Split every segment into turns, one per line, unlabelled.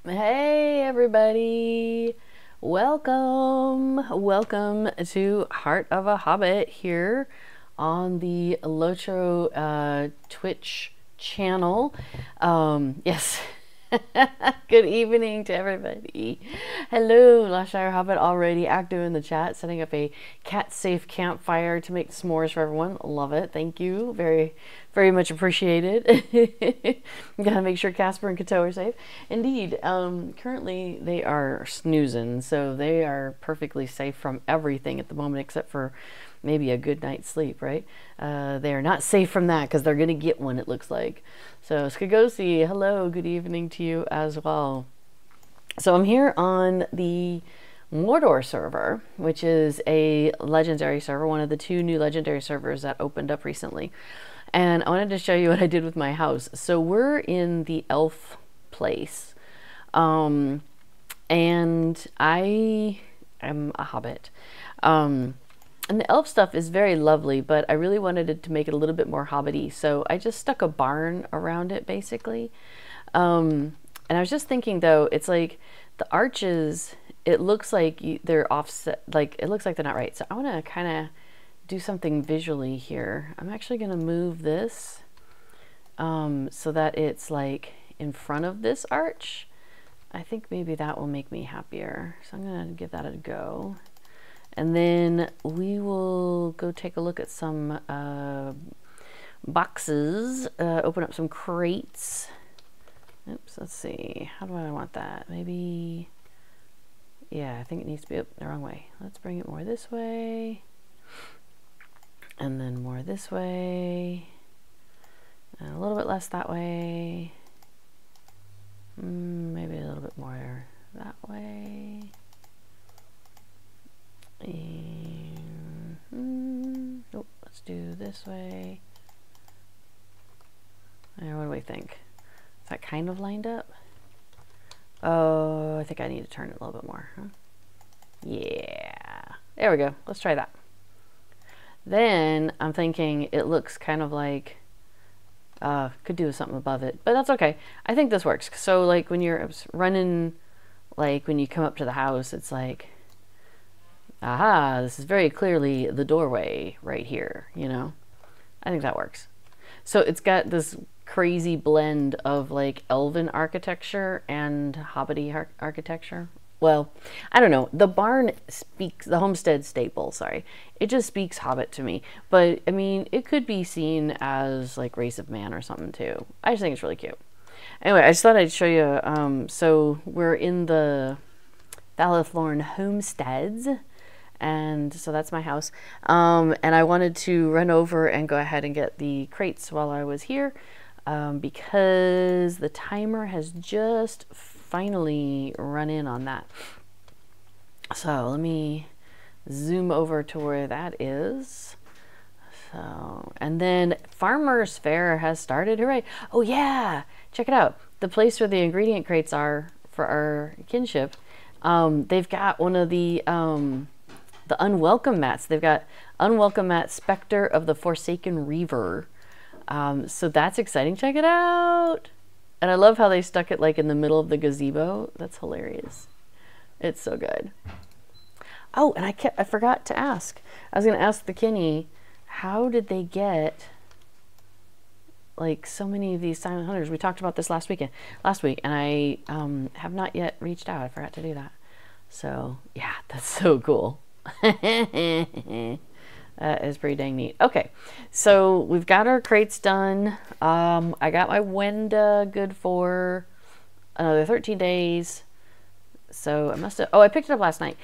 Hey everybody, welcome to Heart of a Hobbit here on the Lotro Twitch channel. Yes. Good evening to everybody. Hello, Lashire Hobbit, already active in the chat, setting up a cat-safe campfire to make s'mores for everyone. Love it. Thank you. Very, very much appreciated. Gotta make sure Casper and Kato are safe. Indeed. Currently, they are snoozing, so they are perfectly safe from everything at the moment, except for maybe a good night's sleep, right? They are not safe from that because they're going to get one, it looks like. So, Skagosi, hello, good evening to you as well. So, I'm here on the Mordor server, which is a legendary server, one of the two new legendary servers that opened up recently. And I wanted to show you what I did with my house. So, we're in the elf place. And I am a hobbit. And the elf stuff is very lovely, but I really wanted it to make it a little bit more hobbity, so I just stuck a barn around it, basically. And I was just thinking, though, it's like the arches, it looks like they're offset, like it looks like they're not right. So I want to kind of do something visually here. I'm actually going to move this so that it's like in front of this arch. I think maybe that will make me happier. So I'm going to give that a go. And then we will go take a look at some boxes, open up some crates. Oops, let's see. How do I want that? Maybe, yeah, I think it needs to be the wrong way. Let's bring it more this way. And then more this way. And a little bit less that way. Maybe a little bit more that way. And nope, let's do this way. And what do we think? Is that kind of lined up? Oh, I think I need to turn it a little bit more, huh? Yeah, there we go. Let's try that. Then I'm thinking it looks kind of like could do something above it, but that's okay. I think this works. So like when you're running, like when you come up to the house, it's like, aha, this is very clearly the doorway right here, you know? I think that works. So it's got this crazy blend of like elven architecture and hobbity architecture. Well, I don't know. The barn speaks, the homestead staple, sorry. It just speaks Hobbit to me. But, I mean, it could be seen as like Race of Man or something too. I just think it's really cute. Anyway, I just thought I'd show you. So we're in the Thalithorn homesteads. And so that's my house. And I wanted to run over and go ahead and get the crates while I was here because the timer has just finally run in on that. So let me zoom over to where that is. So, and then Farmer's Fair has started. Hooray. Oh yeah, check it out. The place where the ingredient crates are for our kinship. They've got one of the unwelcome mats. They've got unwelcome mat Spectre of the Forsaken Reaver. So that's exciting. Check it out. And I love how they stuck it like in the middle of the gazebo. That's hilarious. It's so good. Oh, and I forgot to ask. I was going to ask the Kinney, how did they get like so many of these silent hunters? We talked about this last week, and I have not yet reached out. I forgot to do that. So yeah, that's so cool. That is pretty dang neat. Okay, so we've got our crates done. I got my Wenda good for another 13 days. So I must have, oh, I picked it up last night.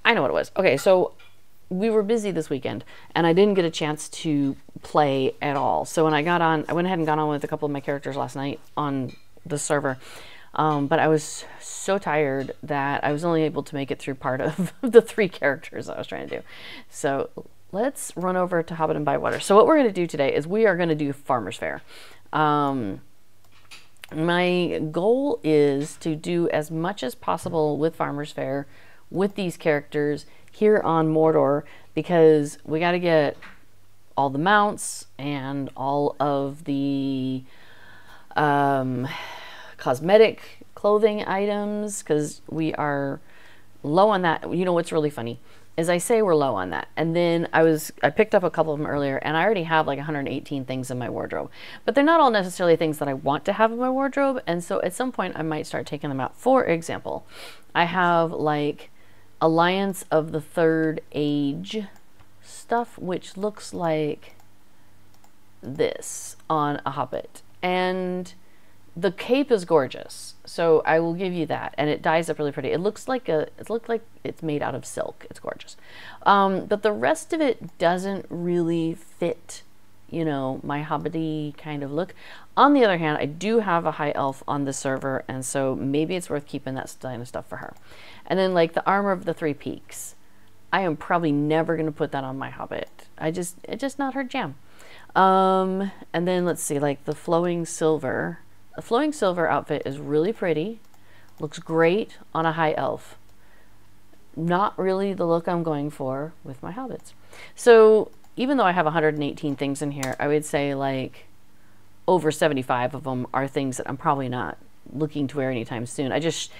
I know what it was. Okay, so we were busy this weekend and I didn't get a chance to play at all. So when I got on, I went ahead and got on with a couple of my characters last night on the server. But I was so tired that I was only able to make it through part of the 3 characters I was trying to do. So let's run over to Hobbit and Bywater. So what we're going to do today is we are going to do Farmer's Fair. My goal is to do as much as possible with Farmer's Fair with these characters here on Mordor, because we got to get all the mounts and all of the cosmetic clothing items because we are low on that. You know what's really funny is I say we're low on that, and then I picked up a couple of them earlier, and I already have like 118 things in my wardrobe, but they're not all necessarily things that I want to have in my wardrobe, and so at some point I might start taking them out. For example, I have like Alliance of the Third Age stuff, which looks like this on a Hobbit, and the cape is gorgeous, so I will give you that, and it dyes up really pretty. It looks like it's made out of silk. It's gorgeous, but the rest of it doesn't really fit, you know, my hobbity kind of look. On the other hand, I do have a high elf on the server, and so maybe it's worth keeping that kind of stuff for her. And then like the armor of the Three Peaks, I am probably never going to put that on my Hobbit. It's just not her jam. And then let's see, like the flowing silver. The flowing silver outfit is really pretty. Looks great on a high elf. Not really the look I'm going for with my hobbits. So even though I have 118 things in here, I would say like over 75 of them are things that I'm probably not looking to wear anytime soon. I just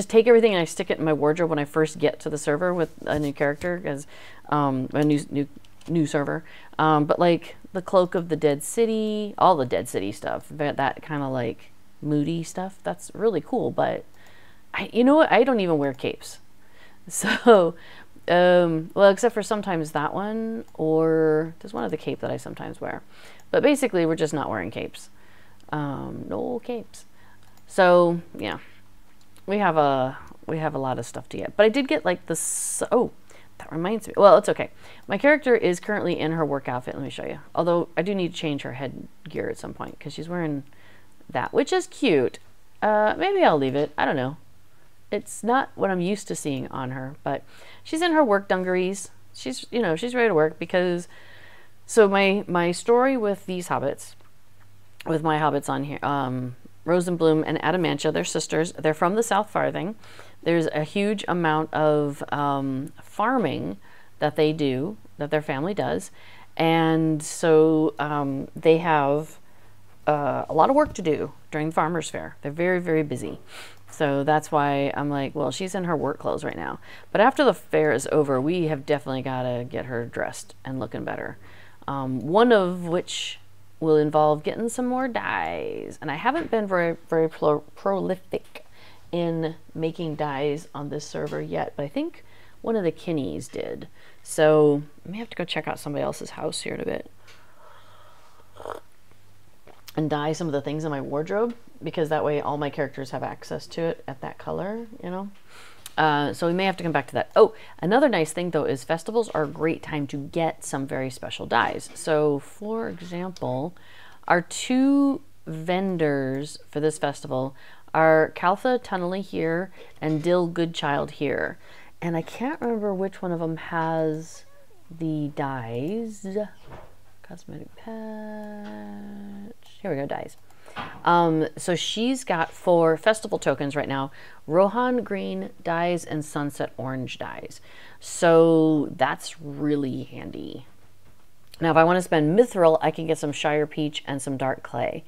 take everything and I stick it in my wardrobe when I first get to the server with a new character, as a new server. But like the Cloak of the Dead City, all the Dead City stuff, that kind of like moody stuff, that's really cool. But you know what? I don't even wear capes. So, well, except for sometimes that one, or there's one of the cape that I sometimes wear. But basically, we're just not wearing capes. No capes. So yeah, we have a lot of stuff to get. But I did get like this. Oh, that reminds me. Well, it's okay. My character is currently in her work outfit. Let me show you. Although I do need to change her headgear at some point because she's wearing that, which is cute. Maybe I'll leave it. I don't know. It's not what I'm used to seeing on her, but she's in her work dungarees. She's, you know, she's ready to work because. So my story with these hobbits, with my hobbits on here, Rosenbloom and Adamantia, they're sisters. They're from the South Farthing. There's a huge amount of farming that they do, that their family does. And so they have a lot of work to do during the Farmer's Fair. They're very, very busy. So that's why I'm like, well, she's in her work clothes right now. But after the fair is over, we have definitely got to get her dressed and looking better. One of which will involve getting some more dyes. And I haven't been very prolific in making dyes on this server yet, but I think one of the Kinneys did. So I may have to go check out somebody else's house here in a bit and dye some of the things in my wardrobe, because that way all my characters have access to it at that color, you know. So we may have to come back to that. Oh, another nice thing though is festivals are a great time to get some very special dyes. So for example, our two vendors for this festival are Caltha Tunnelly here and Dill Goodchild here. And I can't remember which one of them has the dyes. Cosmetic patch. Here we go, dyes. So she's got, for festival tokens right now, Rohan Green dyes and Sunset Orange dyes. So that's really handy. Now, if I want to spend Mithril, I can get some Shire Peach and some Dark Clay.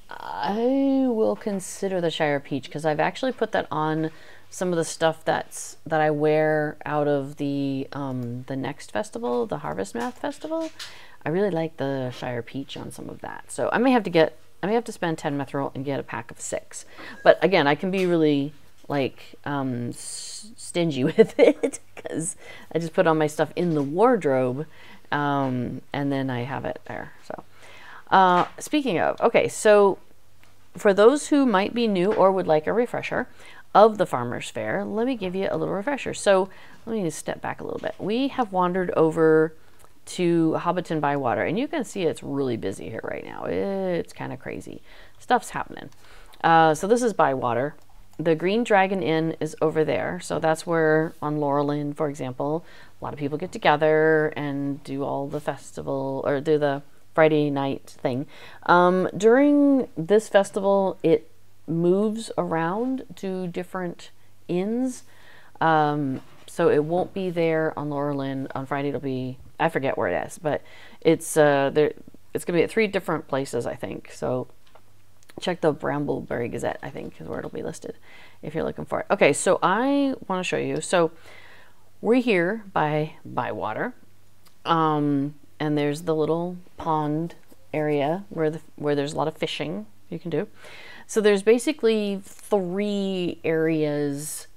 I will consider the Shire Peach because I've actually put that on some of the stuff that I wear out of the next festival, the Harvest Math Festival. I really like the Shire Peach on some of that. So I may have to spend 10 Mithril and get a pack of 6. But again, I can be really like stingy with it because I just put all my stuff in the wardrobe and then I have it there. So speaking of, okay, so for those who might be new or would like a refresher of the Farmer's Fair, let me give you a little refresher. So let me just step back a little bit. We have wandered over to Hobbiton Bywater, and you can see it's really busy here right now. It's kind of crazy. Stuff's happening. So this is Bywater. The Green Dragon Inn is over there. So that's where on Laurel Inn, for example, a lot of people get together and do all the festival or do the Friday night thing. During this festival, it moves around to different inns. So it won't be there on Laurel Inn. On Friday, it'll be, I forget where it is, but it's there. It's gonna be at 3 different places, I think. So check the Brambleberry Gazette, I think is where it'll be listed if you're looking for it. Okay, so I want to show you. So we're here by water, and there's the little pond area where there's a lot of fishing you can do. So there's basically 3 areas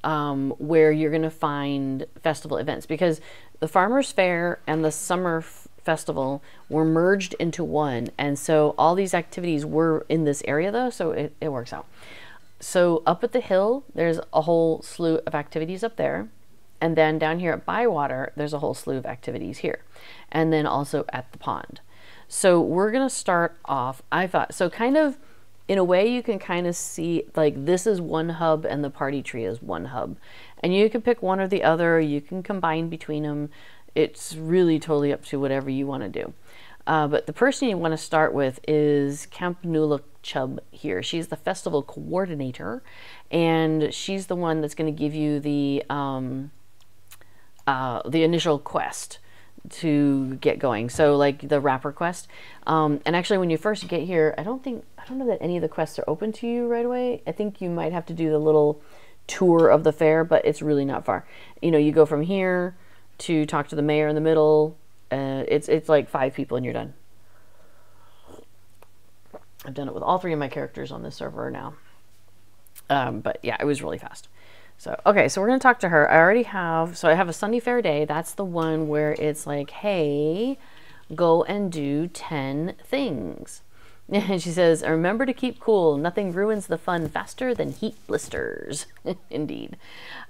where you're going to find festival events, because the Farmer's Fair and the Summer Festival were merged into one, and so all these activities were in this area though, so it works out. So up at the hill there's a whole slew of activities up there, and then down here at Bywater there's a whole slew of activities here, and then also at the pond. So we're gonna start off, I thought, so kind of in a way you can kind of see like this is one hub and the party tree is one hub, and you can pick one or the other, you can combine between them. It's really totally up to whatever you want to do. But the person you want to start with is Camp Nula Chubb here. She's the festival coordinator, and she's the one that's going to give you the initial quest to get going. So like the wrapper quest. And actually when you first get here, I don't know that any of the quests are open to you right away. I think you might have to do the little tour of the fair, but it's really not far. You know, you go from here to talk to the mayor in the middle. It's like 5 people and you're done. I've done it with all 3 of my characters on this server now. But yeah, it was really fast. So, okay, so we're going to talk to her. I have a Sunday Fair Day. That's the one where it's like, hey, go and do 10 things. And she says, remember to keep cool. Nothing ruins the fun faster than heat blisters. Indeed.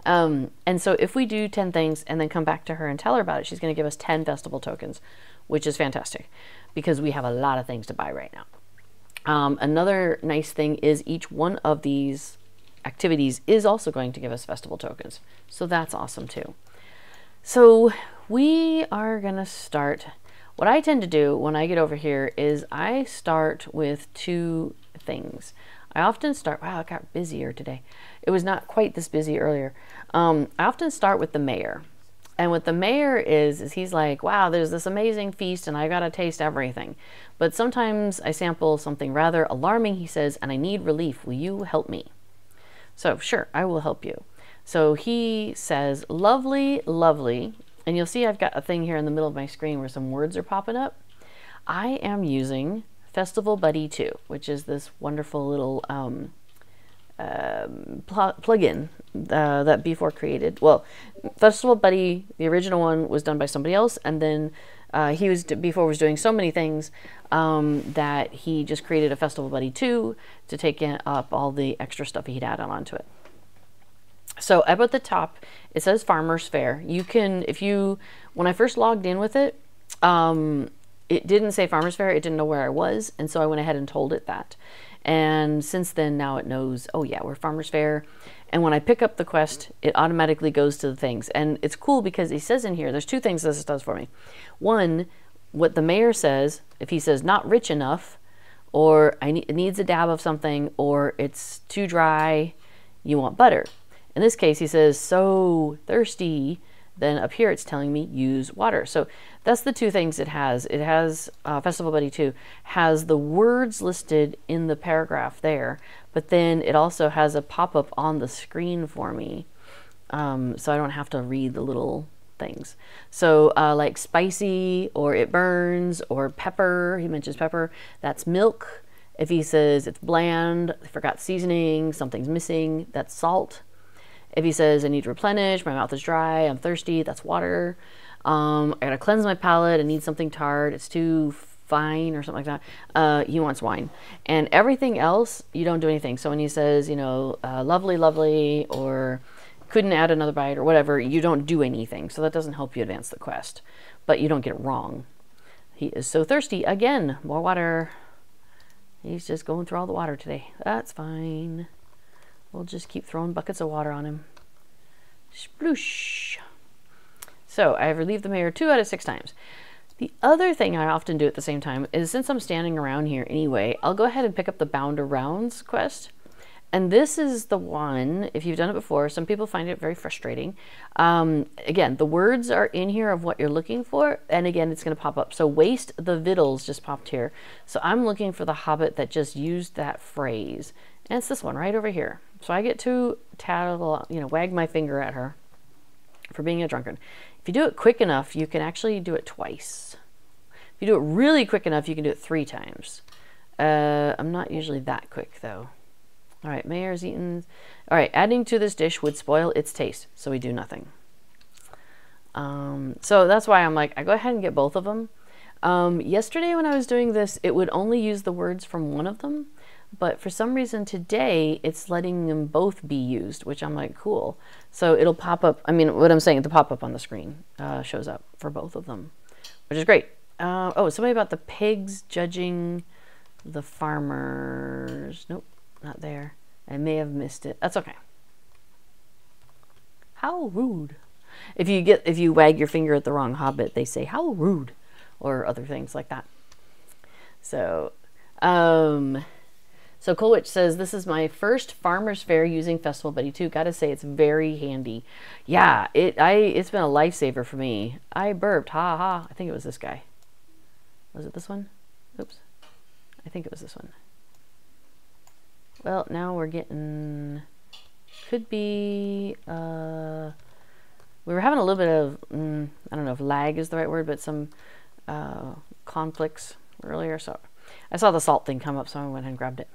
And so if we do 10 things and then come back to her and tell her about it, she's going to give us 10 festival tokens, which is fantastic because we have a lot of things to buy right now. Another nice thing is each one of these activities is also going to give us festival tokens. So that's awesome too. So we are going to start. What I tend to do when I get over here is I start with 2 things. I often start, wow, it got busier today. It was not quite this busy earlier. I often start with the mayor. And what the mayor is he's like, wow, there's this amazing feast and I got to taste everything. But sometimes I sample something rather alarming, he says, and I need relief. Will you help me? So sure, I will help you. So he says, lovely, lovely. And you'll see I've got a thing here in the middle of my screen where some words are popping up. I am using Festival Buddy 2, which is this wonderful little plugin that B4 created. Well, Festival Buddy, the original one, was done by somebody else, and then B4 was doing so many things that he just created a Festival Buddy 2 to take up all the extra stuff he'd added onto it. So up at the top, it says Farmer's Fair. You can, when I first logged in with it, it didn't say Farmer's Fair. It didn't know where I was. And so I went ahead and told it that. And since then, now it knows, oh yeah, we're Farmer's Fair. And when I pick up the quest, it automatically goes to the things. And it's cool because he says in here, there's 2 things this does for me. One, what the mayor says, if he says not rich enough, or it needs a dab of something, or it's too dry, you want butter. In this case, he says, so thirsty, then up here it's telling me use water. So that's the 2 things it has. It has, Festival Buddy 2 has the words listed in the paragraph there, but then it also has a pop-up on the screen for me, so I don't have to read the little things. So like spicy, or it burns, or pepper, he mentions pepper, that's milk. If he says it's bland, I forgot seasoning, something's missing, that's salt. If he says I need to replenish, my mouth is dry, I'm thirsty, that's water. I gotta cleanse my palate, I need something tart, it's too fine or something like that. He wants wine. And everything else, you don't do anything. So when he says, you know, lovely, lovely, or couldn't add another bite or whatever, you don't do anything. So that doesn't help you advance the quest, but you don't get it wrong. He is so thirsty. Again, more water. He's just going through all the water today. That's fine. We'll just keep throwing buckets of water on him. Sploosh. So I have relieved the mayor 2 out of 6 times. The other thing I often do at the same time is, since I'm standing around here anyway, I'll go ahead and pick up the Bound Arounds quest. And this is the one, if you've done it before, some people find it very frustrating. Again, the words are in here of what you're looking for, and again, it's going to pop up. So waste the victuals just popped here. So I'm looking for the Hobbit that just used that phrase. And it's this one right over here. So I get to tattle, wag my finger at her for being a drunkard. If you do it quick enough, you can actually do it twice. If you do it really quick enough, you can do it 3 times. I'm not usually that quick, though. All right, Mayor's eaten. All right, adding to this dish would spoil its taste, so we do nothing. So that's why I'm like, I go ahead and get both of them. Yesterday when I was doing this, it would only use the words from one of them, but for some reason today, it's letting them both be used, which I'm like, cool. So it'll pop up, I mean, what I'm saying, the pop-up on the screen shows up for both of them, which is great. Oh, somebody about the pigs judging the farmers. Nope. Not there. I may have missed it. That's okay. How rude. If you wag your finger at the wrong Hobbit, they say, how rude, or other things like that. So, so Colwich says, this is my first Farmer's Fair using Festival Buddy 2. Gotta say, it's very handy. Yeah, it's been a lifesaver for me. I burped. Ha ha. I think it was this guy. Was it this one? Oops. I think it was this one. Well, now we're getting, could be, we were having a little bit of, I don't know if lag is the right word, but some conflicts earlier. So I saw the salt thing come up, so I went and grabbed it.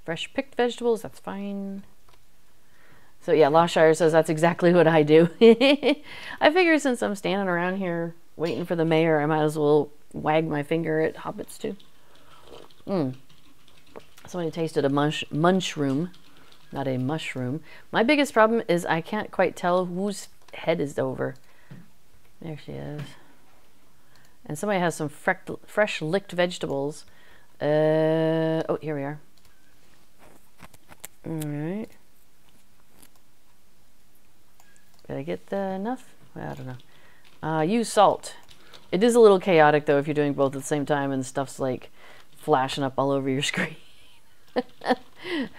Fresh picked vegetables, that's fine. So yeah, Loshire says that's exactly what I do. I figure since I'm standing around here waiting for the mayor, I might as well wag my finger at Hobbits too. Somebody tasted a munchroom, not a mushroom. My biggest problem is I can't quite tell whose head is over. There she is. And somebody has some fresh licked vegetables. Oh, here we are. All right. Did I get enough? Well, I don't know. Use salt. It is a little chaotic though if you're doing both at the same time and stuff's like flashing up all over your screen.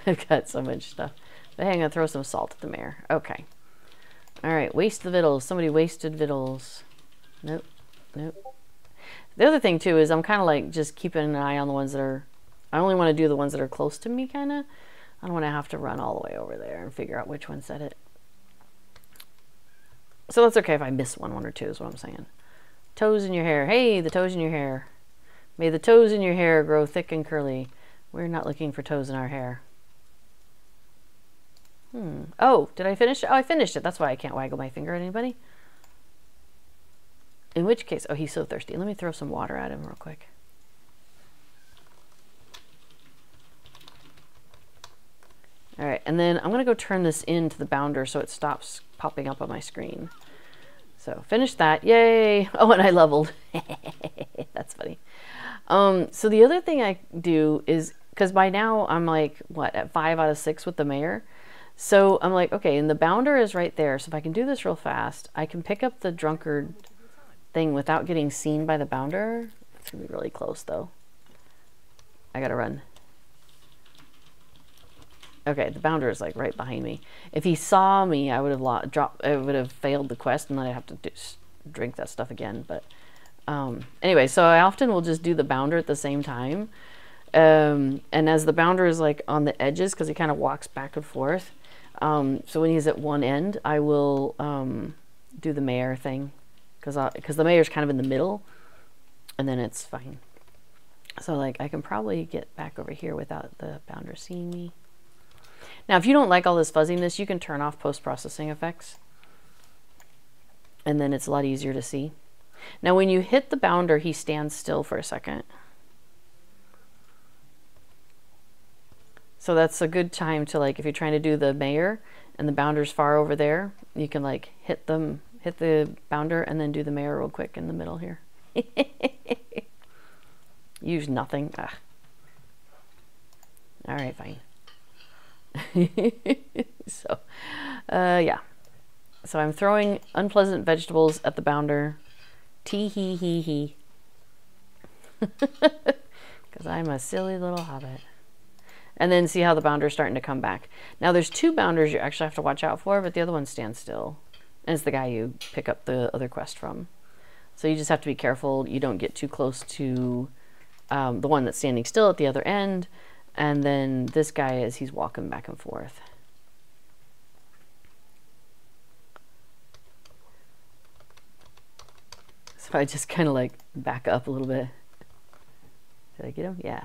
I've got so much stuff. But hey, I'm gonna throw some salt at the mayor. Okay. Alright, waste the victuals. Somebody wasted victuals. Nope. Nope. The other thing too is I'm kinda like just keeping an eye on the ones that are, I only want to do the ones that are close to me kinda. I don't want to have to run all the way over there and figure out which one said it. So that's okay if I miss one or two is what I'm saying. Toes in your hair. Hey, the toes in your hair. May the toes in your hair grow thick and curly. We're not looking for toes in our hair. Oh, did I finish it? Oh, I finished it. That's why I can't waggle my finger at anybody. In which case, oh, he's so thirsty. Let me throw some water at him real quick. All right, and then I'm gonna go turn this into the bounder so it stops popping up on my screen. So finish that, yay. Oh, and I leveled. That's funny. So the other thing I do is, because by now I'm like, what, at 5 out of 6 with the mayor. So I'm like, okay, and the bounder is right there. So if I can do this real fast, I can pick up the drunkard thing without getting seen by the bounder. It's gonna be really close though. I gotta run. Okay, the bounder is like right behind me. If he saw me, I would have failed the quest, and then I'd have to drink that stuff again. But anyway, so I often will just do the bounder at the same time. And as the bounder is like on the edges, because he kind of walks back and forth. So when he's at one end, I will do the mayor thing, because the mayor's kind of in the middle, and then it's fine. So like I can probably get back over here without the bounder seeing me. Now, if you don't like all this fuzziness, you can turn off post-processing effects, and then it's a lot easier to see. Now, when you hit the bounder, he stands still for a second. So that's a good time to, like, if you're trying to do the mayor and the bounder's far over there, you can like hit the bounder and then do the mayor real quick in the middle here. Use nothing. Ugh. All right, fine. So, yeah. So I'm throwing unpleasant vegetables at the bounder. Tee-hee-hee-hee. Because I'm a silly little hobbit. And then see how the bounder's starting to come back. Now there's 2 bounders you actually have to watch out for, but the other one stands still. And it's the guy you pick up the other quest from. So you just have to be careful you don't get too close to the one that's standing still at the other end. And then this guy is, he's walking back and forth. So I just kind of like back up a little bit. Did I get him? Yeah.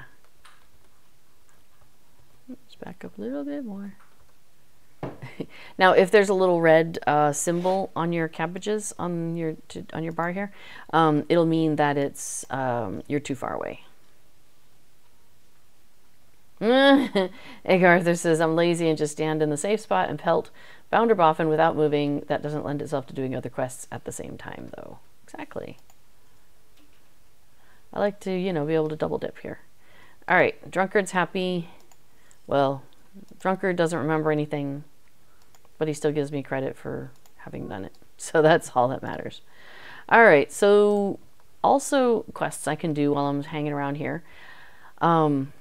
Let's back up a little bit more. Now, if there's a little red symbol on your cabbages on your bar here, it'll mean that it's you're too far away. Egg Arthur says, I'm lazy and just stand in the safe spot and pelt Bounder Boffin without moving. That doesn't lend itself to doing other quests at the same time, though. Exactly. I like to, you know, be able to double dip here. All right, Drunkard's happy. Well, Drunkard doesn't remember anything, but he still gives me credit for having done it. So that's all that matters. All right, so also quests I can do while I'm hanging around here. In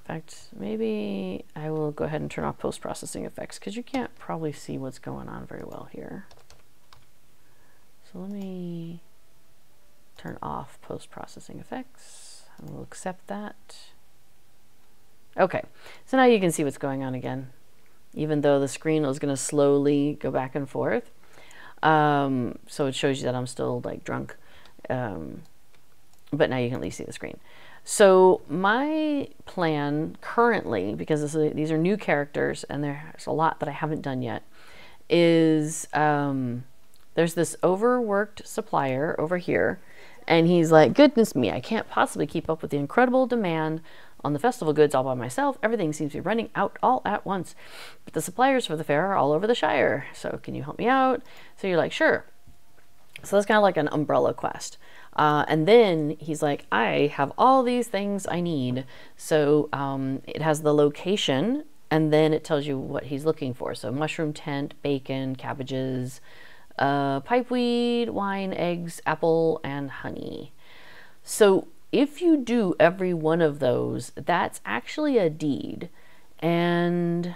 fact, maybe I will go ahead and turn off post-processing effects because you can't probably see what's going on very well here. So let me turn off post-processing effects. And we'll accept that. Okay, so now you can see what's going on again, even though the screen is going to slowly go back and forth. So it shows you that I'm still like drunk, but now you can at least see the screen. So my plan currently, because these are new characters and there's a lot that I haven't done yet, is there's this overworked supplier over here, and he's like, goodness me, I can't possibly keep up with the incredible demand on the festival goods all by myself. Everything seems to be running out all at once. But the suppliers for the fair are all over the Shire. So can you help me out? So you're like, sure. So that's kind of like an umbrella quest. And then he's like, I have all these things I need. So it has the location, and then it tells you what he's looking for. So mushroom tent, bacon, cabbages, pipeweed, wine, eggs, apple, and honey. So if you do every one of those, that's actually a deed. And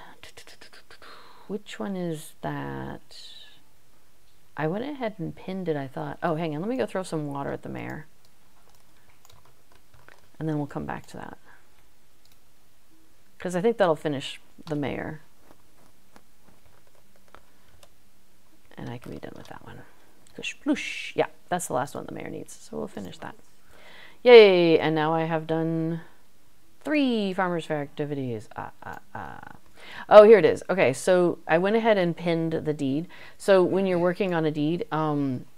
which one is that? I went ahead and pinned it, I thought. Oh, hang on, let me go throw some water at the mayor. And then we'll come back to that. Because I think that'll finish the mayor. And I can be done with that one. Sploosh, sploosh. Yeah, that's the last one the mayor needs. So we'll finish that. Yay! And now I have done 3 Farmers Fair activities. Oh, here it is. Okay, so I went ahead and pinned the deed. So when you're working on a deed,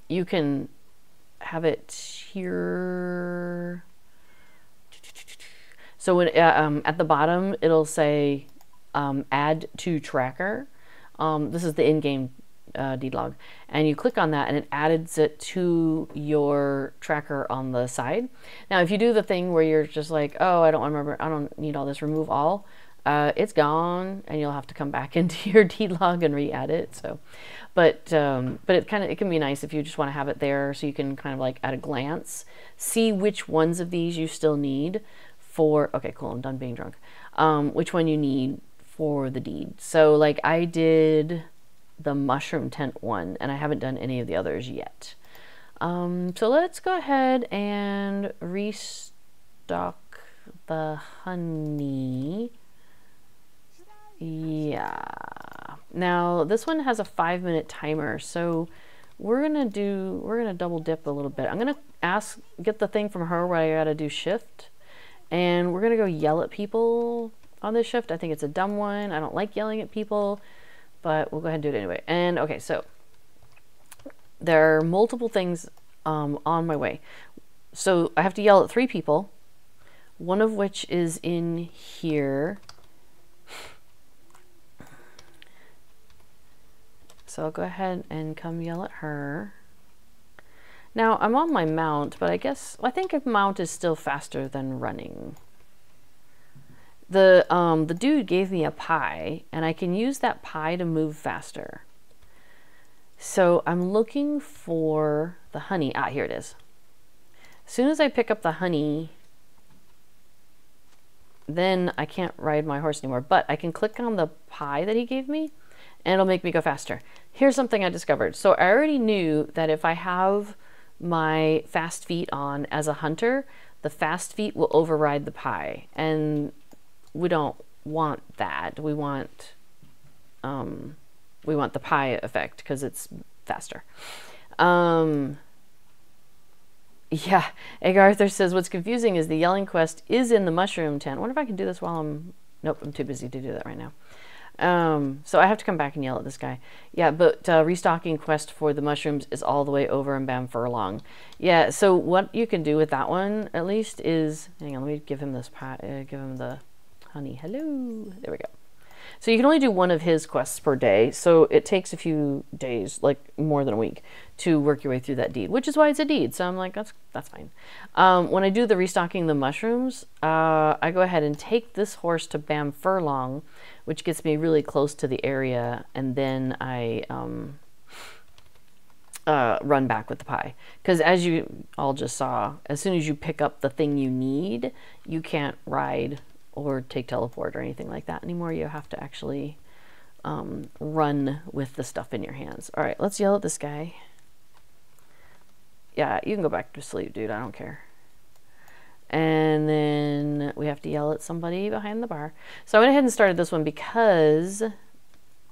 you can have it here. So when at the bottom, it'll say add to tracker. This is the in-game deed log, and you click on that and it adds it to your tracker on the side. Now if you do the thing where you're just like, oh, I don't remember, I don't need all this, remove all, it's gone and you'll have to come back into your deed log and re-add it. So but it can be nice if you just want to have it there so you can kind of like at a glance see which ones of these you still need for, okay, cool, I'm done being drunk, which one you need for the deed. So like I did the mushroom tent one, and I haven't done any of the others yet. So let's go ahead and restock the honey. Yeah. Now this one has a 5-minute timer, so we're gonna double dip a little bit. I'm gonna get the thing from her where I gotta do shift, and we're gonna go yell at people on this shift. I think it's a dumb one. I don't like yelling at people, but we'll go ahead and do it anyway. And okay, so there are multiple things on my way. So I have to yell at 3 people, one of which is in here. So I'll go ahead and come yell at her. Now I'm on my mount, but I think a mount is still faster than running. The dude gave me a pie, and I can use that pie to move faster. So I'm looking for the honey. Ah, here it is. As soon as I pick up the honey, then I can't ride my horse anymore. But I can click on the pie that he gave me, and it'll make me go faster. Here's something I discovered. So I already knew that if I have my fast feet on as a hunter, the fast feet will override the pie, and we don't want that. We want the pie effect because it's faster. Yeah, Egg Arthur says what's confusing is the yelling quest is in the mushroom tent. I wonder if I can do this while I'm... Nope, I'm too busy to do that right now. So I have to come back and yell at this guy. Yeah, but restocking quest for the mushrooms is all the way over in Bam Furlong. Yeah, so what you can do with that one, at least, is... Hang on, let me give him this pie, give him the honey. Hello. There we go. So you can only do one of his quests per day, so it takes a few days, like more than a week, to work your way through that deed, which is why it's a deed. So I'm like, that's fine. When I do the restocking the mushrooms, I go ahead and take this horse to Bam Furlong, which gets me really close to the area, and then I run back with the pie. Because as you all just saw, as soon as you pick up the thing you need, you can't ride or take teleport or anything like that anymore. You have to actually run with the stuff in your hands. All right, let's yell at this guy. Yeah, you can go back to sleep, dude. I don't care. And then we have to yell at somebody behind the bar. So I went ahead and started this one because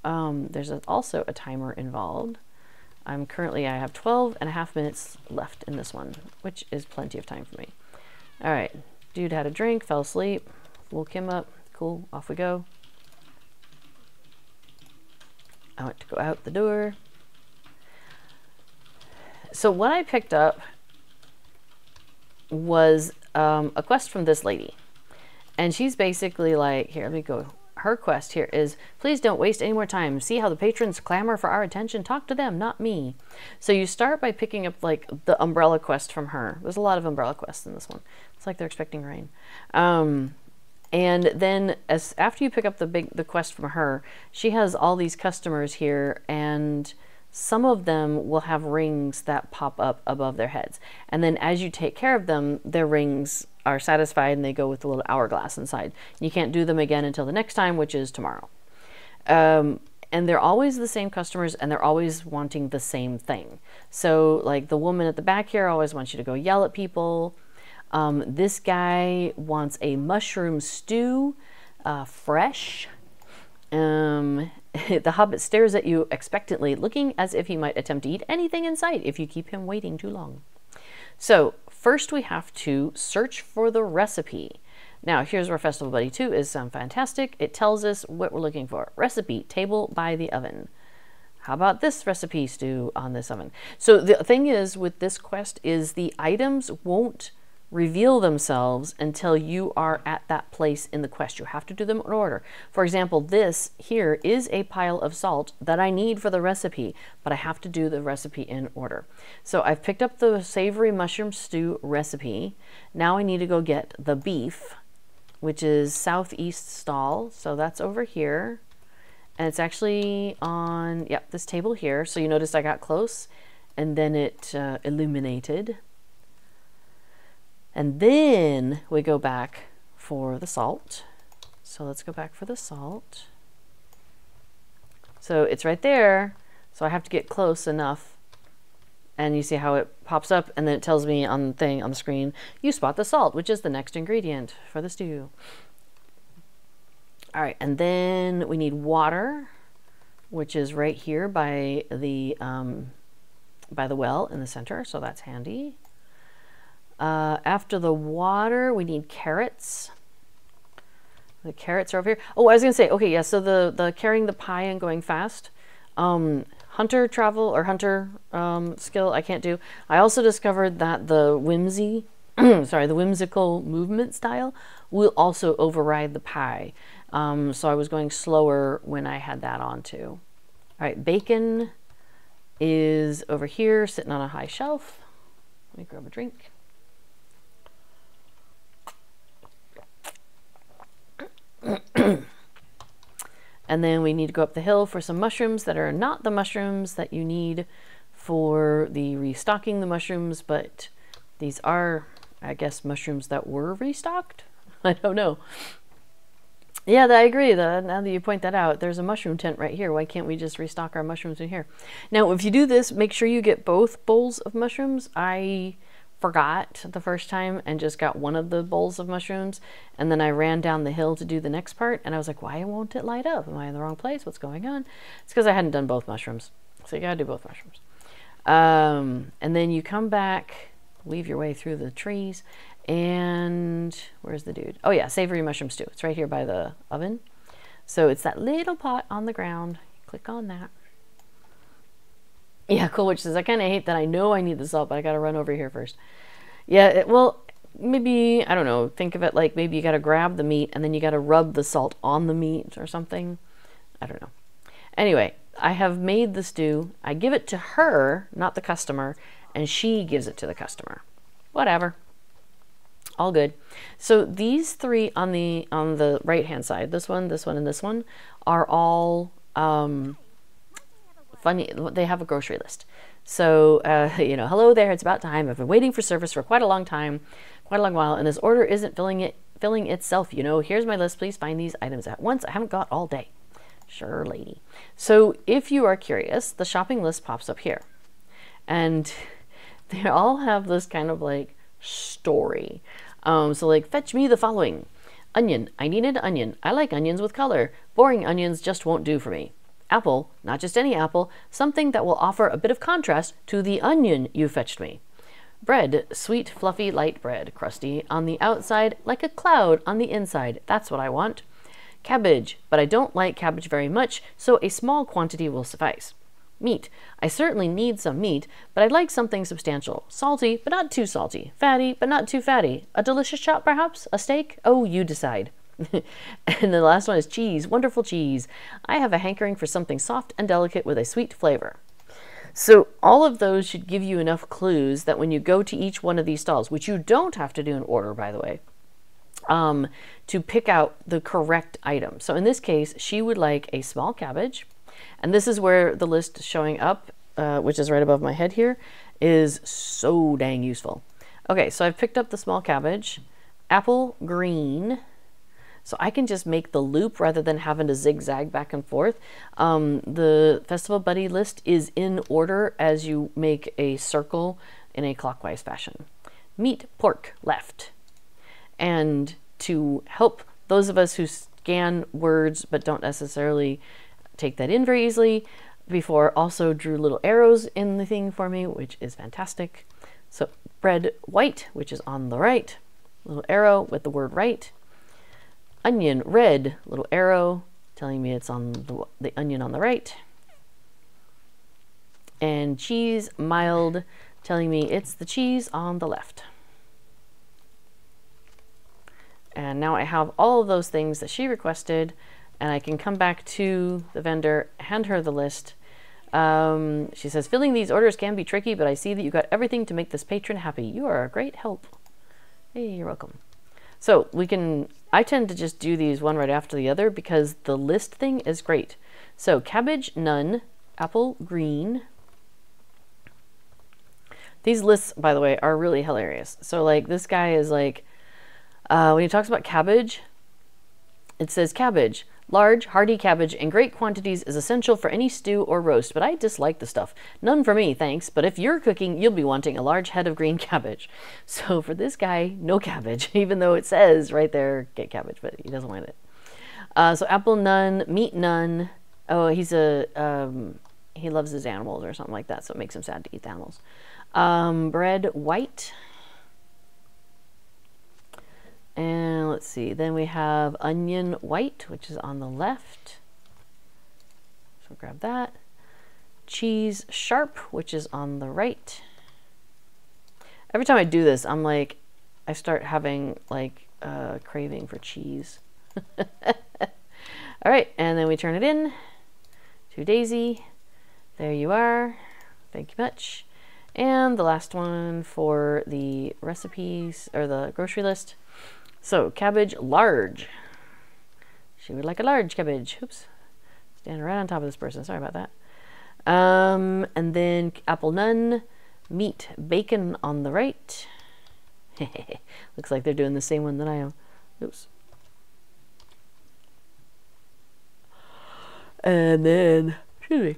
there's also a timer involved. I have 12.5 minutes left in this one, which is plenty of time for me. All right, dude had a drink, fell asleep. Woke him up. Cool. Off we go. I went to go out the door. So what I picked up was a quest from this lady. And she's basically like, here, let me go. Her quest here is, please don't waste any more time. See how the patrons clamor for our attention? Talk to them, not me. So you start by picking up like the umbrella quest from her. There's a lot of umbrella quests in this one. It's like they're expecting rain. And then after you pick up the quest from her, she has all these customers here, and some of them will have rings that pop up above their heads. And then as you take care of them, their rings are satisfied and they go with the little hourglass inside. You can't do them again until the next time, which is tomorrow. And they're always the same customers, and they're always wanting the same thing. So like the woman at the back here always wants you to go yell at people. This guy wants a mushroom stew, fresh. The Hobbit stares at you expectantly, looking as if he might attempt to eat anything in sight if you keep him waiting too long. So first we have to search for the recipe. Now here's where Festival Buddy 2 is fantastic. It tells us what we're looking for. Recipe, table by the oven. How about this recipe stew on this oven? So the thing is with this quest is the items won't reveal themselves until you are at that place in the quest. You have to do them in order. For example, this here is a pile of salt that I need for the recipe, but I have to do the recipe in order. So I've picked up the savory mushroom stew recipe. Now I need to go get the beef, which is southeast stall. So that's over here. And it's actually on, yep, this table here. So you notice I got close and then it illuminated. And then we go back for the salt. So let's go back for the salt. So it's right there. So I have to get close enough. And you see how it pops up and then it tells me on the thing on the screen, you spot the salt, which is the next ingredient for the stew. All right, and then we need water, which is right here by the well in the center. So that's handy. After the water, we need carrots. The carrots are over here. Oh, I was gonna say, okay, yeah, so the carrying the pie and going fast, hunter travel or hunter skill I can't do. I also discovered that the the whimsical movement style will also override the pie. So I was going slower when I had that on too. All right, bacon is over here sitting on a high shelf. Let me grab a drink. And then we need to go up the hill for some mushrooms that are not the mushrooms that you need for the restocking the mushrooms, but these are, I guess, mushrooms that were restocked. I don't know. Yeah, I agree. Now that you point that out, there's a mushroom tent right here. Why can't we just restock our mushrooms in here? Now, if you do this, make sure you get both bowls of mushrooms. I forgot the first time and just got one of the bowls of mushrooms, and then I ran down the hill to do the next part, and I was like, why won't it light up? Am I in the wrong place? What's going on? It's because I hadn't done both mushrooms. So you gotta do both mushrooms. And then you come back, weave your way through the trees, and where's the dude? Oh yeah, savory mushroom stew. It's right here by the oven. So it's that little pot on the ground. Click on that. Yeah, Cool Witch says, I kind of hate that I know I need the salt, but I got to run over here first. Yeah, well, maybe, I don't know, think of it like maybe you got to grab the meat and then you got to rub the salt on the meat or something. I don't know. Anyway, I have made the stew. I give it to her, not the customer, and she gives it to the customer. Whatever. All good. So these three on the right hand side, this one, and this one, are all funny. They have a grocery list. So you know, hello there, it's about time. I've been waiting for service for quite a long time, quite a long while, and this order isn't filling itself. You know, here's my list. Please find these items at once. I haven't got all day. Sure, lady. So if you are curious, the shopping list pops up here, and they all have this kind of like story. So like, fetch me the following. Onion. I need an onion. I like onions with color. Boring onions just won't do for me. Apple. Not just any apple. Something that will offer a bit of contrast to the onion you fetched me. Bread. Sweet, fluffy, light bread. Crusty on the outside, like a cloud on the inside. That's what I want. Cabbage. But I don't like cabbage very much, so a small quantity will suffice. Meat. I certainly need some meat, but I'd like something substantial. Salty, but not too salty. Fatty, but not too fatty. A delicious chop, perhaps? A steak? Oh, you decide. And the last one is cheese. Wonderful cheese. I have a hankering for something soft and delicate with a sweet flavor. So all of those should give you enough clues that when you go to each one of these stalls, which you don't have to do in order, by the way, to pick out the correct item. So in this case, she would like a small cabbage. And this is where the list showing up, which is right above my head here, is so dang useful. Okay, so I've picked up the small cabbage, apple green, so I can just make the loop rather than having to zigzag back and forth. The Festival Buddy list is in order as you make a circle in a clockwise fashion. Meat, pork, left. And to help those of us who scan words but don't necessarily take that in very easily, before also drew little arrows in the thing for me, which is fantastic. So bread white, which is on the right, little arrow with the word right. Onion red, little arrow telling me it's on the onion on the right. And cheese mild, telling me it's the cheese on the left. And now I have all of those things that she requested, and I can come back to the vendor, hand her the list. She says, filling these orders can be tricky, but I see that you got everything to make this patron happy. You are a great help. Hey, you're welcome. So I tend to just do these one right after the other because the list thing is great. So cabbage, none. Apple, green. These lists, by the way, are really hilarious. So like this guy is like, when he talks about cabbage, it says cabbage. Large, hearty cabbage in great quantities is essential for any stew or roast, but I dislike the stuff. None for me, thanks, but if you're cooking, you'll be wanting a large head of green cabbage. So for this guy, no cabbage, even though it says right there, get cabbage, but he doesn't want it. So apple, none. Meat, none. Oh, he loves his animals or something like that, so it makes him sad to eat the animals. Bread, white. And let's see, then we have onion white, which is on the left. So grab that. Cheese sharp, which is on the right. Every time I do this, I'm like, I start having like a craving for cheese. All right, and then we turn it in to Daisy. There you are. Thank you much. And the last one for the recipes or the grocery list. So cabbage large. She would like a large cabbage. Oops. Standing right on top of this person. Sorry about that. And then apple none. Meat bacon on the right. Looks like they're doing the same one that I am. Oops. And then, excuse me,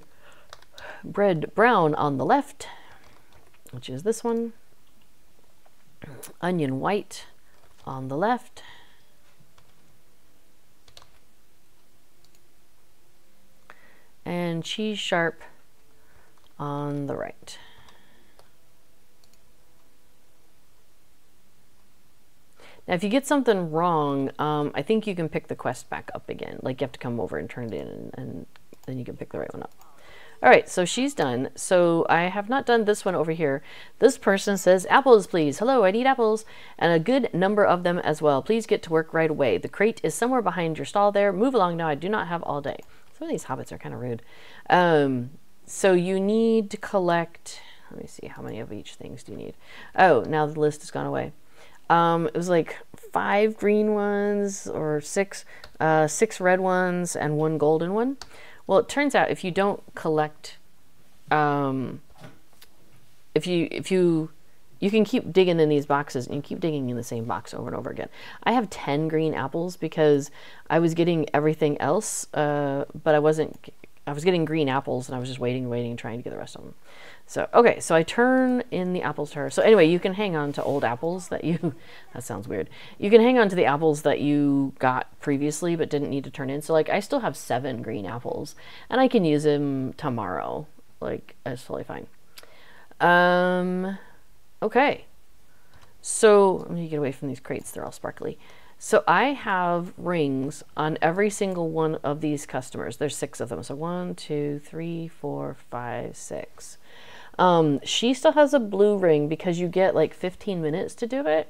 bread brown on the left, which is this one. Onion white on the left. And cheese sharp on the right. Now, if you get something wrong, I think you can pick the quest back up again. Like, you have to come over and turn it in, and then you can pick the right one up. All right, so she's done. So I have not done this one over here. This person says, apples, please. Hello, I need apples. And a good number of them as well. Please get to work right away. The crate is somewhere behind your stall there. Move along now. I do not have all day. Some of these hobbits are kind of rude. So you need to collect, let me see, how many of each things do you need? Oh, now the list has gone away. It was like 5 green ones or 6 red ones and 1 golden one. Well, it turns out if you don't collect, if you can keep digging in these boxes and you keep digging in the same box over and over again. I have 10 green apples because I was getting everything else, but I was getting green apples and I was just waiting, trying to get the rest of them. So, okay, so I turn in the apples to her. So anyway, you can hang on to old apples that you, that sounds weird. You can hang on to the apples that you got previously but didn't need to turn in. So like I still have 7 green apples and I can use them tomorrow. Like, that's totally fine. Okay. So, let me get away from these crates. They're all sparkly. So I have rings on every single one of these customers. There's 6 of them. So 1, 2, 3, 4, 5, 6. She still has a blue ring because you get like 15 minutes to do it.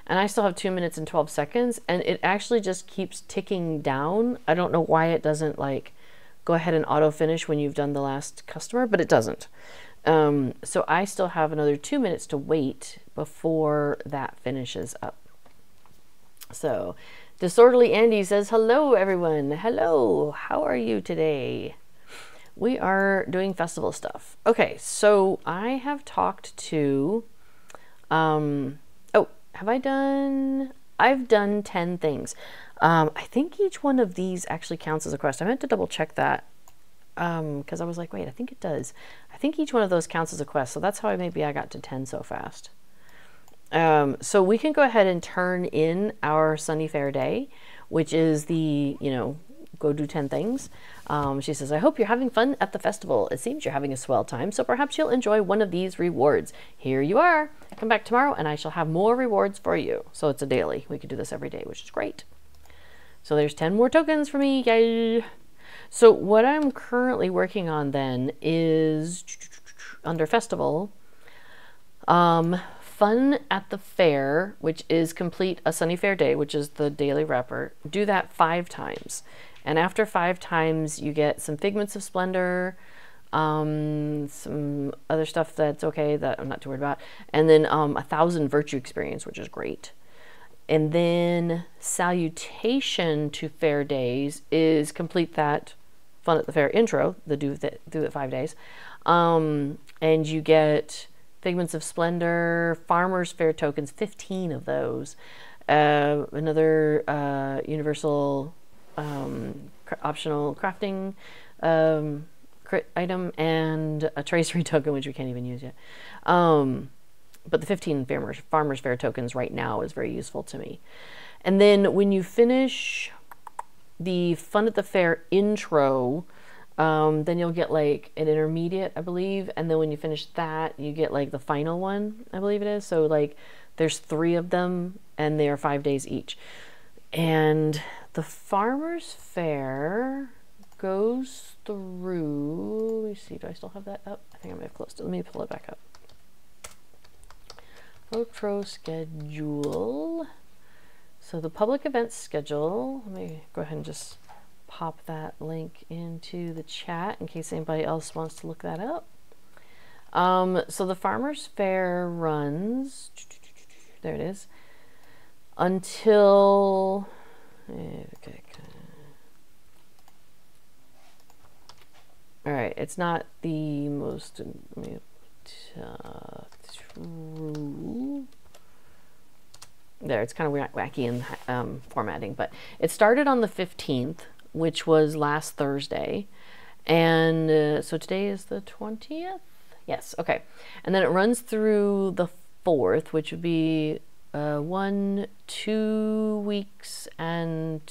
And I still have 2 minutes and 12 seconds. And it actually just keeps ticking down. I don't know why it doesn't like go ahead and auto finish when you've done the last customer, but it doesn't. So I still have another 2 minutes to wait before that finishes up. So, Disorderly Andy says, hello everyone. Hello, how are you today? We are doing festival stuff. Okay, so I have talked to, oh, have I done, I've done 10 things. I think each one of these actually counts as a quest. I meant to double check that because I was like, wait, I think it does. I think each one of those counts as a quest. So that's how I got to 10 so fast. So we can go ahead and turn in our Sunny Fair Day, which is the, you know, go do 10 things. She says, I hope you're having fun at the festival. It seems you're having a swell time, so perhaps you'll enjoy one of these rewards. Here you are. Come back tomorrow and I shall have more rewards for you. So it's a daily. We could do this every day, which is great. So there's 10 more tokens for me. Yay. So what I'm currently working on then is under festival, Fun at the Fair, which is complete a Sunny Fair Day, which is the daily wrapper. Do that 5 times. And after 5 times, you get some Figments of Splendor, some other stuff that's okay that I'm not too worried about. And then 1,000 Virtue Experience, which is great. And then Salutation to Fair Days is complete that Fun at the Fair intro, the do it 5 days. And you get Figments of Splendor, Farmer's Fair tokens, 15 of those. Another universal optional crafting crit item, and a tracery token, which we can't even use yet. But the 15 Farmer's Fair tokens right now is very useful to me. And then when you finish the Fun at the Fair intro, then you'll get like an intermediate, I believe, and then when you finish that, you get like the final one, I believe it is. So like there's 3 of them and they are 5 days each. And the Farmer's Fair goes through, let me see, do I still have that up? I think I might have closed it. Let me pull it back up. Outro schedule. So the public events schedule, let me go ahead and just pop that link into the chat in case anybody else wants to look that up. So the Farmer's Fair runs, there it is, until, okay. All right, it's not the most, there, it's kind of wacky in formatting, but it started on the 15th which was last Thursday. And so today is the 20th? Yes, okay. And then it runs through the 4th, which would be 2 weeks and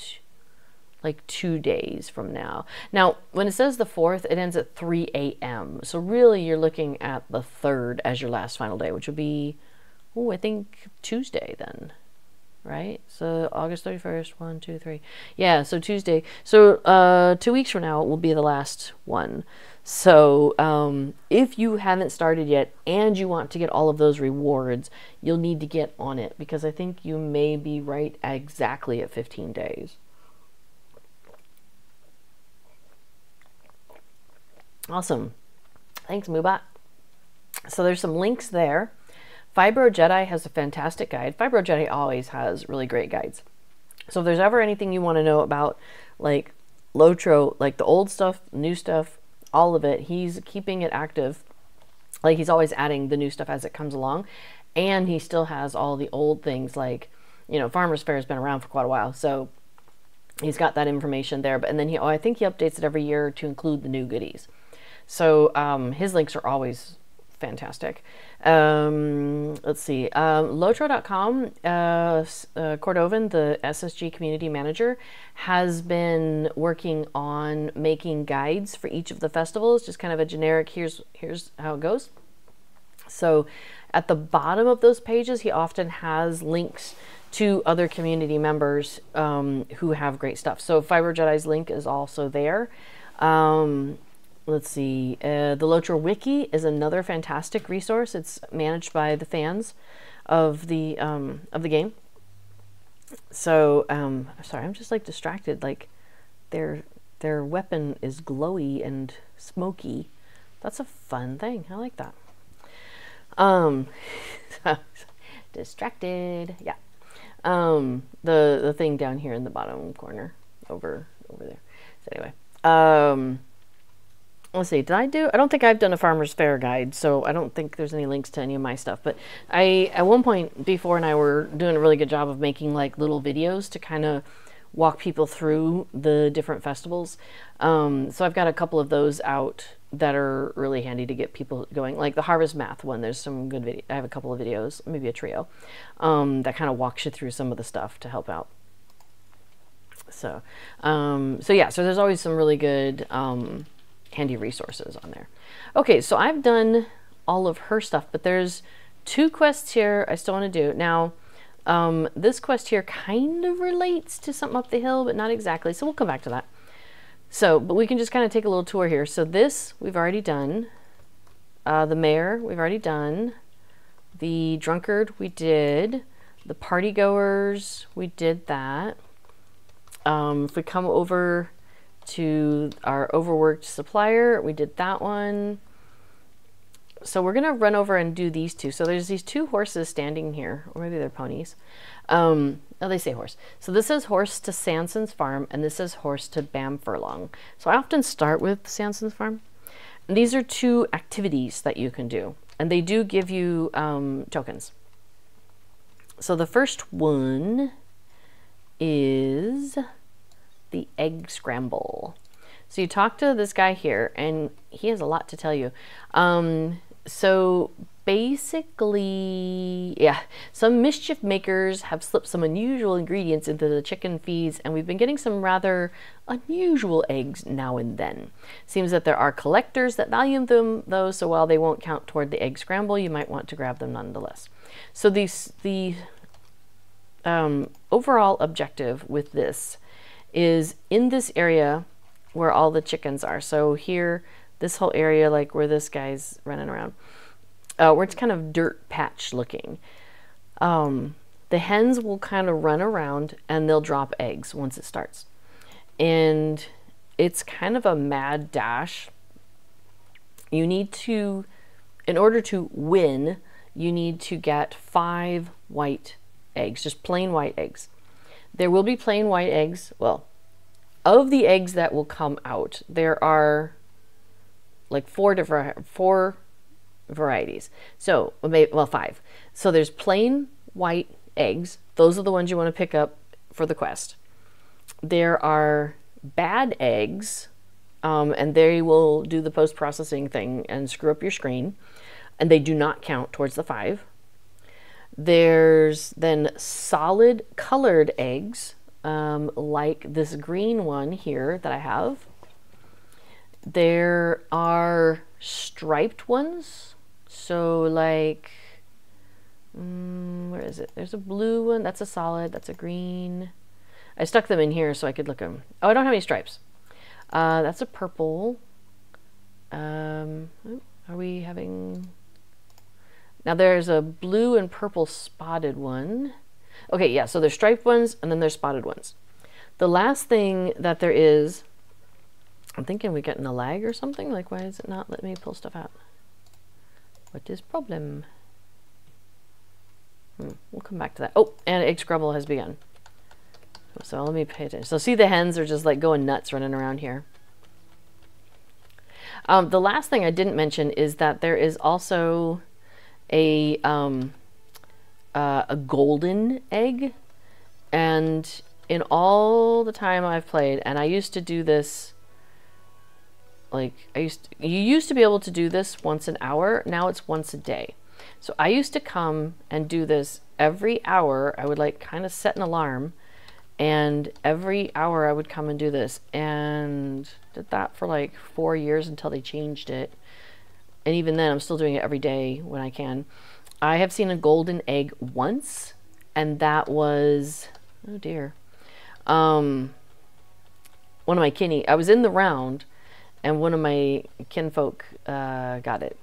like 2 days from now. Now, when it says the 4th, it ends at 3 a.m. So really you're looking at the 3rd as your last final day, which would be, oh, I think Tuesday then, right? So August 31st, 1, 2, 3. Yeah, so Tuesday. So 2 weeks from now will be the last one. So if you haven't started yet and you want to get all of those rewards, you'll need to get on it, because I think you may be right exactly at 15 days. Awesome. Thanks, Moobot. So there's some links there. Fibro Jedi has a fantastic guide. Fibro Jedi always has really great guides. So if there's ever anything you want to know about, like Lotro, like the old stuff, new stuff, all of it, he's keeping it active. Like he's always adding the new stuff as it comes along. And he still has all the old things, like, you know, Farmer's Fair has been around for quite a while. So he's got that information there. But and then I think he updates it every year to include the new goodies. So his links are always fantastic. Let's see. Lotro.com, Cordovan, the SSG community manager, has been working on making guides for each of the festivals, just kind of a generic, here's how it goes. So at the bottom of those pages, he often has links to other community members who have great stuff. So Fibro Jedi's link is also there. Let's see, the Lotro Wiki is another fantastic resource. It's managed by the fans of the game. So, sorry, I'm just like distracted. Like, their weapon is glowy and smoky. That's a fun thing. I like that. Distracted. Yeah. The thing down here in the bottom corner, over there. So anyway, let's see, I don't think I've done a Farmer's Fair guide, so I don't think there's any links to any of my stuff. But at one point, Before and I were doing a really good job of making like little videos to kind of walk people through the different festivals. So I've got a couple of those out that are really handy to get people going. Like the Harvest Math one, there's some good video. I have a couple of videos, maybe a trio, that kind of walks you through some of the stuff to help out. So, yeah, so there's always some really good, handy resources on there. Okay, so I've done all of her stuff, but there's 2 quests here I still want to do. Now, this quest here kind of relates to something up the hill, but not exactly, so we'll come back to that. So, but we can just kind of take a little tour here. So this, we've already done. The Mayor, we've already done. The Drunkard, we did. The Party Goers, we did that. If we come over to our overworked supplier, we did that one. So we're gonna run over and do these 2. So there's these 2 horses standing here, or maybe they're ponies. Oh, they say horse. So this is horse to Sanson's farm, and this is horse to Bamfurlong. So I often start with Sanson's farm. And these are 2 activities that you can do, and they do give you tokens. So the first one is the Egg Scramble. So you talk to this guy here, and he has a lot to tell you. So basically, yeah, some mischief makers have slipped some unusual ingredients into the chicken feeds, and we've been getting some rather unusual eggs now and then. Seems that there are collectors that value them, though, so while they won't count toward the Egg Scramble, you might want to grab them nonetheless. So the overall objective with this is in this area where all the chickens are. So here, this whole area, like where this guy's running around, where it's kind of dirt patch looking. The hens will kind of run around and they'll drop eggs once it starts. And it's kind of a mad dash. You need to, in order to win, you need to get 5 white eggs, just plain white eggs. There will be plain white eggs. Well, of the eggs that will come out, there are like 4 varieties. So, well, 5. So there's plain white eggs. Those are the ones you want to pick up for the quest. There are bad eggs, and they will do the post-processing thing and screw up your screen, and they do not count towards the 5. There's then solid colored eggs, like this green one here that I have. There are striped ones, so like, where is it? There's a blue one, that's a solid, that's a green. I stuck them in here so I could look at them. Oh, I don't have any stripes. That's a purple. Are we having... Now there's a blue and purple spotted one. Okay, yeah, so there's striped ones and then there's spotted ones. The last thing that there is, I'm thinking we're getting a lag or something. Like, why is it not letting me pull stuff out? What is problem? We'll come back to that. Oh, and Egg Scramble has begun. So let me pay attention. So see, the hens are just like going nuts running around here. The last thing I didn't mention is that there is also a golden egg, and in all the time I've played, and I used to do this, like you used to be able to do this once an hour. Now it's once a day. So I used to come and do this every hour. I would like kind of set an alarm, and every hour I would come and do this, and did that for like 4 years until they changed it. And even then, I'm still doing it every day when I can. I have seen a golden egg once, and that was, oh dear, one of my kinny. I was in the round, and one of my kinfolk got it.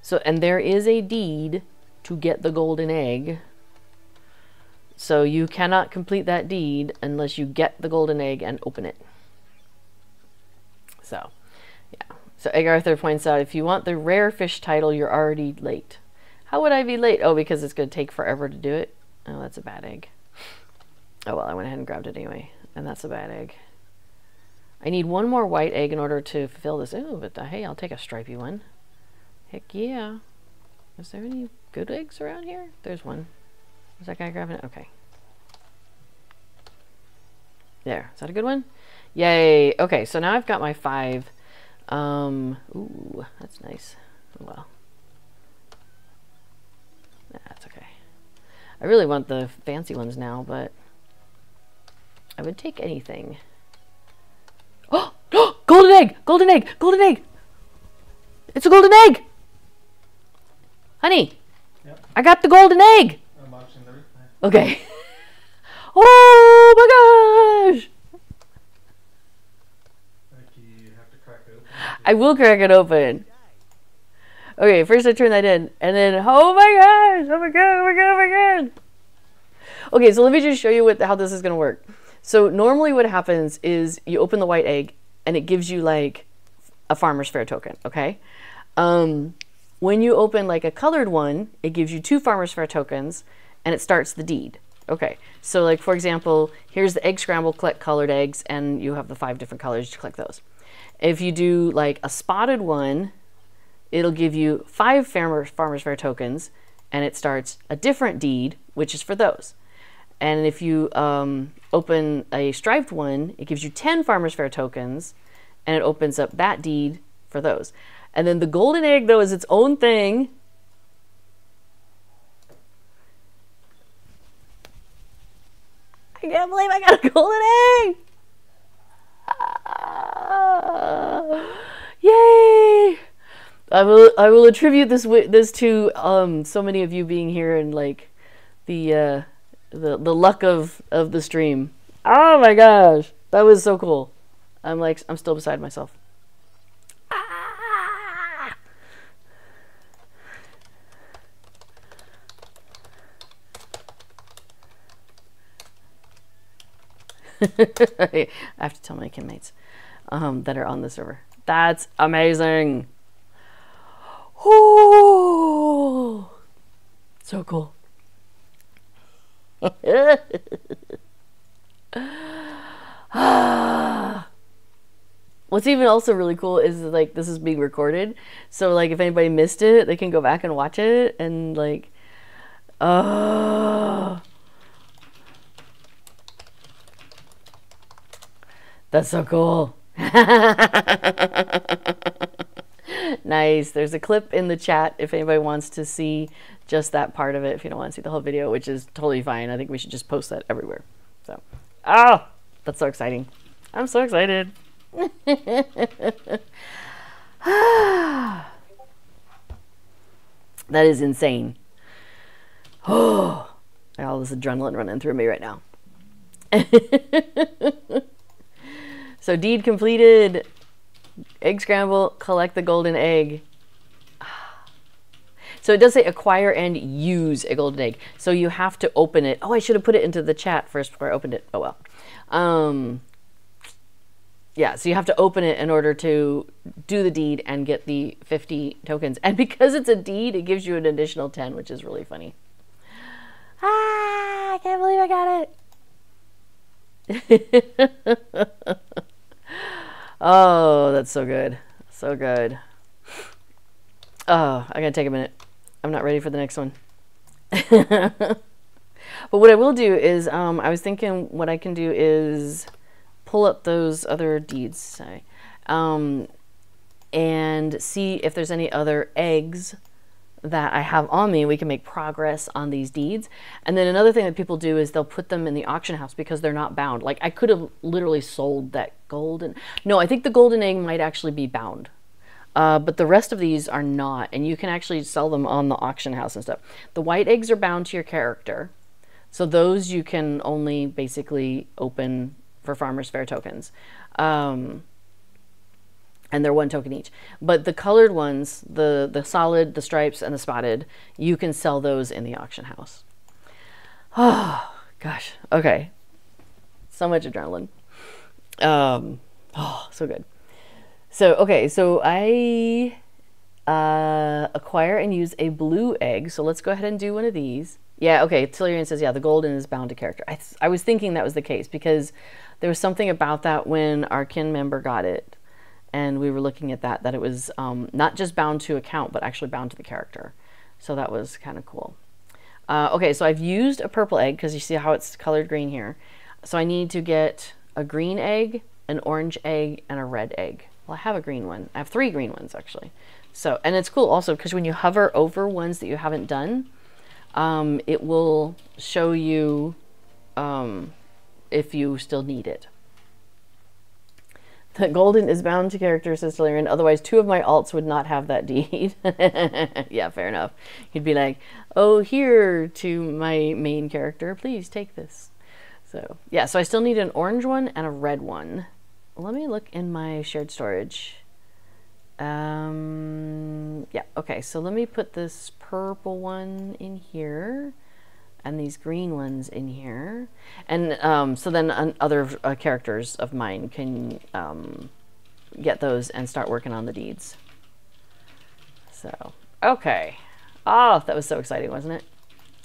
So, and there is a deed to get the golden egg. So you cannot complete that deed unless you get the golden egg and open it. So, yeah. So Egg Arthur points out, if you want the rare fish title, you're already late. How would I be late? Oh, because it's going to take forever to do it. Oh, that's a bad egg. Oh, well, I went ahead and grabbed it anyway. And that's a bad egg. I need one more white egg in order to fulfill this. Oh, but hey, I'll take a stripy one. Heck yeah. Is there any good eggs around here? There's one. Is that guy grabbing it? Okay. There. Is that a good one? Yay. Okay, so now I've got my 5. Ooh, that's nice. Oh, well. That's okay. I really want the fancy ones now, but I would take anything. Oh! Golden egg! Golden egg! Golden egg! It's a golden egg! Honey! Yep. I got the golden egg! Okay. Oh my gosh!
You have to crack it open.
I will crack it open. Okay, first I turn that in, and then, oh my gosh! Oh my god, oh my god, oh my god! Okay, so let me just show you how this is going to work. So normally what happens is you open the white egg, and it gives you like a Farmer's Fair token, okay? When you open like a colored one, it gives you 2 Farmer's Fair tokens, and it starts the deed. Okay, so like for example, here's the Egg Scramble, collect colored eggs, and you have the 5 different colors, you collect those. If you do like a spotted one, it'll give you 5 Farmer's Fair tokens, and it starts a different deed, which is for those. And if you open a striped one, it gives you 10 Farmer's Fair tokens, and it opens up that deed for those. And then the golden egg, though, is its own thing. I can't believe I got a golden egg! Yay! I will attribute this to so many of you being here and like the luck of the stream. Oh my gosh, that was so cool. I'm still beside myself. I have to tell my kinmates that are on the server. That's amazing. Oh, so cool. What's even also really cool is like this is being recorded, so like if anybody missed it, they can go back and watch it and like That's so cool. Nice. There's a clip in the chat if anybody wants to see just that part of it, if you don't want to see the whole video, which is totally fine. I think we should just post that everywhere. So, oh, that's so exciting. I'm so excited. That is insane. Oh, I got all this adrenaline running through me right now. So deed completed. Egg scramble, collect the golden egg. So it does say acquire and use a golden egg. So you have to open it. Oh, I should have put it into the chat first before I opened it. Oh well. Yeah, so you have to open it in order to do the deed and get the 50 tokens. And because it's a deed, it gives you an additional 10, which is really funny. Ah, I can't believe I got it. Oh, that's so good. So good. Oh, I gotta take a minute. I'm not ready for the next one. But what I will do is, I was thinking what I can do is pull up those other deeds, and see if there's any other eggs that I have on me. We can make progress on these deeds. And then another thing that people do is they'll put them in the auction house because they're not bound. Like I could have literally sold that golden. No, I think the golden egg might actually be bound. But the rest of these are not, and you can actually sell them on the auction house and stuff. The white eggs are bound to your character. So those you can only basically open for Farmer's Fair tokens. And they're 1 token each. But the colored ones, the solid, the stripes, and the spotted, you can sell those in the auction house. Oh, gosh. Okay. So much adrenaline. Oh, so good. So, okay. So I acquire and use a blue egg. So let's go ahead and do one of these. Yeah, okay. Tillerian says, yeah, the golden is bound to character. I was thinking that was the case because there was something about that when our kin member got it. And we were looking at that it was not just bound to account, but actually bound to the character. So that was kind of cool. Okay, so I've used a purple egg because you see how it's colored green here. So I need to get a green egg, an orange egg, and a red egg. Well, I have a green one. I have 3 green ones, actually. So, and it's cool also because when you hover over ones that you haven't done, it will show you if you still need it. The golden is bound to character, says Tillerian. Otherwise, 2 of my alts would not have that deed. Yeah, fair enough. He'd be like, oh, here to my main character, please take this. So, yeah, so I still need an orange one and a red one. Let me look in my shared storage. Yeah, okay, so let me put this purple one in here. And these green ones in here. And so then other characters of mine can get those and start working on the deeds. So, okay. Oh, that was so exciting, wasn't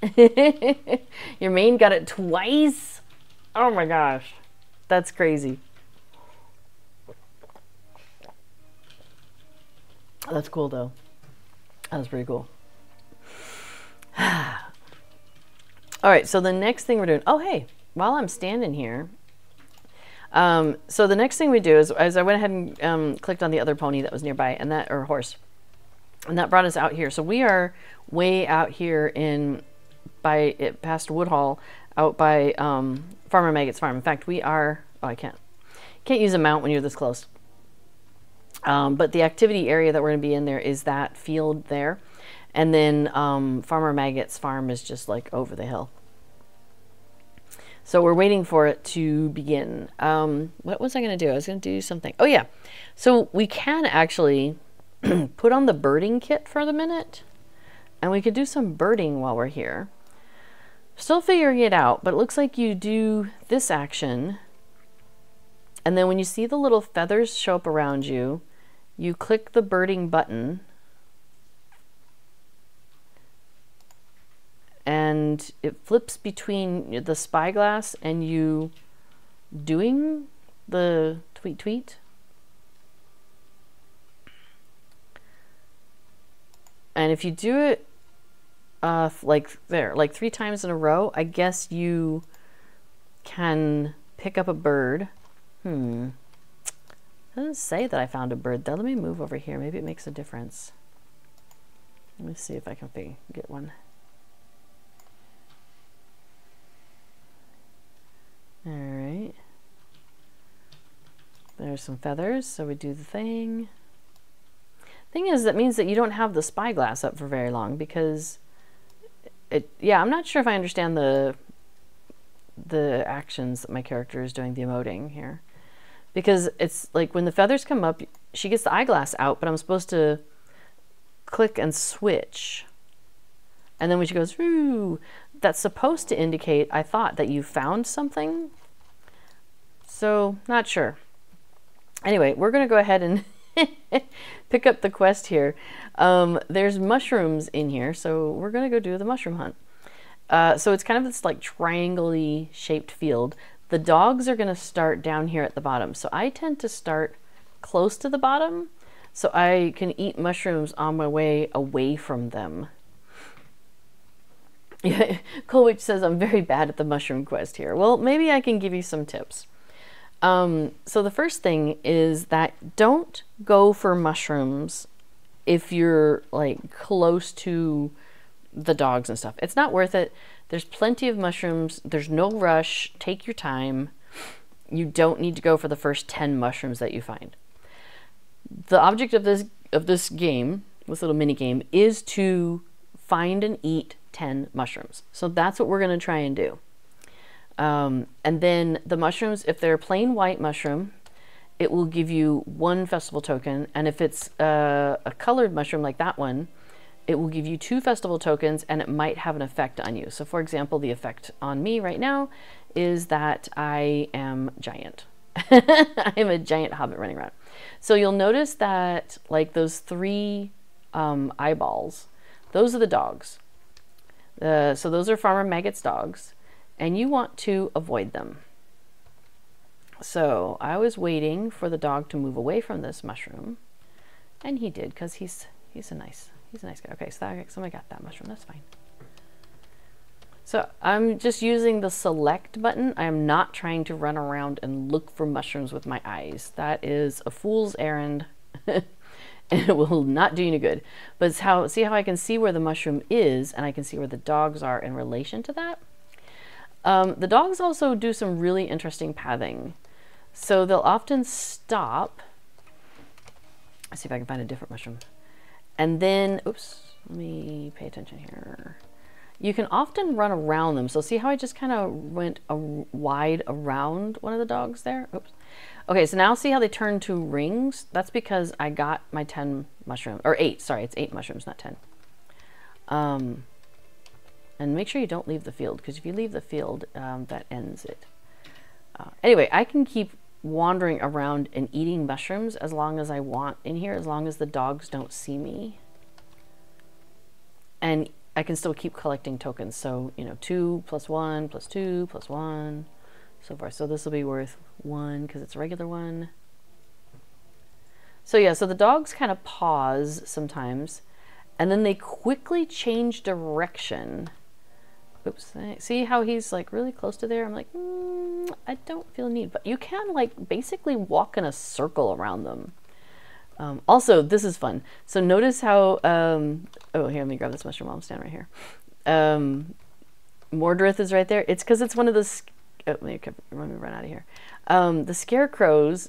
it? Your main got it twice? Oh my gosh. That's crazy. That's cool, though. That was pretty cool. All right, so the next thing we're doing, oh, hey, while I'm standing here, so the next thing we do is I went ahead and clicked on the other pony that was nearby, and that, or horse, and that brought us out here. So we are way out here past Woodhall, out by Farmer Maggot's farm. In fact, we are, oh, I can't use a mount when you're this close. But the activity area that we're gonna be in there is that field there. And then Farmer Maggot's farm is just like over the hill. So we're waiting for it to begin. What was I going to do? I was going to do something. Oh, yeah. So we can actually put on the birding kit for the minute. And we could do some birding while we're here. Still figuring it out, but it looks like you do this action. And then when you see the little feathers show up around you, you click the birding button. And it flips between the spyglass and you doing the tweet tweet. And if you do it like 3 times in a row, I guess you can pick up a bird It doesn't say that I found a bird though. Let me move over here. Maybe it makes a difference. Let me see if I can get one. All right. There's some feathers, so we do the thing. Thing is, that means that you don't have the spyglass up for very long because yeah, I'm not sure if I understand the actions that my character is doing, the emoting here. Because it's like when the feathers come up, she gets the eyeglass out, but I'm supposed to click and switch. And then when she goes, ooh, that's supposed to indicate, I thought, that you found something. So, not sure. Anyway, we're going to go ahead and pick up the quest here. There's mushrooms in here, so we're going to go do the mushroom hunt. So it's kind of this like triangle-y shaped field. The dogs are going to start down here at the bottom. So I tend to start close to the bottom so I can eat mushrooms on my way away from them. Yeah, Colwich says I'm very bad at the mushroom quest here. Well, maybe I can give you some tips. So the first thing is that don't go for mushrooms if you're like close to the dogs and stuff. It's not worth it. There's plenty of mushrooms. There's no rush. Take your time. You don't need to go for the first 10 mushrooms that you find. The object of this game, this little mini game, is to find and eat 10 mushrooms. So that's what we're going to try and do. And then the mushrooms, if they're a plain white mushroom, it will give you 1 festival token. And if it's a colored mushroom like that one, it will give you 2 festival tokens, and it might have an effect on you. So for example, the effect on me right now is that I am giant. I am a giant hobbit running around. So you'll notice that like those 3 eyeballs, those are the dogs. So those are Farmer Maggot's dogs, and you want to avoid them. So I was waiting for the dog to move away from this mushroom, and he did, because he's a nice guy. Okay, so somebody got that mushroom. That's fine. So I'm just using the select button. I am not trying to run around and look for mushrooms with my eyes. That is a fool's errand, and it will not do you any good. But it's see how I can see where the mushroom is, and I can see where the dogs are in relation to that. The dogs also do some really interesting pathing. So they'll often stop. Let's see if I can find a different mushroom. And then, oops, let me pay attention here. You can often run around them. So see how I just kind of went wide around one of the dogs there? Oops. Okay, so now see how they turn to rings? That's because I got my 10 mushrooms, or 8, sorry, it's 8 mushrooms, not 10. And make sure you don't leave the field, because if you leave the field, that ends it. Anyway, I can keep wandering around and eating mushrooms as long as I want in here, as long as the dogs don't see me. And I can still keep collecting tokens. So, you know, 2 + 1 + 2 + 1, so forth. So this will be worth 1 because it's a regular 1. So yeah, so the dogs kind of pause sometimes, and then they quickly change direction. Oops, see how he's like really close to there? I'm like, I don't feel a need, but you can like basically walk in a circle around them. Also, this is fun. So notice how, oh, here, let me grab this mushroom while I'm standing right here. Mordrith is right there. It's because it's one of the, let me run out of here. The scarecrows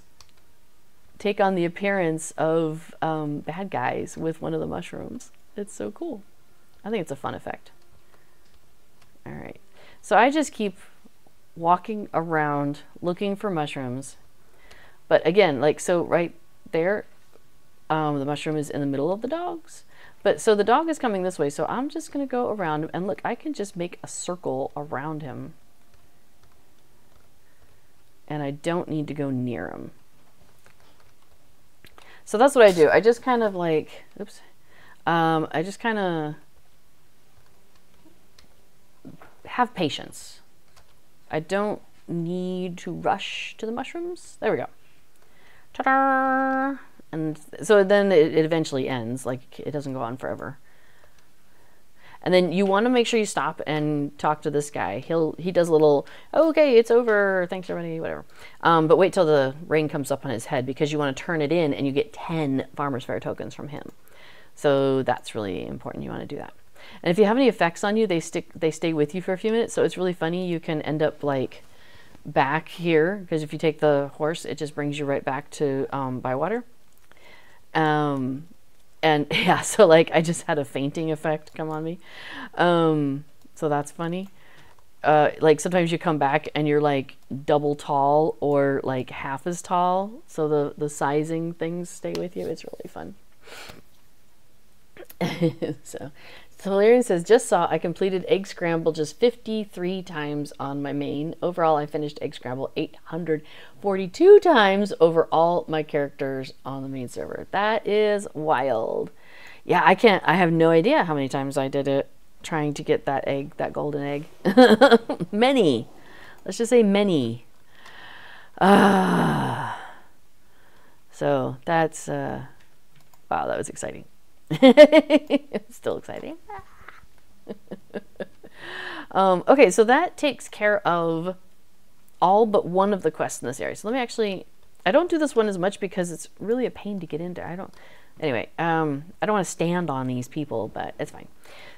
take on the appearance of bad guys with one of the mushrooms. It's so cool. I think it's a fun effect. All right, so I just keep walking around looking for mushrooms. But again, like, so right there, the mushroom is in the middle of the dogs. But so the dog is coming this way, so I'm just gonna go around him, and look, I can just make a circle around him. And I don't need to go near him. So that's what I do. I just kind of like, oops. I just kind of have patience. I don't need to rush to the mushrooms. There we go. Ta-da! And so then it eventually ends. Like, it doesn't go on forever. And then you want to make sure you stop and talk to this guy. He does a little, oh, okay, it's over, thanks everybody, whatever. But wait till the rain comes up on his head, because you want to turn it in and you get 10 Farmer's Fair tokens from him. So that's really important. You want to do that. And if you have any effects on you, they stay with you for a few minutes. So it's really funny. You can end up like back here, because if you take the horse, it just brings you right back to Bywater. And yeah, so like I just had a fainting effect come on me. So that's funny. Like sometimes you come back and you're like double tall or like half as tall. So the sizing things stay with you. It's really fun. So Valerian says, just saw I completed Egg Scramble just 53 times on my main. Overall, I finished Egg Scramble 842 times over all my characters on the main server. That is wild. Yeah, I have no idea how many times I did it trying to get that egg, that golden egg. Many. Let's just say many. So that's, wow, that was exciting. It's still exciting. Okay, so that takes care of all but one of the quests in this area. So let me actually, I don't do this one as much because it's really a pain to get into. Anyway, I don't want to stand on these people, but it's fine.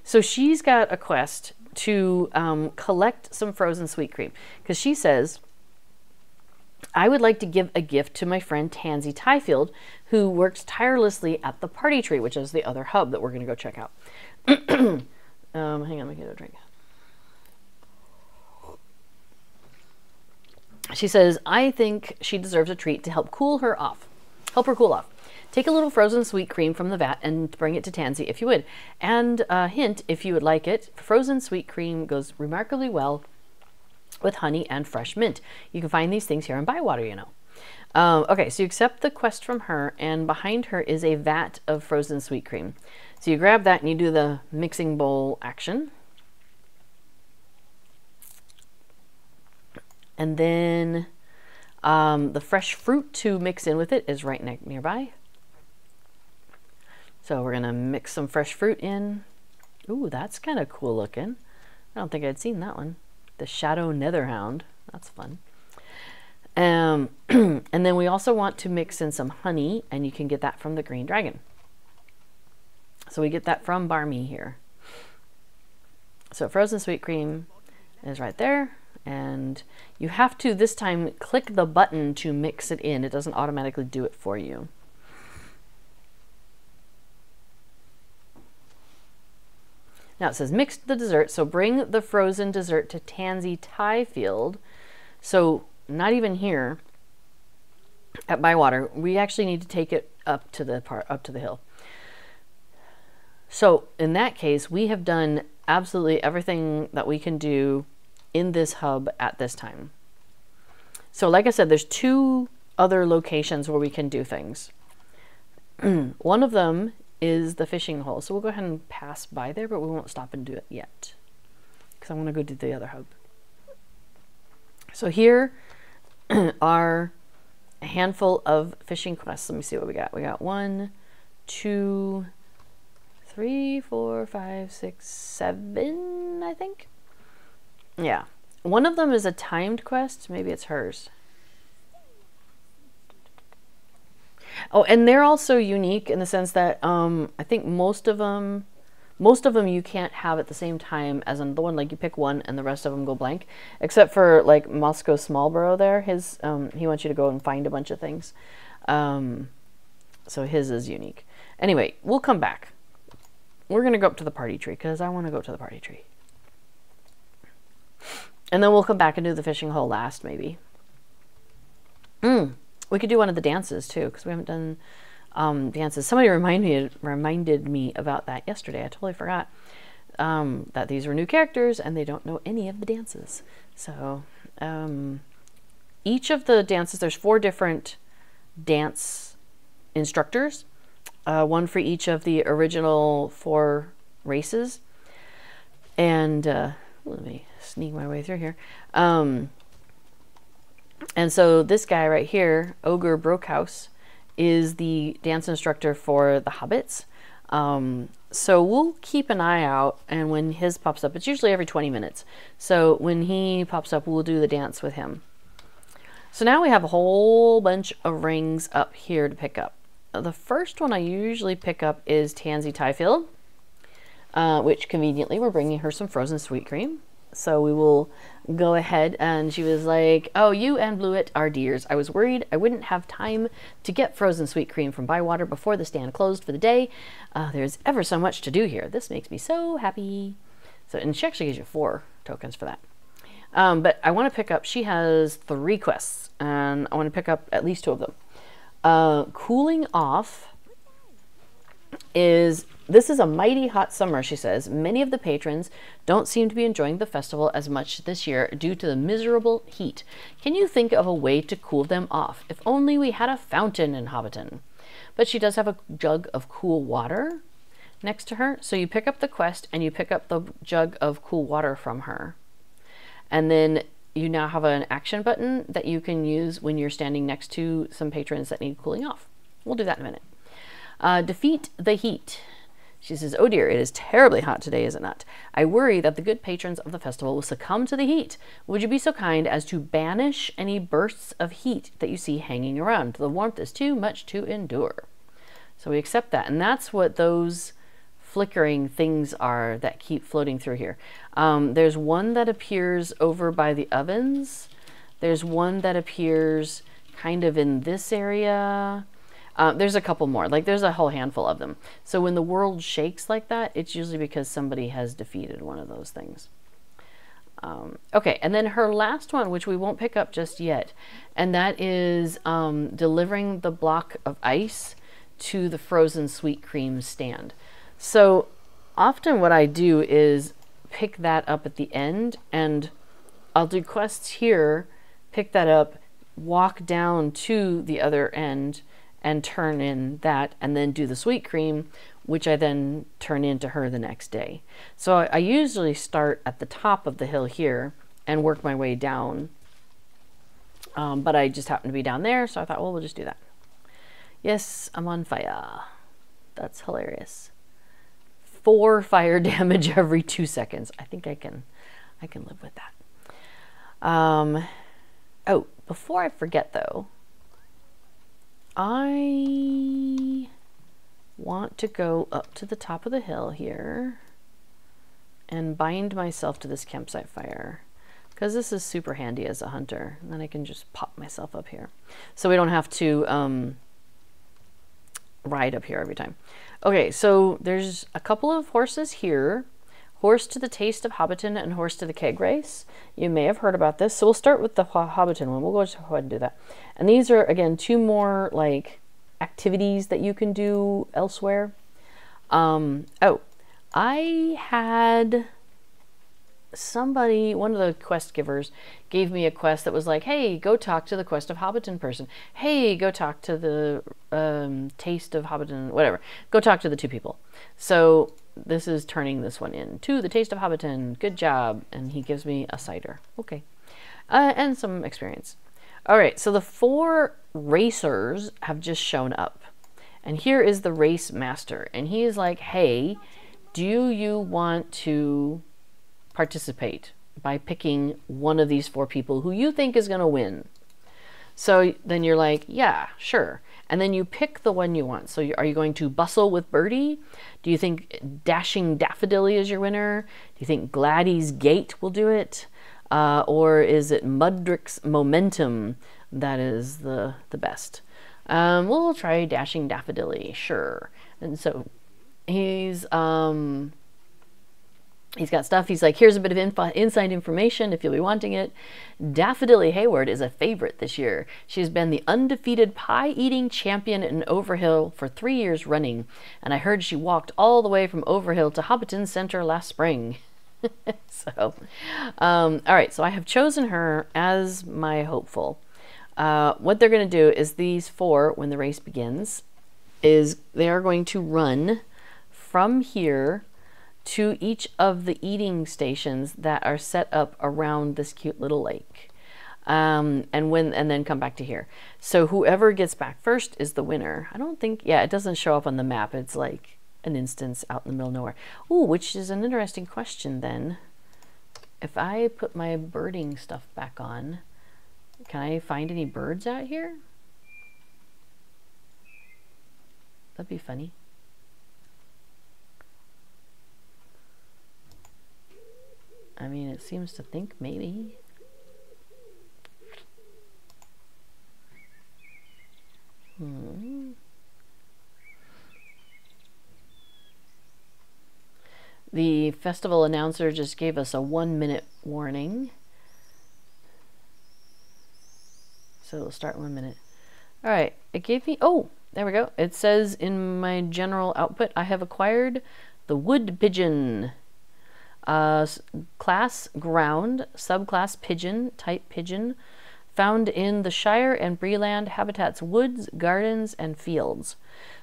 So she's got a quest to collect some frozen sweet cream, because she says, I would like to give a gift to my friend Tansy Tyfield, who works tirelessly at the party tree, which is the other hub that we're going to go check out. Hang on, let me get a drink. She says, I think she deserves a treat to help her cool off. Take a little frozen sweet cream from the vat and bring it to Tansy if you would. And a hint, if you would like it, frozen sweet cream goes remarkably well with honey and fresh mint. You can find these things here in Bywater, you know. Okay, so you accept the quest from her, and behind her is a vat of frozen sweet cream. So you grab that and you do the mixing bowl action. And then the fresh fruit to mix in with it is right nearby. So we're gonna mix some fresh fruit in. Ooh, that's kind of cool looking. I don't think I'd seen that one. The Shadow Netherhound. That's fun. And then we also want to mix in some honey, and you can get that from the Green Dragon. So we get that from Barmy here. So frozen sweet cream is right there. And you have to, this time, click the button to mix it in. It doesn't automatically do it for you. Now it says mix the dessert, so bring the frozen dessert to Tansy Tyfield. So not even here at Bywater, we actually need to take it up to the hill. So in that case, we have done absolutely everything that we can do in this hub at this time. So like I said, there's 2 other locations where we can do things. One of them is the fishing hole. So we'll go ahead and pass by there, but we won't stop and do it yet, because I want to go do the other hub. So here are a handful of fishing quests. Let me see what we got. We got 1, 2, 3, 4, 5, 6, 7, I think. Yeah. One of them is a timed quest. Maybe it's hers. Oh, and they're also unique in the sense that I think most of them you can't have at the same time as another one. Like you pick one and the rest of them go blank, except for like Moscow Smallborough there. His he wants you to go and find a bunch of things. So his is unique. Anyway, we'll come back. We're going to go up to the party tree because I want to go to the party tree. And then we'll come back and do the fishing hole last, maybe. We could do one of the dances too, because we haven't done dances. Somebody reminded me about that yesterday. I totally forgot that these were new characters and they don't know any of the dances. So each of the dances, there's 4 different dance instructors, one for each of the original 4 races. And let me sneak my way through here. And so this guy right here, Ogre Brokehouse, is the dance instructor for the Hobbits. So we'll keep an eye out, and when his pops up, it's usually every 20 minutes. So when he pops up, we'll do the dance with him. So now we have a whole bunch of rings up here to pick up. The first one I usually pick up is Tansy Tyfield, which conveniently we're bringing her some frozen sweet cream. So we will go ahead, and she was like, oh, you and Bluet are dears. I was worried I wouldn't have time to get frozen sweet cream from Bywater before the stand closed for the day. There's ever so much to do here. This makes me so happy. So, and she actually gives you 4 tokens for that. But I want to pick up, she has 3 quests, and I want to pick up at least 2 of them. Cooling Off is, this is a mighty hot summer, she says. Many of the patrons don't seem to be enjoying the festival as much this year due to the miserable heat. Can you think of a way to cool them off? If only we had a fountain in Hobbiton. But she does have a jug of cool water next to her. So you pick up the quest and you pick up the jug of cool water from her. And then you now have an action button that you can use when you're standing next to some patrons that need cooling off. We'll do that in a minute. Defeat the heat. She says, oh dear, it is terribly hot today, is it not? I worry that the good patrons of the festival will succumb to the heat. Would you be so kind as to banish any bursts of heat that you see hanging around? The warmth is too much to endure. So we accept that. And that's what those flickering things are that keep floating through here. There's one that appears over by the ovens. There's one that appears kind of in this area. There's a couple more, like there's a whole handful of them. So when the world shakes like that, it's usually because somebody has defeated one of those things. Okay, and then her last one, which we won't pick up just yet, and that is delivering the block of ice to the frozen sweet cream stand. So often what I do is pick that up at the end, and I'll do quests here, pick that up, walk down to the other end, and turn in that, and then do the sweet cream, which I then turn into her the next day. So I usually start at the top of the hill here and work my way down. But I just happen to be down there, so I thought, well, we'll just do that. Yes, I'm on fire. That's hilarious. 4 fire damage every 2 seconds. I think I can live with that. Oh, before I forget though, I want to go up to the top of the hill here and bind myself to this campsite fire, because this is super handy as a hunter. And then I can just pop myself up here, so we don't have to ride up here every time. Okay, so there's a couple of horses here. Horse to the Taste of Hobbiton and Horse to the Keg Race. You may have heard about this. So we'll start with the Hobbiton one. We'll go ahead and do that. And these are, again, 2 more like activities that you can do elsewhere. Oh, I had somebody, one of the quest givers, gave me a quest that was like, hey, go talk to the Quest of Hobbiton person. Hey, go talk to the Taste of Hobbiton, whatever. Go talk to the 2 people. So this is turning this one in to the Taste of Hobbiton. Good job. And he gives me a cider. Okay. And some experience. All right. So the 4 racers have just shown up. And here is the race master. And he is like, hey, do you want to participate by picking one of these 4 people who you think is going to win? So then you're like, yeah, sure. And then you pick the one you want. So are you going to Bustle with Birdie? Do you think Dashing Daffodilly is your winner? Do you think Gladdy's Gate will do it? Or is it Mudrick's Momentum that is the best? We'll try Dashing Daffodilly, sure. And so he's got stuff. He's like, here's a bit of inside information if you'll be wanting it. Daffodilly Hayward is a favorite this year. She's been the undefeated pie-eating champion in Overhill for 3 years running, and I heard she walked all the way from Overhill to Hobbiton Center last spring. So, all right, so I have chosen her as my hopeful. What they're going to do is these 4, when the race begins, is they are going to run from here to each of the eating stations that are set up around this cute little lake, and then come back to here. So whoever gets back first is the winner. I don't think, yeah, it doesn't show up on the map. It's like an instance out in the middle of nowhere. Ooh, which is an interesting question then. If I put my birding stuff back on, can I find any birds out here? That'd be funny. I mean, it seems to think maybe. The festival announcer just gave us a 1-minute warning. So it'll start in 1 minute. All right, it gave me, oh, there we go. It says in my general output, I have acquired the wood pigeon. Class ground, subclass pigeon, type pigeon, found in the Shire and Breeland habitats, woods, gardens, and fields.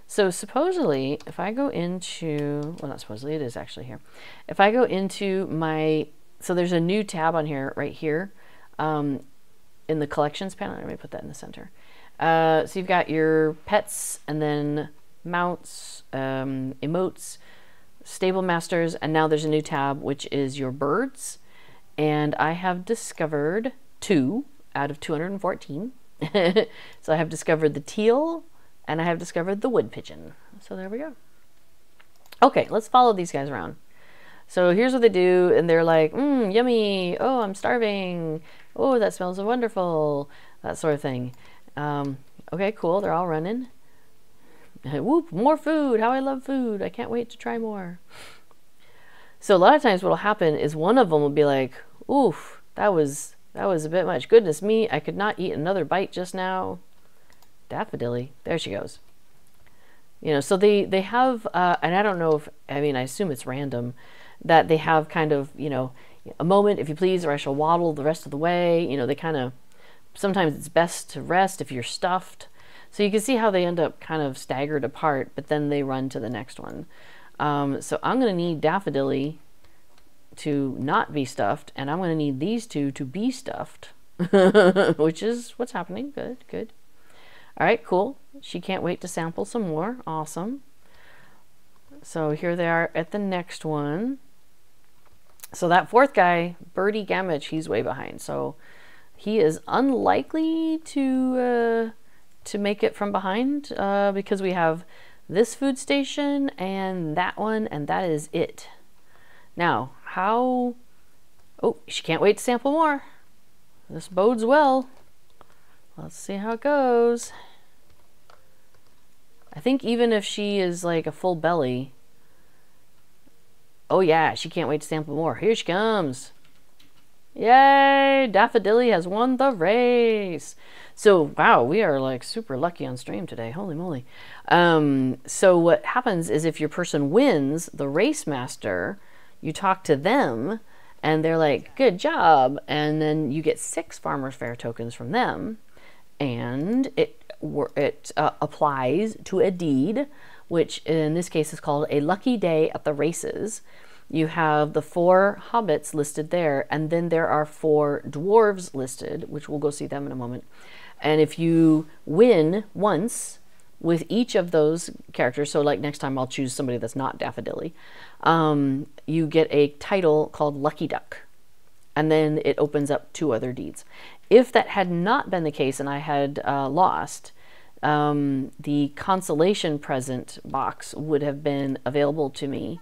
So supposedly, if I go into, well, not supposedly, it is actually here. If I go into my, so there's a new tab on here, right here, in the collections panel. Let me put that in the center. So you've got your pets, and then mounts, emotes, stable masters, and now there's a new tab, which is your birds. And I have discovered 2 out of 214. So I have discovered the teal, and I have discovered the wood pigeon. So there we go. Okay, let's follow these guys around. So here's what they do, and they're like, yummy, oh, I'm starving, oh, that smells wonderful, that sort of thing. Okay, cool, they're all running. Whoop, more food, how I love food, I can't wait to try more. So a lot of times what will happen is one of them will be like, oof, that was a bit much. Goodness me, I could not eat another bite just now. Daffodilly, there she goes. You know, so they have, and I don't know if, I mean, I assume it's random, that they have kind of, you know, a moment, if you please, or I shall waddle the rest of the way. You know, they kind of, sometimes it's best to rest if you're stuffed. So you can see how they end up kind of staggered apart, but then they run to the next one. So I'm going to need Daffodilly to not be stuffed, and I'm going to need these two to be stuffed, which is what's happening. Good, good. All right, cool. She can't wait to sample some more. Awesome. So here they are at the next one. So that fourth guy, Birdie Gamage, he's way behind. So he is unlikely to make it from behind because we have this food station and that one, and that is it. Now, how... Oh, she can't wait to sample more. This bodes well. Let's see how it goes. I think even if she is like a full belly... Oh yeah, she can't wait to sample more. Here she comes. Yay! Daffodilly has won the race. So, wow, we are like super lucky on stream today. Holy moly. So what happens is if your person wins the race master, you talk to them and they're like, good job. And then you get 6 Farmers Fair tokens from them. And it applies to a deed, which in this case is called a lucky day at the races. You have the 4 hobbits listed there, and then there are 4 dwarves listed, which we'll go see them in a moment. And if you win once with each of those characters, so like next time I'll choose somebody that's not Daffodilly, you get a title called Lucky Duck. And then it opens up 2 other deeds. If that had not been the case and I had lost, the consolation present box would have been available to me.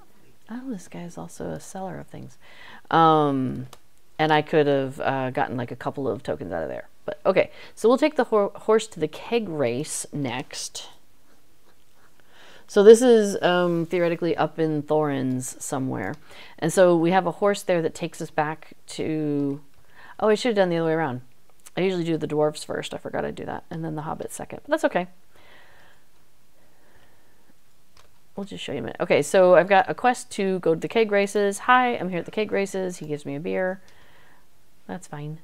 Oh, this guy is also a seller of things. And I could have gotten like a couple of tokens out of there. But okay, so we'll take the horse to the keg race next. So this is theoretically up in Thorin's somewhere. And so we have a horse there that takes us back to... Oh, I should have done the other way around. I usually do the dwarves first. I forgot I'd do that. And then the hobbits second. But that's okay. We'll just show you a minute. Okay, so I've got a quest to go to the keg races. Hi, I'm here at the keg races. He gives me a beer. That's fine.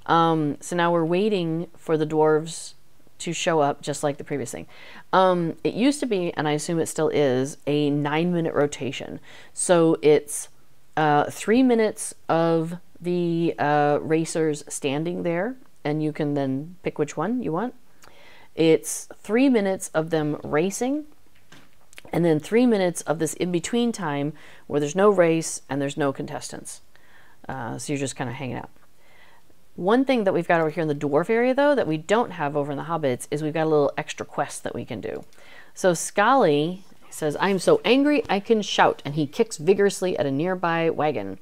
So now we're waiting for the dwarves to show up, just like the previous thing. It used to be, and I assume it still is, a 9-minute rotation. So it's 3 minutes of the racers standing there, and you can then pick which one you want. It's 3 minutes of them racing, And then 3 minutes of this in-between time where there's no race and there's no contestants. So you're just kind of hanging out. One thing that we've got over here in the dwarf area, though, that we don't have over in the hobbits is we've got a little extra quest that we can do. So Scully says, "I'm so angry I can shout," and he kicks vigorously at a nearby wagon.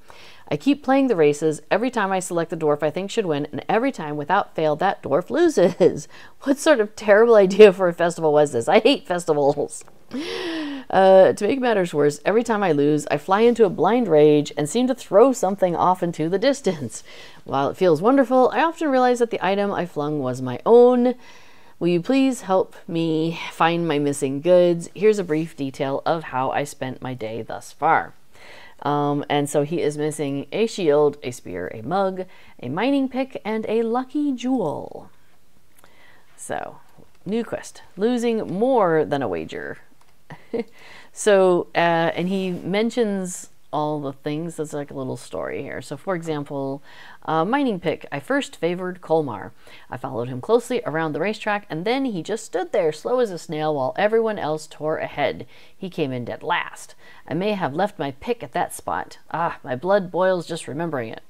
"I keep playing the races. Every time I select the dwarf I think should win, and every time, without fail, that dwarf loses. What sort of terrible idea for a festival was this? I hate festivals." To make matters worse, every time I lose, I fly into a blind rage and seem to throw something off into the distance. While it feels wonderful, I often realize that the item I flung was my own. Will you please help me find my missing goods? Here's a brief detail of how I spent my day thus far. And so he is missing a shield, a spear, a mug, a mining pick, and a lucky jewel. So, new quest. Losing more than a wager. So, and he mentions all the things. That's like a little story here. So, for example, mining pick. I first favored Colmar. I followed him closely around the racetrack, and then he just stood there, slow as a snail, while everyone else tore ahead. He came in dead last. I may have left my pick at that spot. Ah, my blood boils just remembering it.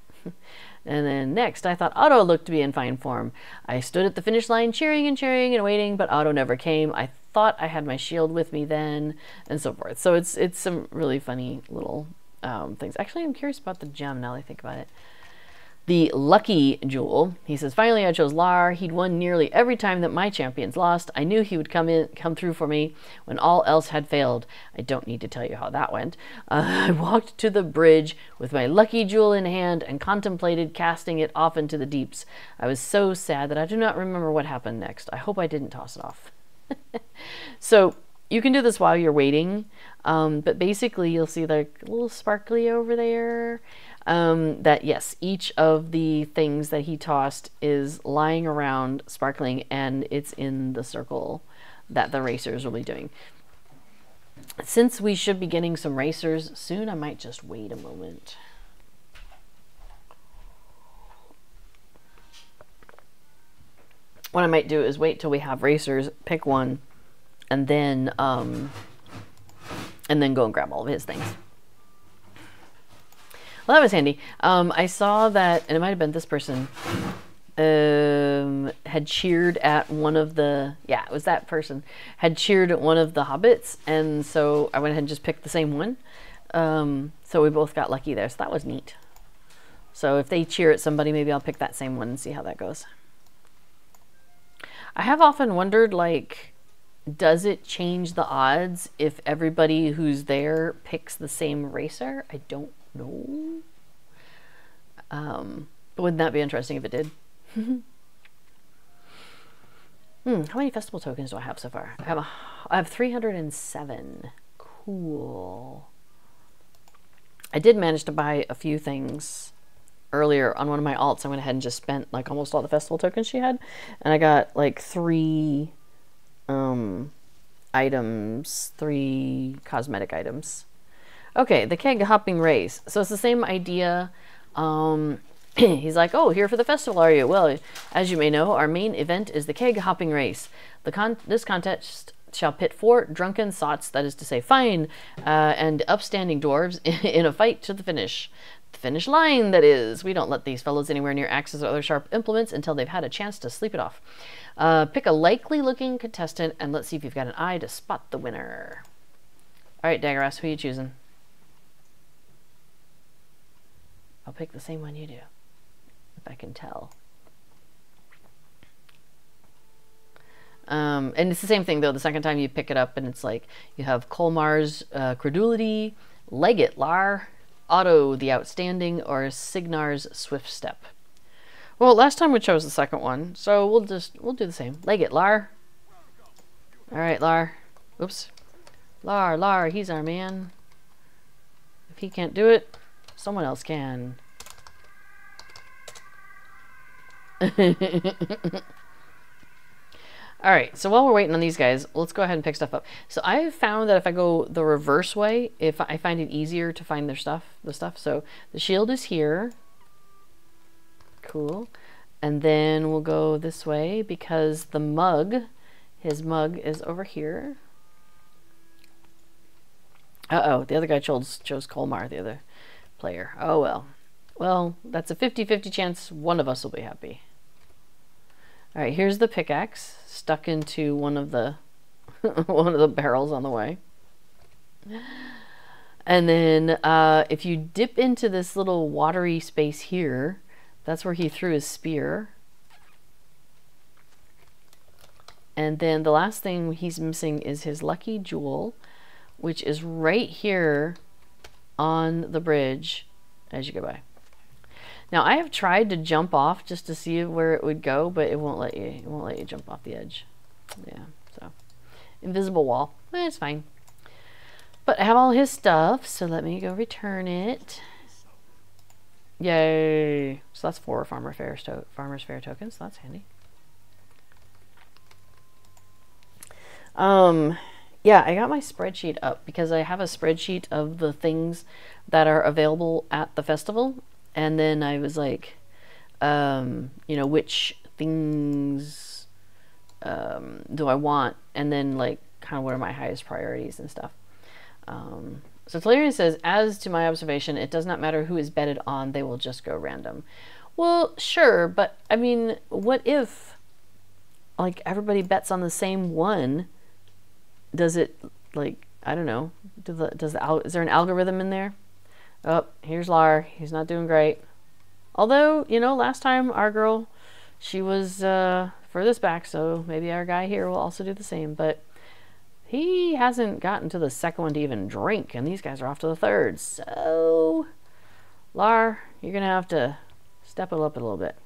And then next, I thought Otto looked to be in fine form. I stood at the finish line cheering and waiting, but Otto never came. I thought I had my shield with me then, and so forth. So it's some really funny little things. Actually, I'm curious about the gem now that I think about it. The lucky jewel. He says, "Finally, I chose Lar. He'd won nearly every time that my champions lost. I knew he would come through for me when all else had failed. I don't need to tell you how that went. I walked to the bridge with my lucky jewel in hand and contemplated casting it off into the deeps. I was so sad that I do not remember what happened next. I hope I didn't toss it off." So you can do this while you're waiting, but basically you'll see like a little sparkly over there. That yes, each of the things that he tossed is lying around sparkling, and it's in the circle that the racers will be doing. Since we should be getting some racers soon, I might just wait a moment. What I might do is wait till we have racers, pick one, and then go and grab all of his things. Well, that was handy. I saw that, and it might have been this person, had cheered at one of the, yeah, it was that person, had cheered at one of the Hobbits, and so I went ahead and just picked the same one. So we both got lucky there, so that was neat. So if they cheer at somebody, maybe I'll pick that same one and see how that goes. I have often wondered, like, does it change the odds if everybody who's there picks the same racer? I don't know. But wouldn't that be interesting if it did? How many festival tokens do I have so far? I have 307. Cool. I did manage to buy a few things earlier on one of my alts. I went ahead and just spent like almost all the festival tokens she had, and I got like 3 items, 3 cosmetic items. Okay, the keg hopping race. So it's the same idea. He's like, "Oh, here for the festival, are you? Well, as you may know, our main event is the keg hopping race. This contest shall pit 4 drunken sots, that is to say fine, and upstanding dwarves in a fight to the finish. The finish line, that is. We don't let these fellows anywhere near axes or other sharp implements until they've had a chance to sleep it off. Pick a likely-looking contestant, and let's see if you've got an eye to spot the winner." All right, Daggeras, who are you choosing? I'll pick the same one you do, if I can tell. And it's the same thing, though. The second time you pick it up, and it's like you have Colmar's Credulity, Leggett Lar, Otto the Outstanding, or Signar's Swift Step. Well, last time we chose the second one, so we'll do the same. Leggett Lar. All right, Lar. Oops. Lar, he's our man. If he can't do it, someone else can. Alright, so while we're waiting on these guys, let's go ahead and pick stuff up. So I've found that if I go the reverse way, if I find it easier to find the stuff. So the shield is here. Cool. And then we'll go this way because the mug, his mug is over here. Uh-oh, the other guy chose Colmar, the other player. Oh, well. Well, that's a 50-50 chance one of us will be happy. All right, here's the pickaxe stuck into one of the one of the barrels on the way. And then if you dip into this little watery space here, that's where he threw his spear. And then the last thing he's missing is his lucky jewel, which is right here on the bridge as you go by. Now I have tried to jump off just to see where it would go, but it won't let you. It won't let you jump off the edge. Yeah, so invisible wall. It's fine. But I have all his stuff, so let me go return it. Yay! So that's 4 Farmer's Fair tokens. So that's handy. Yeah, I got my spreadsheet up because I have a spreadsheet of the things that are available at the festival, and then I was like, you know, which things do I want, and then like kind of what are my highest priorities and stuff. So Tellurian says, as to my observation, it does not matter who is betted on, they will just go random. Well, sure, but I mean, what if like everybody bets on the same one? Does it, like, I don't know, is there an algorithm in there? Oh, here's Lar. He's not doing great. Although, you know, last time our girl, she was furthest back, so maybe our guy here will also do the same. But he hasn't gotten to the second one to even drink, and these guys are off to the third. So, Lar, you're going to have to step it up a little bit.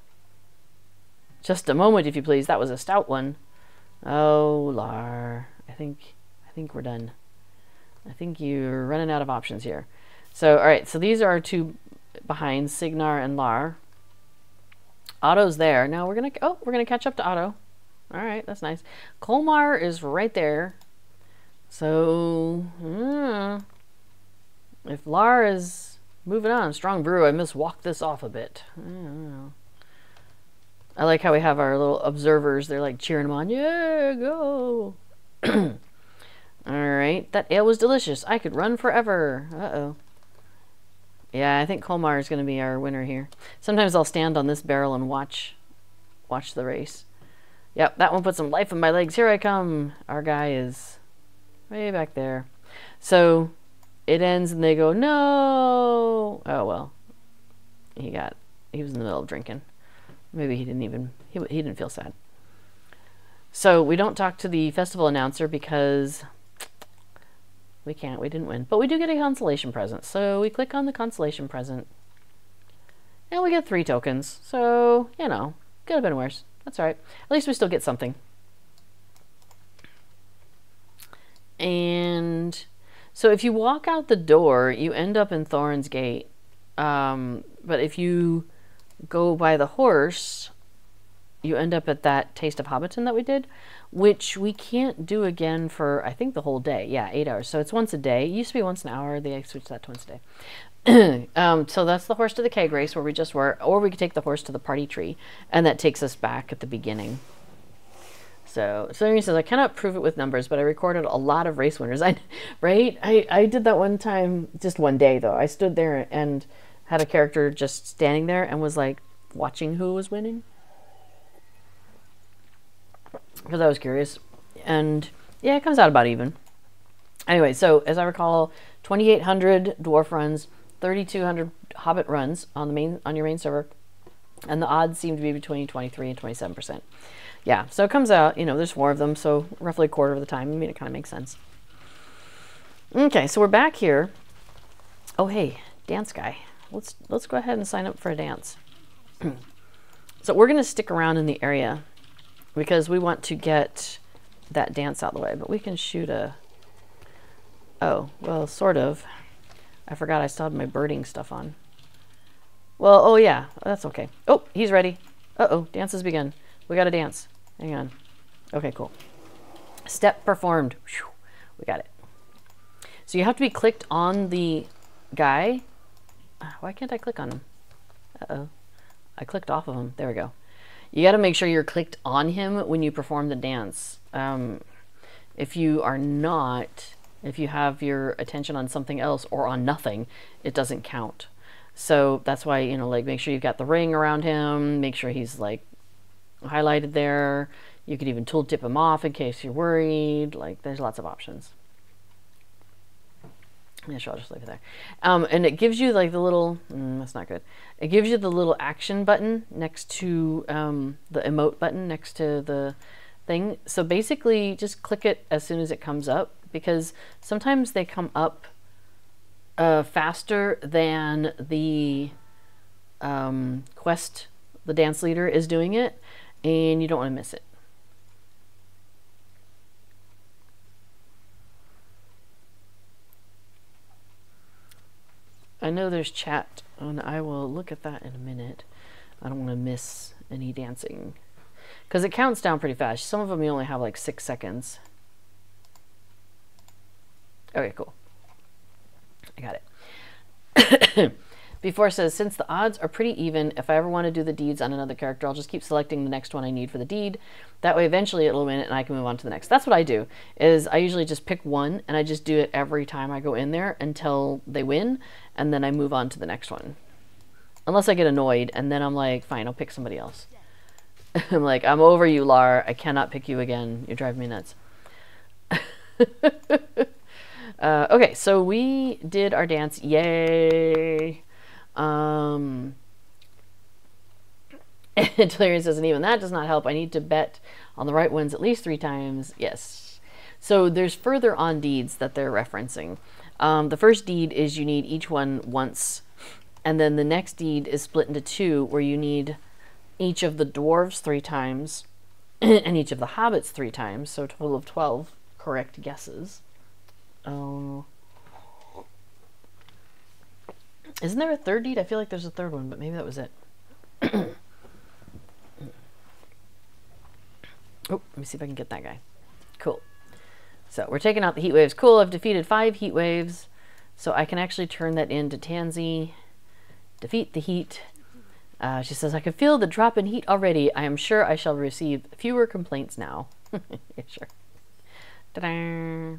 Just a moment, if you please. That was a stout one. Oh, Lar. I think we're done. I think you're running out of options here. So, all right. So these are our two behind, Signar and Lar. Otto's there. Now we're gonna catch up to Otto. All right, that's nice. Colmar is right there. So, if Lar is moving on, strong brew, I must walk this off a bit. I don't know. I like how we have our little observers. They're like cheering him on. Yeah, go. Alright, that ale was delicious. I could run forever. Uh-oh. Yeah, I think Colmar is going to be our winner here. Sometimes I'll stand on this barrel and watch the race. Yep, that one put some life in my legs. Here I come. Our guy is way back there. So it ends and they go, no. Oh, well. He was in the middle of drinking. Maybe he didn't feel sad. So we don't talk to the festival announcer because we didn't win. But we do get a consolation present. So we click on the consolation present. And we get 3 tokens. So, you know, could have been worse. That's all right. At least we still get something. And so if you walk out the door, you end up in Thorin's Gate. But if you go by the horse, you end up at that Taste of Hobbiton that we did, which we can't do again for, I think, the whole day. Yeah, 8 hours. So it's once a day. It used to be once an hour. They switched that to once a day. So that's the horse to the keg race where we just were, or we could take the horse to the party tree, and that takes us back at the beginning. So he says, I cannot prove it with numbers, but I recorded a lot of race winners. Right? I did that one time, just one day, though. I stood there and had a character just standing there and was, like, watching who was winning. Because I was curious. And, yeah, it comes out about even. Anyway, so, as I recall, 2,800 dwarf runs, 3,200 hobbit runs on your main server. And the odds seem to be between 23 and 27%. Yeah, so it comes out, you know, there's 4 of them, so roughly a quarter of the time. I mean, it kind of makes sense. Okay, so we're back here. Oh, hey, dance guy. Let's go ahead and sign up for a dance. So we're going to stick around in the area because we want to get that dance out of the way. But we can shoot a... Oh, well, sort of. I forgot I still had my birding stuff on. Well, oh yeah, that's okay. Oh, he's ready. Uh-oh, dance has begun. We got to dance. Hang on. Okay, cool. Step performed. Whew, we got it. So you have to be clicked on the guy. Why can't I click on him? Uh-oh. I clicked off of him. There we go. You got to make sure you're clicked on him when you perform the dance. If you are not, If you have your attention on something else or on nothing, it doesn't count. So that's why, you know, like make sure you've got the ring around him, make sure he's like highlighted there. You could even tooltip him off in case you're worried. Like there's lots of options. Yeah, sure, I'll just leave it there. And it gives you like the little, that's not good. It gives you the little action button next to the emote button next to the thing. So basically just click it as soon as it comes up, because sometimes they come up faster than the quest, the dance leader is doing it, and you don't want to miss it. I know there's chat, and I will look at that in a minute. I don't want to miss any dancing, because it counts down pretty fast. Some of them you only have like 6 seconds. Okay, cool. I got it. Before says, since the odds are pretty even, if I ever want to do the deeds on another character, I'll just keep selecting the next one I need for the deed. That way eventually it'll win it and I can move on to the next. That's what I do, is I usually just pick one and I just do it every time I go in there until they win, and then I move on to the next one. Unless I get annoyed, and then I'm like, fine, I'll pick somebody else. I'm like, I'm over you, Lar. I cannot pick you again. You drive me nuts. Okay, so we did our dance. Yay! And Delirium says, and even that does not help. I need to bet on the right ones at least 3 times. Yes. So there's further on deeds that they're referencing. The first deed is you need each one once. And then the next deed is split into 2, where you need each of the dwarves 3 times and each of the hobbits 3 times. So a total of 12 correct guesses. Isn't there a third deed? I feel like there's a third one, but maybe that was it. Oh, let me see if I can get that guy. Cool. So we're taking out the heat waves. Cool, I've defeated 5 heat waves. So I can actually turn that into Tansy. Defeat the heat. She says, I can feel the drop in heat already. I am sure I shall receive fewer complaints now. Yeah, sure. Ta-da!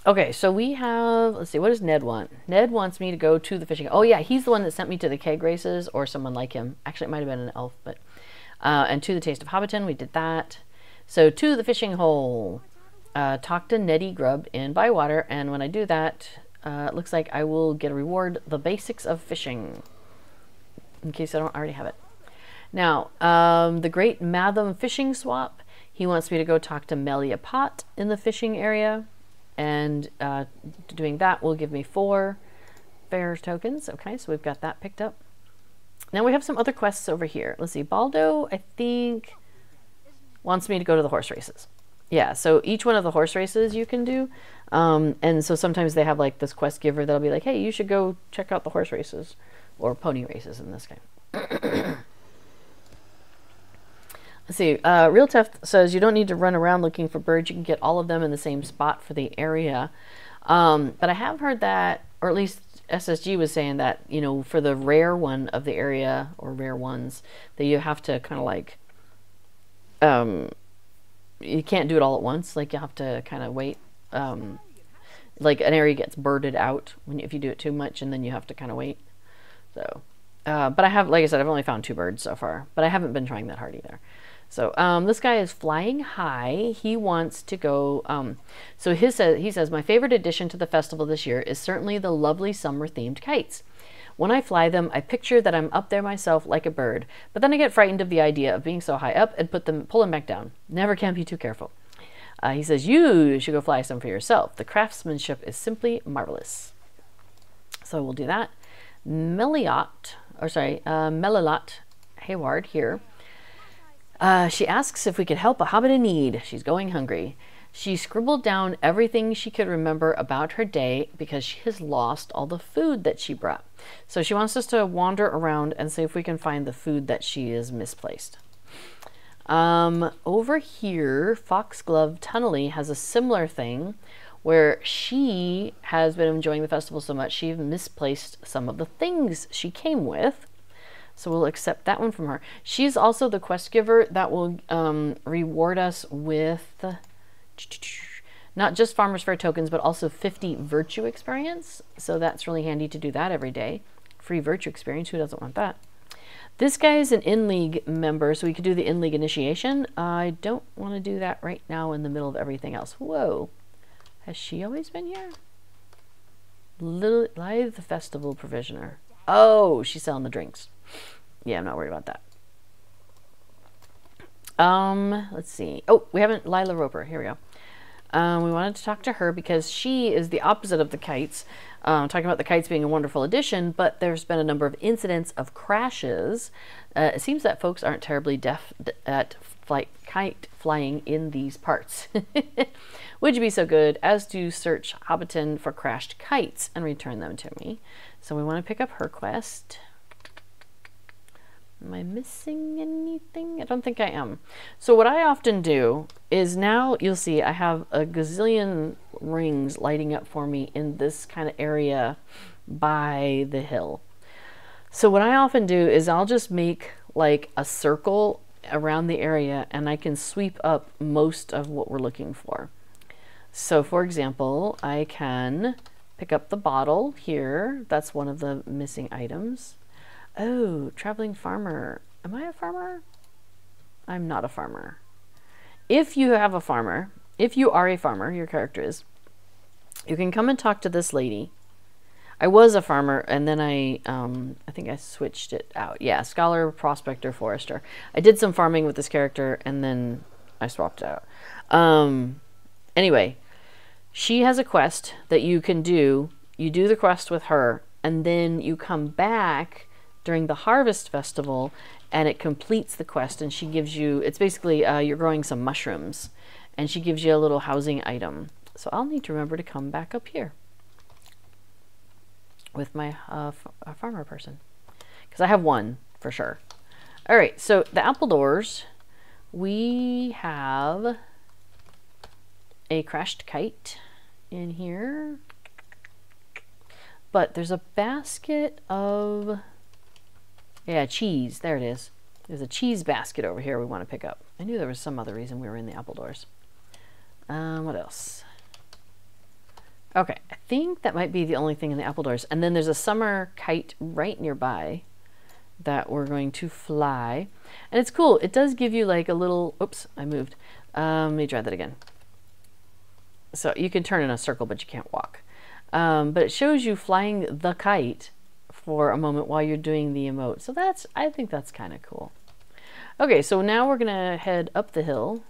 Okay, so we have, let's see, what does Ned want? Ned wants me to go to the fishing. Oh yeah, he's the one that sent me to the keg races, or someone like him. Actually, it might have been an elf, but and to the Taste of Hobbiton, we did that. So to the fishing hole, talk to Neddy Grub in Bywater, and when I do that, it looks like I will get a reward, the basics of fishing, in case I don't already have it. Now, the Great Matham Fishing Swap, he wants me to go talk to Melia Pot in the fishing area, and doing that will give me 4 Faire tokens. Okay, so we've got that picked up. Now we have some other quests over here. Let's see, Baldo, I think, wants me to go to the horse races. Yeah, so each one of the horse races you can do. And so sometimes they have like this quest giver that'll be like, hey, you should go check out the horse races, or pony races in this game. Let's see, Real Tough says you don't need to run around looking for birds. You can get all of them in the same spot for the area. But I have heard that, or at least SSG was saying that, you know, for the rare one of the area, or rare ones, that you have to kind of like, you can't do it all at once. Like you have to kind of wait. Like an area gets birded out if you do it too much, and then you have to kind of wait. So, but I have, like I said, I've only found 2 birds so far, but I haven't been trying that hard either. So this guy is flying high. He wants to go. So he says, my favorite addition to the festival this year is certainly the lovely summer-themed kites. When I fly them, I picture that I'm up there myself like a bird, but then I get frightened of the idea of being so high up and pull them back down. Never can be too careful. He says, you should go fly some for yourself. The craftsmanship is simply marvelous. So we'll do that. Melilot Hayward here. She asks if we could help a hobbit in need. She's going hungry. She scribbled down everything she could remember about her day because she has lost all the food that she brought. So she wants us to wander around and see if we can find the food that she is misplaced. Over here, Foxglove Tunnelly has a similar thing where she has been enjoying the festival so much she misplaced some of the things she came with. So we'll accept that one from her. She's also the quest giver that will reward us with Not just Farmer's Fair tokens, but also 50 virtue experience. So that's really handy to do that every day. Free virtue experience, who doesn't want that? This guy is an in-league member, so we could do the in-league initiation. I don't want to do that right now in the middle of everything else. Whoa. Has she always been here? Lithe Festival Provisioner. Oh, she's selling the drinks. Yeah, I'm not worried about that. Let's see. Oh, we haven't, Lila Roper. Here we go. We wanted to talk to her because she is the opposite of the kites. Talking about the kites being a wonderful addition, but there's been a number of incidents of crashes. It seems that folks aren't terribly deft at kite flying in these parts. Would you be so good as to search Hobbiton for crashed kites and return them to me? So we want to pick up her quest. Am I missing anything? I don't think I am. So what I often do is, now you'll see I have a gazillion rings lighting up for me in this kind of area by the hill. So what I often do is I'll just make like a circle around the area and I can sweep up most of what we're looking for. So for example, I can pick up the bottle here. That's one of the missing items. Oh, traveling farmer. Am I a farmer? I'm not a farmer. If you have a farmer, if you are a farmer, your character is, you can come and talk to this lady. I was a farmer and then I think I switched it out. Yeah, scholar, prospector, forester. I did some farming with this character and then I swapped it out. Anyway, she has a quest that you can do. You do the quest with her and then you come back during the harvest festival and it completes the quest and she gives you, it's basically you're growing some mushrooms and she gives you a little housing item. So I'll need to remember to come back up here with my farmer person because I have one for sure. All right, so the apple doors, we have a crashed kite in here, but there's a basket of, yeah, cheese. There it is. There's a cheese basket over here we want to pick up. I knew there was some other reason we were in the apple doors. What else? Okay, I think that might be the only thing in the apple doors. And then there's a summer kite right nearby that we're going to fly. And it's cool. It does give you like a little, oops, I moved. Let me try that again. So you can turn in a circle, but you can't walk. But it shows you flying the kite for a moment while you're doing the emote. So that's, I think that's kind of cool. Okay, so now we're gonna head up the hill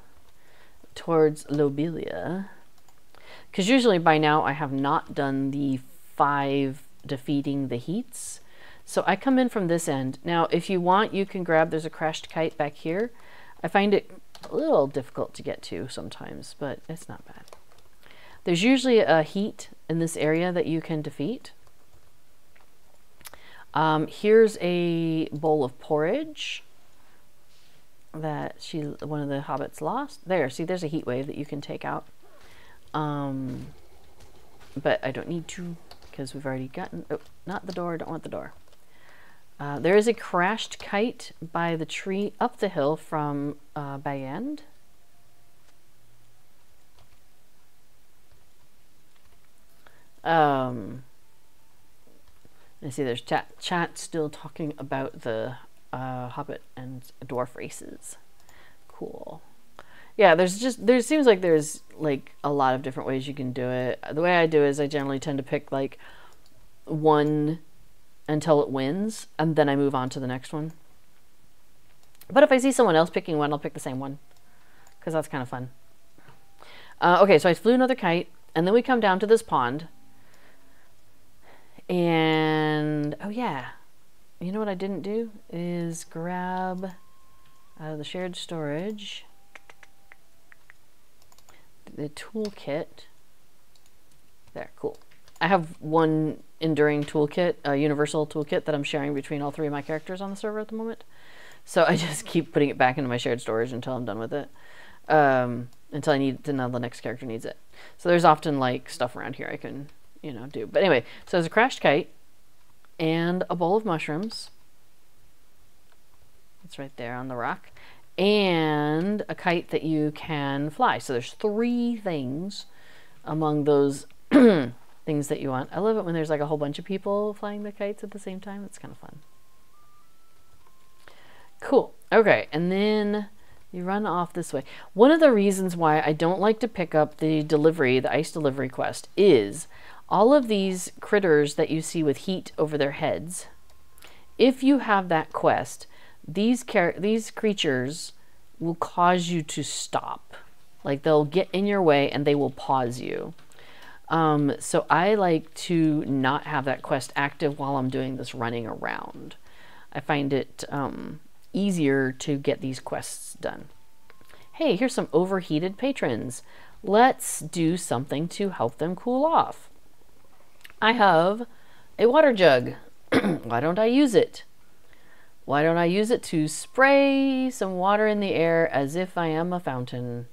towards Lobelia. Because usually by now I have not done the 5 defeating the heats. So I come in from this end. Now, if you want, you can grab, there's a crashed kite back here. I find it a little difficult to get to sometimes, but it's not bad. There's usually a heat in this area that you can defeat. Here's a bowl of porridge that one of the hobbits lost. There, see, there's a heat wave that you can take out. But I don't need to because we've already gotten, oh, not the door, don't want the door. There is a crashed kite by the tree up the hill from Bayend. I see there's chat still talking about the Hobbit and dwarf races. Cool. Yeah, there seems like there's like a lot of different ways you can do it. The way I do is I generally tend to pick like one until it wins, and then I move on to the next one. But if I see someone else picking one, I'll pick the same one, because that's kind of fun. Okay, so I flew another kite, and then we come down to this pond. And, oh yeah, you know what I didn't do? Is grab out of the shared storage the toolkit. There, cool. I have one enduring toolkit, a universal toolkit that I'm sharing between all 3 of my characters on the server at the moment. So I just keep putting it back into my shared storage until I'm done with it. Until the next character needs it. So there's often like stuff around here I can, you know, do. But anyway, so there's a crashed kite and a bowl of mushrooms. It's right there on the rock. and a kite that you can fly. So there's 3 things among those things that you want. I love it when there's like a whole bunch of people flying the kites at the same time. It's kind of fun. Cool. Okay, and then you run off this way. One of the reasons why I don't like to pick up the ice delivery quest, is all of these critters that you see with heat over their heads. If you have that quest, these creatures will cause you to stop. Like, they'll get in your way and they will pause you. So I like to not have that quest active while I'm doing this running around. I find it easier to get these quests done. Hey, here's some overheated patrons. Let's do something to help them cool off. I have a water jug. Why don't I use it? Why don't I use it to spray some water in the air as if I am a fountain?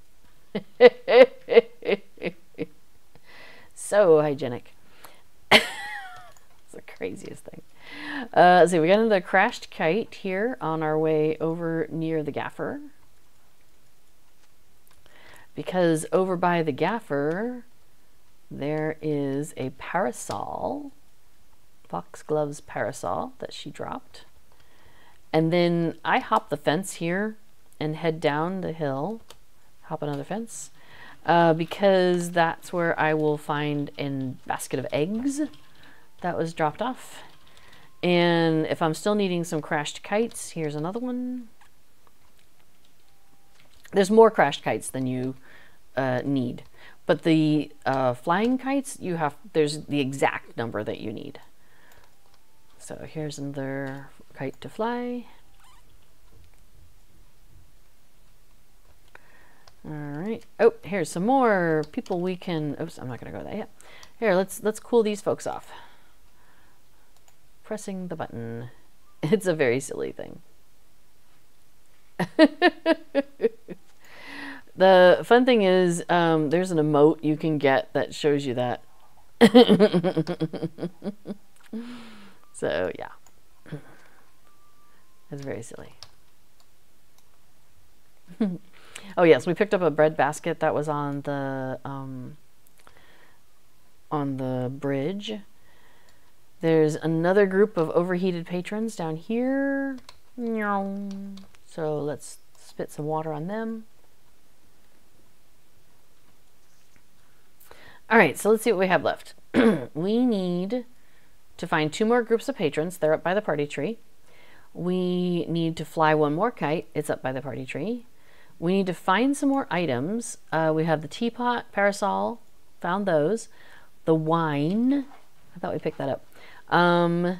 So hygienic. It's the craziest thing. So we got another crashed kite here on our way over near the gaffer. Because over by the gaffer, there is a parasol, foxglove's parasol that she dropped. And then I hop the fence here and head down the hill, hop another fence, because that's where I will find a basket of eggs that was dropped off. And if I'm still needing some crashed kites, here's another one. There's more crashed kites than you need, but the flying kites, there's the exact number that you need. So here's another kite to fly. All right. Oh, here's some more people we can. Oops, I'm not going to go there yet. Here, let's cool these folks off. Pressing the button. It's a very silly thing. The fun thing is, there's an emote you can get that shows you that. So yeah, it's very silly. Oh yes, we picked up a bread basket that was on the bridge. There's another group of overheated patrons down here. So let's spit some water on them. All right, so let's see what we have left. We need to find 2 more groups of patrons. They're up by the party tree. We need to fly 1 more kite. It's up by the party tree. We need to find some more items. We have the teapot, parasol, found those. The wine, I thought we picked that up. Oh,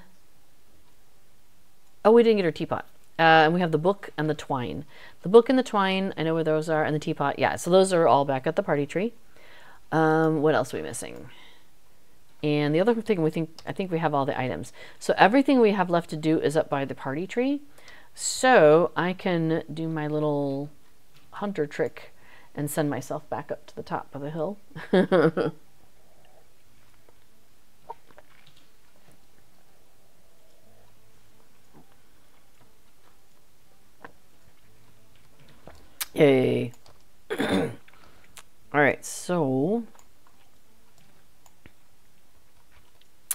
we didn't get our teapot. And we have the book and the twine. The book and the twine, I know where those are, and the teapot, yeah. So those are all back at the party tree. What else are we missing? And the other thing I think we have all the items. So everything we have left to do is up by the party tree. So I can do my little hunter trick and send myself back up to the top of the hill. Yay. All right, so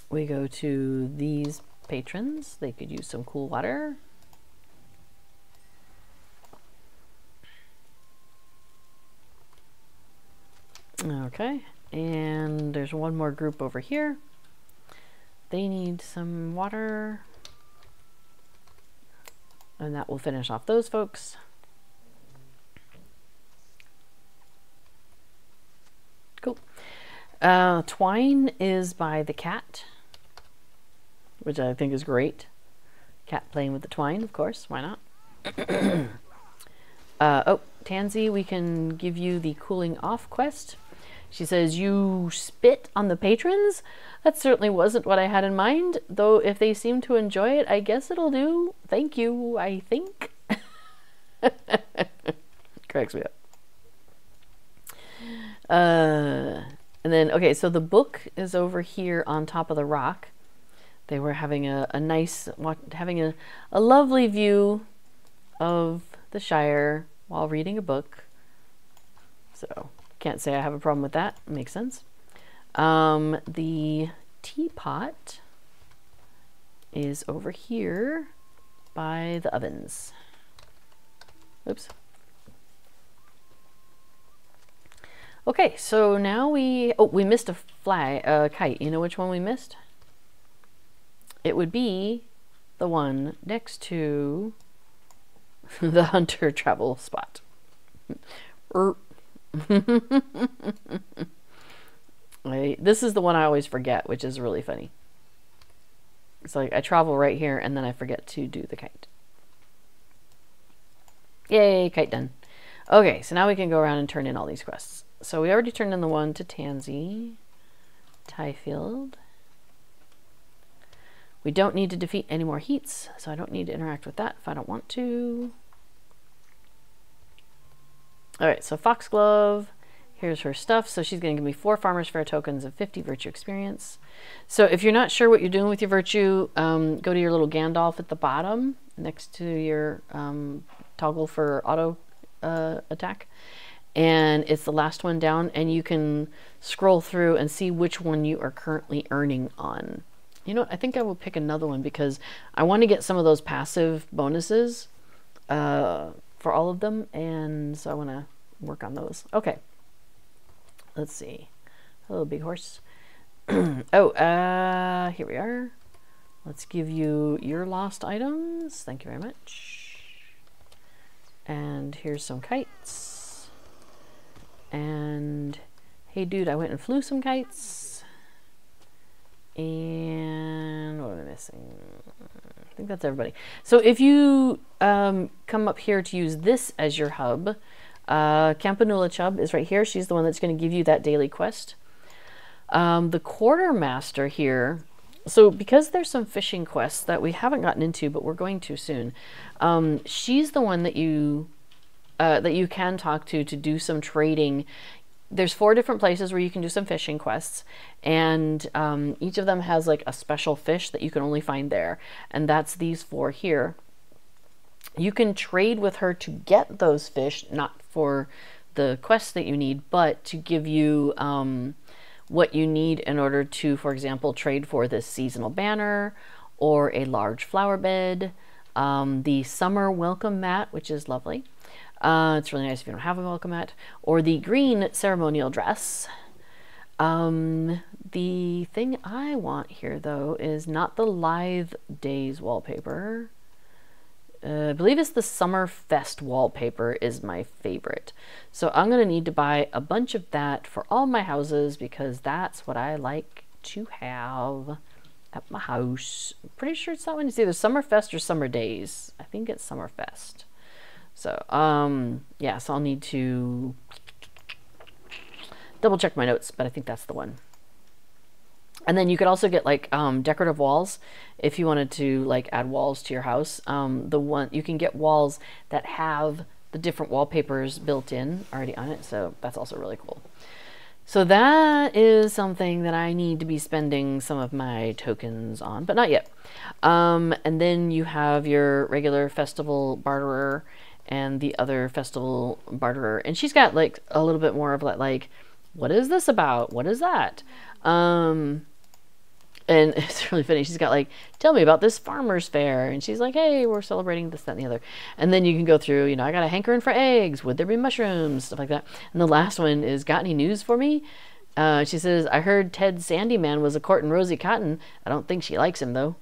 we go to these patrons. They could use some cool water. Okay, and there's 1 more group over here. They need some water. And that will finish off those folks. Cool. Twine is by the cat, which I think is great. Cat playing with the twine, of course. Why not? Oh, Tansy, we can give you the cooling off quest. She says, you spit on the patrons? That certainly wasn't what I had in mind, though if they seem to enjoy it, I guess it'll do. Thank you, I think. Cracks me up. And then, okay, so the book is over here on top of the rock. They were having a lovely view of the Shire while reading a book. So can't say I have a problem with that. Makes sense. The teapot is over here by the ovens. Oops. Okay, so now we missed a kite. You know which one we missed? It would be the one next to the hunter travel spot. This is the one I always forget, which is really funny. It's like I travel right here and then I forget to do the kite. Yay, kite done. Okay, so now we can go around and turn in all these quests. So we already turned in the one to Tansy, Tyfield. We don't need to defeat any more heats, so I don't need to interact with that if I don't want to. Alright, so Foxglove, here's her stuff. So she's going to give me 4 Farmer's Fair tokens and 50 Virtue Experience. So if you're not sure what you're doing with your Virtue, go to your little Gandalf at the bottom, next to your toggle for auto attack. And it's the last one down, and you can scroll through and see which one you are currently earning on. You know what, I think I will pick another one because I want to get some of those passive bonuses for all of them, and so I want to work on those. Okay, let's see. Hello, big horse. Oh, here we are. Let's give you your lost items. Thank you very much. And here's some kites. And hey dude, I went and flew some kites. And what am I missing? I think that's everybody. So if you come up here to use this as your hub, Campanula Chubb is right here. She's the one that's going to give you that daily quest. The Quartermaster here, so because there's some fishing quests that we haven't gotten into, but we're going to soon, she's the one that you can talk to do some trading. There's 4 different places where you can do some fishing quests, and each of them has like a special fish that you can only find there, and that's these 4 here. You can trade with her to get those fish, not for the quests that you need, but to give you what you need in order to, for example, trade for this seasonal banner or a large flower bed, the summer welcome mat, which is lovely. It's really nice if you don't have a welcome mat, or the green ceremonial dress. The thing I want here though is not the Lithe Days wallpaper. I believe it's the Summerfest wallpaper is my favorite. So I'm going to need to buy a bunch of that for all my houses because that's what I like to have at my house. I'm pretty sure it's that one. It's either Summerfest or Summer Days. I think it's Summerfest. So, yeah, so I'll need to double check my notes, but I think that's the one. And then you could also get like decorative walls if you wanted to like add walls to your house. You can get walls that have the different wallpapers built in already on it, so that's also really cool. So that is something that I need to be spending some of my tokens on, but not yet. And then you have your regular festival barterer and the other festival barterer, and she's got like a little bit more of like what is this about? What is that? And it's really funny. She's got like, tell me about this farmer's fair. And she's like, hey, we're celebrating this, that, and the other. And then you can go through, you know, I got a hankering for eggs. Would there be mushrooms? Stuff like that. And the last one is, got any news for me? She says, I heard Ted Sandyman was a courting Rosie Cotton. I don't think she likes him, though.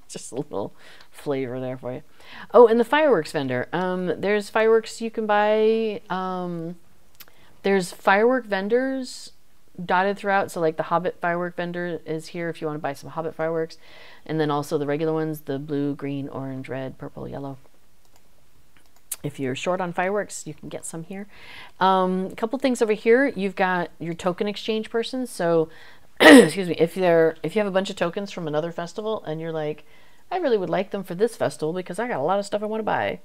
Just a little flavor there for you. Oh, and the fireworks vendor. There's fireworks you can buy. There's firework vendors dotted throughout, so like the Hobbit firework vendor is here if you want to buy some Hobbit fireworks, and then also the regular ones, the blue, green, orange, red, purple, yellow. If you're short on fireworks, you can get some here. A couple things over here. You've got your token exchange person. So excuse me, if you have a bunch of tokens from another festival and you're like, I really would like them for this festival because I got a lot of stuff I want to buy,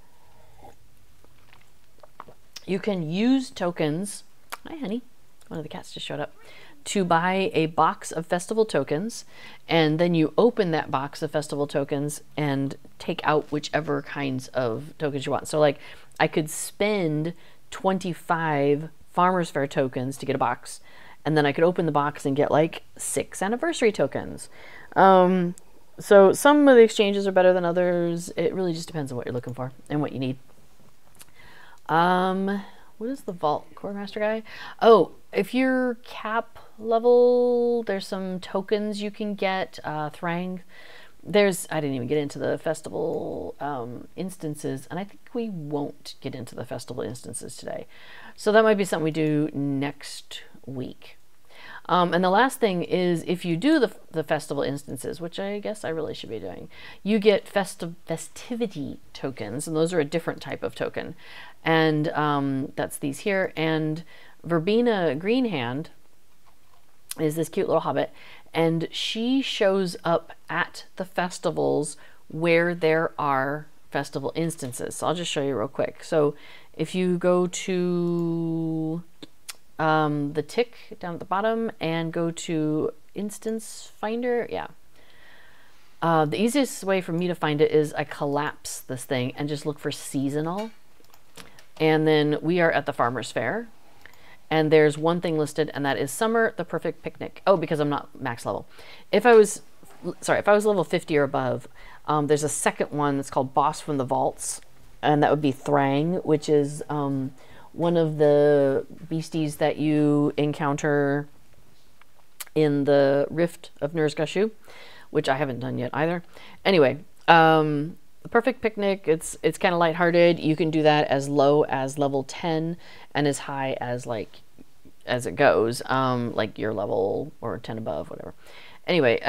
you can use tokens. Hi honey, one of the cats just showed up, to buy a box of festival tokens, and then you open that box of festival tokens and take out whichever kinds of tokens you want. So like I could spend 25 Farmers Fair tokens to get a box, and then I could open the box and get like 6 anniversary tokens. So some of the exchanges are better than others. It really just depends on what you're looking for and what you need. What is the Vault Core Master guy? Oh, if you're cap level, there's some tokens you can get. Thrang. I didn't even get into the festival instances, and I think we won't get into the festival instances today. So that might be something we do next week. And the last thing is, if you do the festival instances, which I guess I really should be doing, you get festivity tokens, and those are a different type of token. And that's these here. And Verbena Greenhand is this cute little hobbit, and she shows up at the festivals where there are festival instances. So I'll just show you real quick. So if you go to the tick down at the bottom and go to instance finder, the easiest way for me to find it is I collapse this thing and just look for seasonal, and then we are at the Farmers Fair, and there's one thing listed, and that is Summer the Perfect Picnic. Oh, because I'm not max level. If I was level 50 or above, there's a second one that's called Boss from the Vaults, and that would be Thrang, which is one of the beasties that you encounter in the Rift of Nurzgashu, which I haven't done yet either. Anyway, the Perfect Picnic, it's kind of lighthearted. You can do that as low as level 10 and as high as as it goes, like your level or 10 above, whatever. Anyway,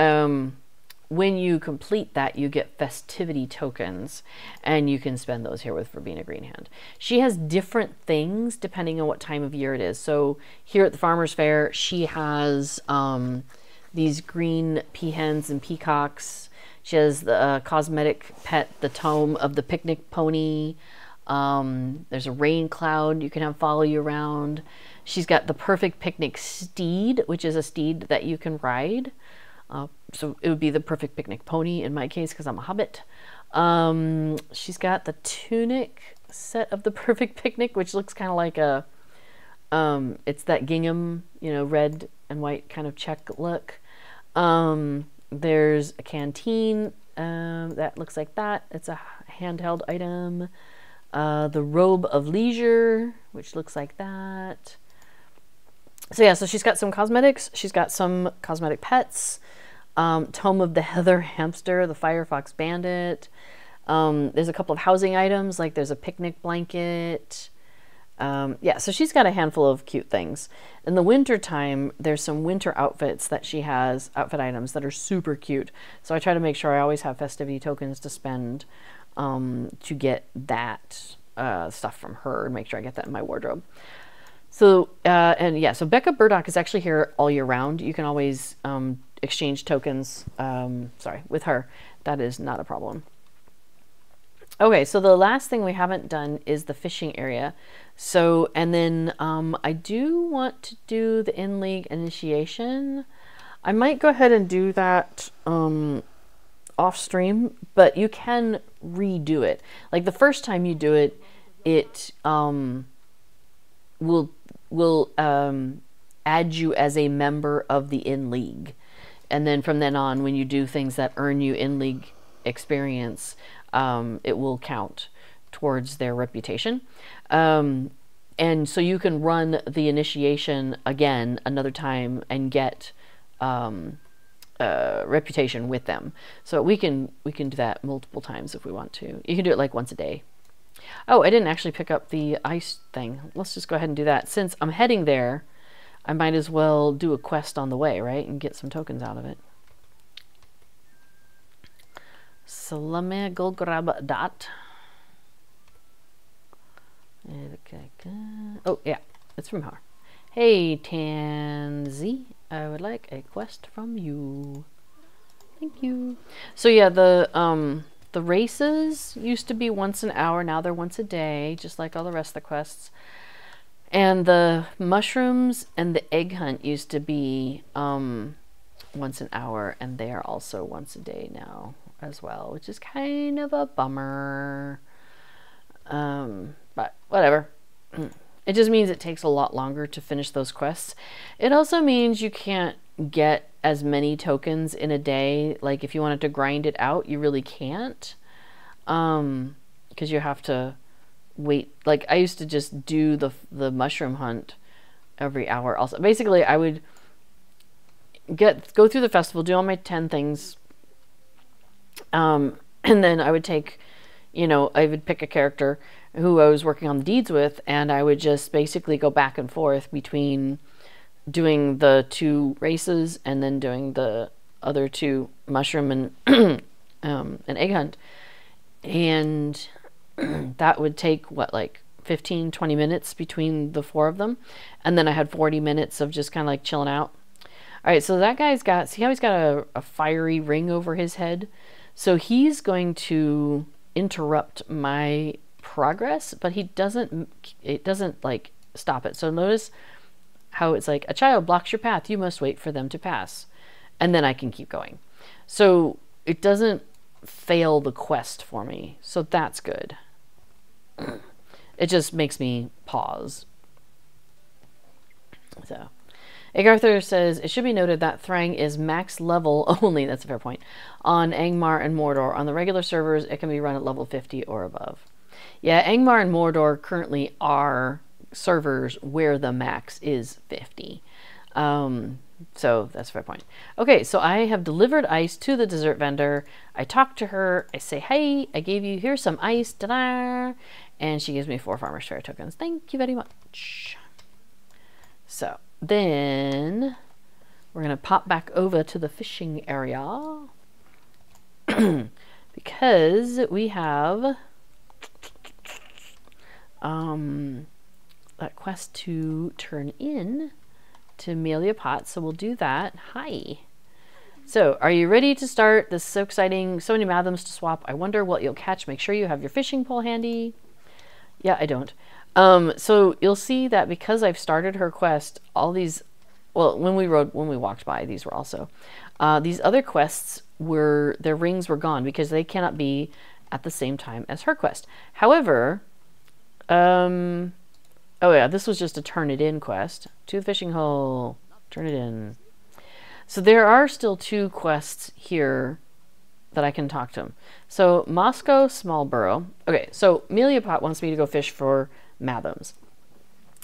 when you complete that, you get festivity tokens, and you can spend those here with Verbena Greenhand. She has different things depending on what time of year it is. So here at the Farmers Fair, she has these green peahens and peacocks. She has the cosmetic pet, the Tome of the Picnic Pony. There's a rain cloud you can have follow you around. She's got the Perfect Picnic Steed, which is a steed that you can ride. So it would be the Perfect Picnic Pony in my case, because I'm a hobbit. She's got the tunic set of the Perfect Picnic, which looks kind of like a, it's that gingham, red and white kind of check look. There's a canteen that looks like that. It's a handheld item. The Robe of Leisure, which looks like that. So yeah, so she's got some cosmetics. She's got some cosmetic pets. Tome of the Heather Hamster, the Firefox Bandit. There's a couple of housing items, like there's a picnic blanket. Yeah, so she's got a handful of cute things. In the winter time, there's some winter outfits that she has, outfit items that are super cute. So I try to make sure I always have festivity tokens to spend to get that stuff from her, and make sure I get that in my wardrobe. So, and yeah, so Becca Burdock is actually here all year round. You can always exchange tokens, with her. That is not a problem. Okay, so the last thing we haven't done is the fishing area. So, and then I do want to do the in-league initiation. I might go ahead and do that off stream, but you can redo it. Like the first time you do it, it will add you as a member of the in-league. And then from then on, when you do things that earn you in-league experience, it will count towards their reputation. And so you can run the initiation again another time and get reputation with them. So we can do that multiple times if we want to. You can do it like once a day. Oh, I didn't actually pick up the ice thing. Let's just go ahead and do that. Since I'm heading there, I might as well do a quest on the way, right? And get some tokens out of it. Salame Golgrab Dot. Oh, yeah. It's from her. Hey, Tansy. I would like a quest from you. Thank you. So yeah, the races used to be once an hour. Now they're once a day, just like all the rest of the quests. And the mushrooms and the egg hunt used to be once an hour, and they are also once a day now as well, which is kind of a bummer. But whatever. It just means it takes a lot longer to finish those quests. It also means you can't get as many tokens in a day. Like if you wanted to grind it out, you really can't. Because you have to wait. Like I used to just do the mushroom hunt every hour. Also, basically, I would go through the festival, do all my 10 things, and then I would take, I would pick a character who I was working on the deeds with, and I would just basically go back and forth between doing the 2 races and then doing the other 2 mushroom and an egg hunt. And that would take like 15-20 minutes between the 4 of them, and then I had 40 minutes of just kind of like chilling out. All right, so that guy's got, see how he's got a fiery ring over his head? So he's going to interrupt my progress, but it doesn't like stop it. So notice how it's like, a child blocks your path, you must wait for them to pass, and then I can keep going. So it doesn't fail the quest for me, so that's good. It just makes me pause. So Egg Arthur says, it should be noted that Thrang is max level only, that's a fair point, on Angmar and Mordor. On the regular servers, it can be run at level 50 or above. Yeah, Angmar and Mordor currently are servers where the max is 50. So that's a fair point. Okay, so I have delivered ice to the dessert vendor. I talk to her. I say, hey, I gave you, here's some ice. Ta-da! And she gives me 4 Farmer's Fair tokens. Thank you very much. So then we're going to pop back over to the fishing area because we have that quest to turn in to Amelia Potts, so we'll do that. Hi. So, are you ready to start? This is so exciting. So many Mathoms to swap. I wonder what you'll catch. Make sure you have your fishing pole handy. Yeah, I don't. So you'll see that because I've started her quest, all these, well, when we walked by, these were also, these other quests their rings were gone because they cannot be at the same time as her quest. However, oh yeah, this was just a turn it in quest. To the fishing hole, turn it in. So there are still 2 quests here that I can talk to him. So Moscow Smallborough. Okay, so Amelia Pot wants me to go fish for Mathoms.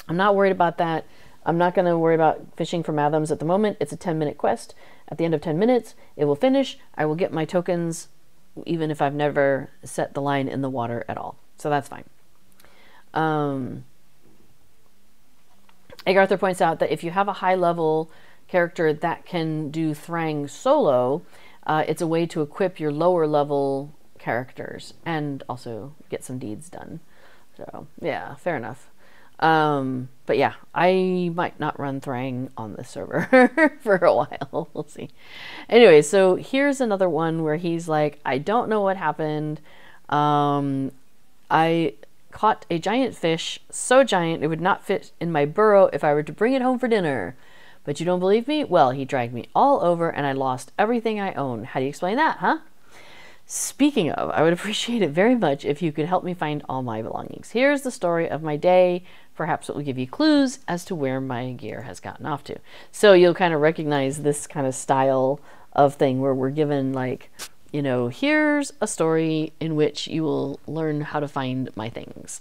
I'm not worried about that. I'm not going to worry about fishing for Mathoms at the moment. It's a 10-minute quest. At the end of 10 minutes, it will finish. I will get my tokens even if I've never set the line in the water at all. So that's fine. Egg Arthur points out that if you have a high-level character that can do Thrang solo, it's a way to equip your lower-level characters and also get some deeds done. So, yeah, fair enough. But yeah, I might not run Thrang on this server for a while. We'll see. Anyway, so here's another one where he's like, I don't know what happened. I caught a giant fish, so giant it would not fit in my burrow if I were to bring it home for dinner. But you don't believe me? Well, he dragged me all over and I lost everything I own. How do you explain that, huh? Speaking of, I would appreciate it very much if you could help me find all my belongings. Here's the story of my day. Perhaps it will give you clues as to where my gear has gotten off to. So you'll kind of recognize this kind of style of thing where we're given like, here's a story in which you will learn how to find my things.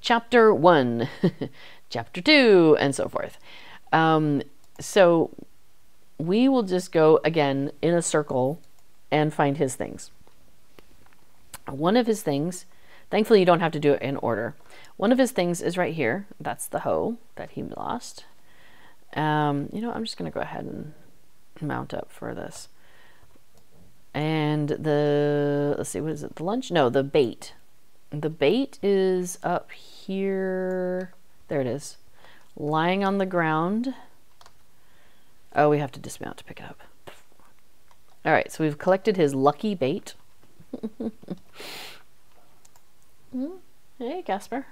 Chapter 1, Chapter 2, and so forth. So we will just go again in a circle and find his things. One of his things, thankfully you don't have to do it in order. One of his things is right here. That's the hoe that he lost. I'm just going to go ahead and mount up for this. And let's see, what is it? The lunch? No, the bait. The bait is up here. There it is. Lying on the ground. Oh, we have to dismount to pick it up. All right, so we've collected his lucky bait. Hey, Casper.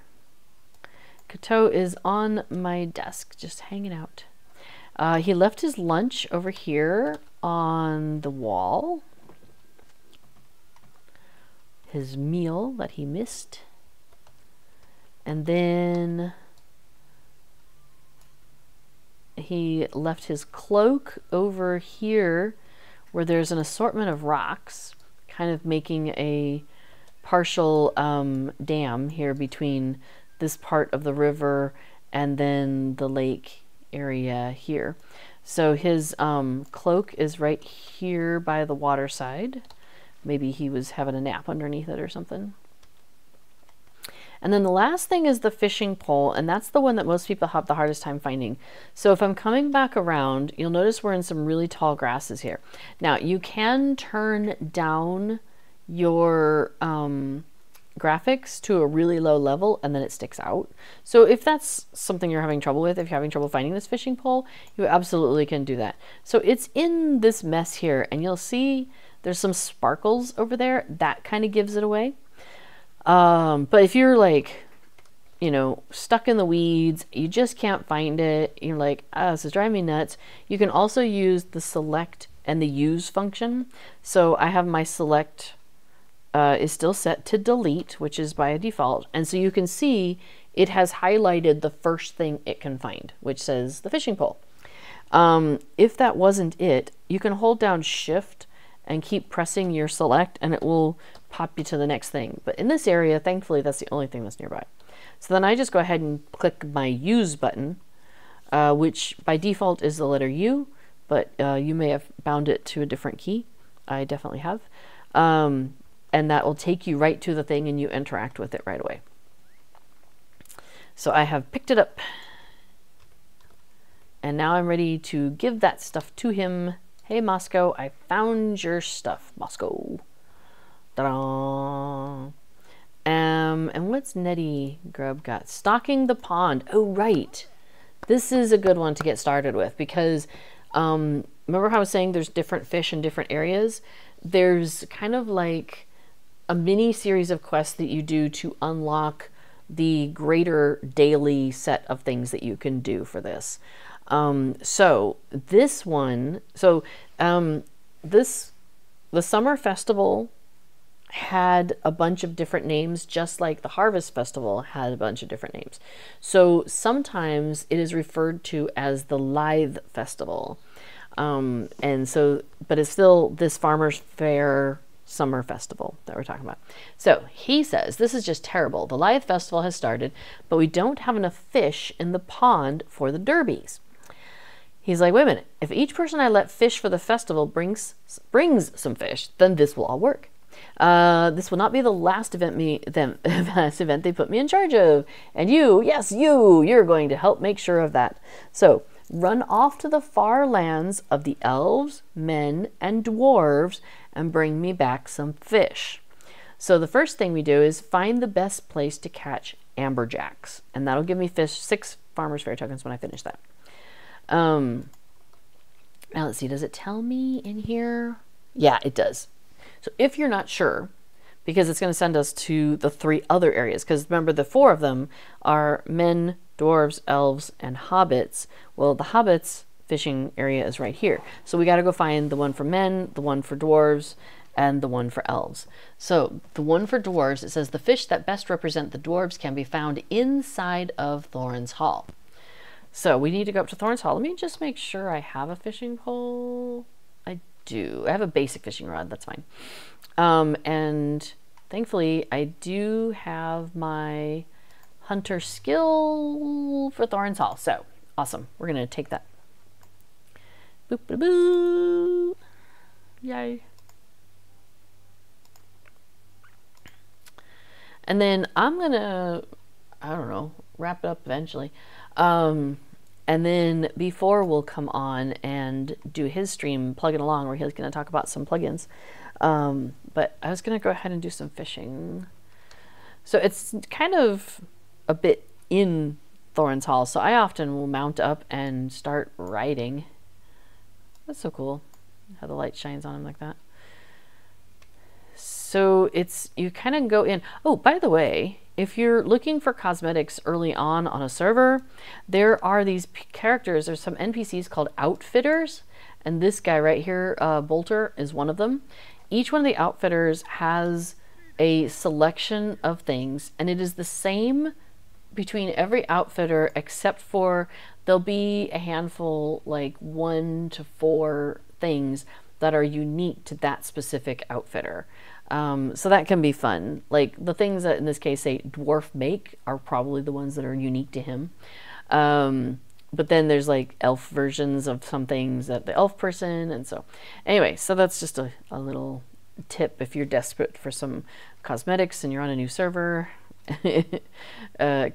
Cateau is on my desk, just hanging out. He left his lunch over here on the wall. His meal that he missed. And then he left his cloak over here where there's an assortment of rocks, kind of making a partial dam here between this part of the river and then the lake area here. So his cloak is right here by the water side. Maybe he was having a nap underneath it or something. And then the last thing is the fishing pole, and that's the one that most people have the hardest time finding. So if I'm coming back around, you'll notice we're in some really tall grasses here. Now, you can turn down your graphics to a really low level and then it sticks out. So if that's something you're having trouble with, if you're having trouble finding this fishing pole, you absolutely can do that. So it's in this mess here, and you'll see there's some sparkles over there. That kind of gives it away. But if you're like, you know, stuck in the weeds, you just can't find it, you're like, ah, this is driving me nuts, you can also use the select and the use function. So I have my select is still set to delete, which is by default. And so you can see it has highlighted the first thing it can find, which says the fishing pole. If that wasn't it, you can hold down Shift and keep pressing your select and it will pop you to the next thing. But in this area, thankfully, that's the only thing that's nearby. So then I just go ahead and click my use button, which by default is the letter U, but you may have bound it to a different key. I definitely have. And that will take you right to the thing and you interact with it right away. So I have picked it up and now I'm ready to give that stuff to him. Hey, Moscow, I found your stuff, Moscow. Ta-da! And what's Nettie Grub got? Stocking the pond. Oh, right. This is a good one to get started with because remember how I was saying there's different fish in different areas? There's kind of like a mini series of quests that you do to unlock the greater daily set of things that you can do for this. So this one, the summer festival had a bunch of different names, just like the harvest festival had a bunch of different names. So sometimes it is referred to as the Lithe Festival. And so, but it's still this Farmer's Fair summer festival that we're talking about. So he says, this is just terrible. The Lithe Festival has started, but we don't have enough fish in the pond for the derbies. He's like, wait a minute, if each person I let fish for the festival brings some fish, then this will all work. This will not be the last event they put me in charge of. And you, yes, you're going to help make sure of that. So run off to the far lands of the elves, men, and dwarves and bring me back some fish. So the first thing we do is find the best place to catch amberjacks. And that'll give me 6 Farmer's Fair tokens when I finish that. Now let's see, does it tell me in here? Yeah, it does. So if you're not sure, because it's going to send us to the 3 other areas, because remember the 4 of them are men, dwarves, elves, and hobbits. Well, the hobbits fishing area is right here. So we got to go find the one for men, the one for dwarves, and the one for elves. So the one for dwarves, it says the fish that best represent the dwarves can be found inside of Thorin's Hall. So we need to go up to Thorin's Hall. Let me just make sure I have a fishing pole. I do. I have a basic fishing rod. That's fine. And thankfully, I do have my hunter skill for Thorin's Hall. So awesome. We're going to take that. Boop, boop, boop. Yay. And then I'm going to, I don't know, wrap it up eventually. And then before we'll come on and do his stream, plugging along, where he's going to talk about some plugins. But I was going to go ahead and do some fishing. So it's kind of a bit in Thorin's Hall. So I often will mount up and start riding. That's so cool how the light shines on him like that. So it's, you kind of go in. Oh, by the way, if you're looking for cosmetics early on a server, there are these characters, there's some NPCs called outfitters, and this guy right here, Bolter, is one of them. Each one of the outfitters has a selection of things, and it is the same between every outfitter except for there'll be a handful, like 1 to 4 things that are unique to that specific outfitter. So that can be fun. Like the things that in this case say dwarf make are probably the ones that are unique to him. But then there's like elf versions of some things that the elf person, and so anyway, so that's just a little tip if you're desperate for some cosmetics and you're on a new server. It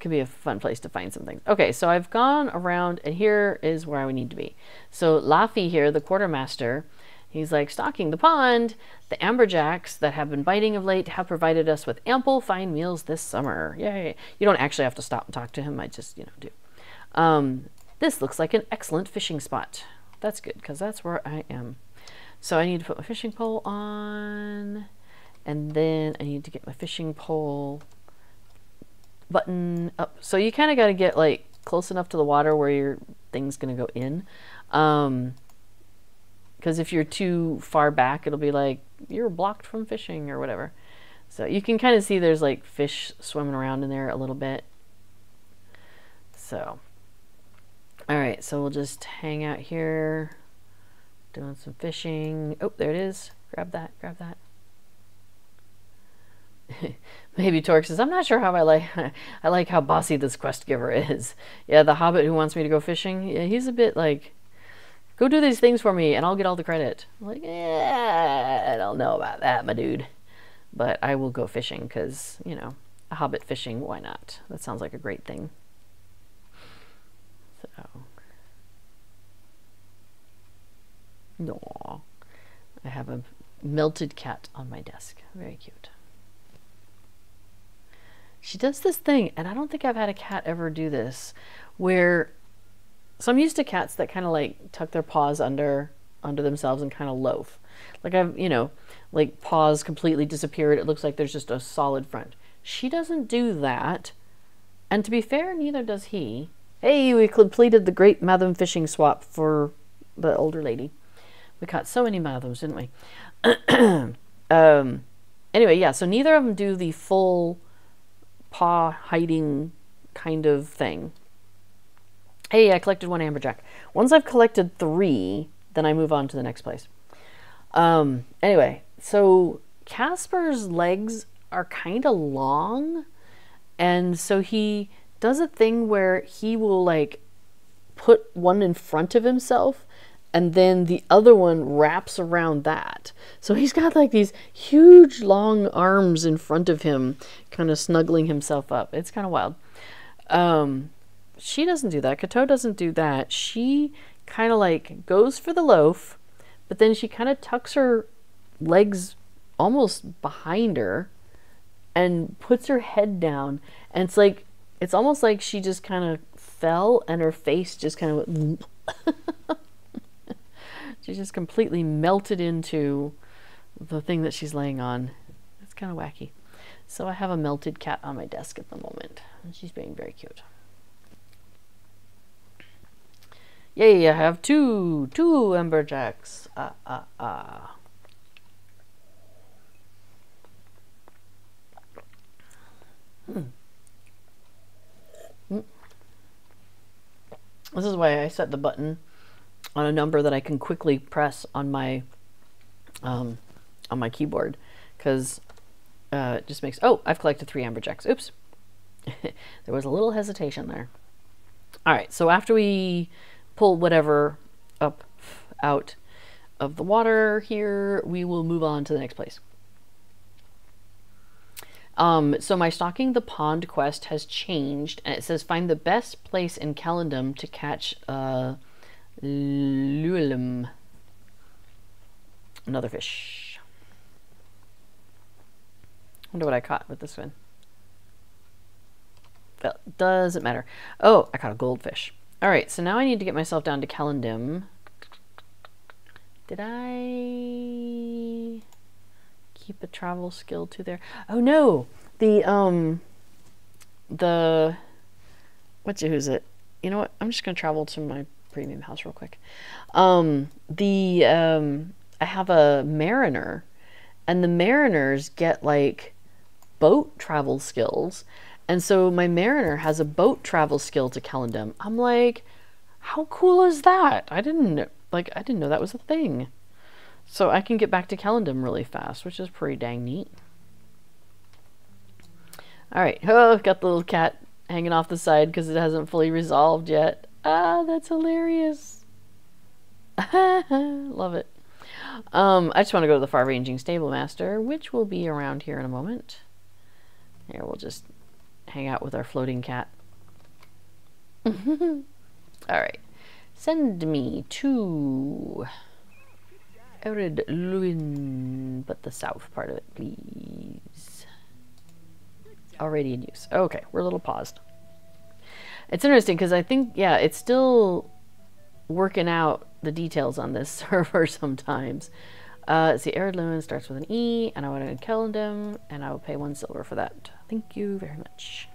could be a fun place to find some things. Okay, so I've gone around, and here is where I need to be. So Laffy here, the quartermaster, he's like, stocking the pond. The amberjacks that have been biting of late have provided us with ample fine meals this summer. Yay. You don't actually have to stop and talk to him. I just, do. This looks like an excellent fishing spot. That's good, because that's where I am. So I need to put my fishing pole on, and then I need to get my fishing pole button up. So you kind of got to get like close enough to the water where your thing's going to go in. Because if you're too far back, it'll be like you're blocked from fishing or whatever. So you can kind of see there's like fish swimming around in there a little bit. So, all right, so we'll just hang out here doing some fishing. Oh, there it is. Grab that, grab that. Maybe Torque says, I'm not sure how I like how bossy this quest giver is. Yeah, the Hobbit who wants me to go fishing, yeah, he's a bit like, go do these things for me and I'll get all the credit. I'm like, yeah, I don't know about that, my dude. But I will go fishing because, a Hobbit fishing, why not? That sounds like a great thing. So. Aww. I have a melted cat on my desk. Very cute. She does this thing, and I don't think I've had a cat ever do this, where, so I'm used to cats that kind of like tuck their paws under themselves and kind of loaf. Like I've, like paws completely disappeared. It looks like there's just a solid front. She doesn't do that. And to be fair, neither does he. Hey, we completed the great Matham fishing swap for the older lady. We caught so many Mathams, didn't we? Anyway, yeah, so neither of them do the full paw hiding kind of thing. Hey, I collected 1 amberjack. Once I've collected 3, then I move on to the next place. Anyway, so Casper's legs are kind of long, and so he does a thing where he will like put one in front of himself and then the other one wraps around that. So he's got like these huge long arms in front of him, kind of snuggling himself up. It's kind of wild. She doesn't do that. Kato doesn't do that. She kind of like goes for the loaf, but then she kind of tucks her legs almost behind her and puts her head down. And it's like, it's almost like she just kind of fell and her face just kind of went she just completely melted into the thing that she's laying on. It's kind of wacky. So I have a melted cat on my desk at the moment, and she's being very cute. Yay, I have two amberjacks. This is why I set the button on a number that I can quickly press on my keyboard, because it just makes, oh, I've collected 3 amberjacks. Oops. There was a little hesitation there. All right, so after we pull whatever up out of the water here, we will move on to the next place. So my Stalking the Pond quest has changed, and it says find the best place in Calendum to catch Luelum. Another fish. Wonder what I caught with this one. Well, doesn't matter. Oh, I caught a goldfish. All right, so now I need to get myself down to Calendum. Did I keep a travel skill to there? Oh no, the who's it? You know what? I'm just gonna travel to my premium house real quick. I have a mariner, and the mariners get like boat travel skills, and so my mariner has a boat travel skill to Kellendom. I'm like, how cool is that? I didn't know that was a thing. So I can get back to Kellendom really fast, which is pretty dang neat. All right, oh, got the little cat hanging off the side because it hasn't fully resolved yet. Ah, that's hilarious. Love it. I just want to go to the far-ranging stable master, which will be around here in a moment. Here, we'll just hang out with our floating cat. All right, send me to Arid Luin, but the south part of it, please. Already in use. Okay, we're a little paused. It's interesting because I think, yeah, it's still working out the details on this server sometimes. Let's see, Arid Luin starts with an E, and I want to Kellendom, and I will pay 1 silver for that. Thank you very much.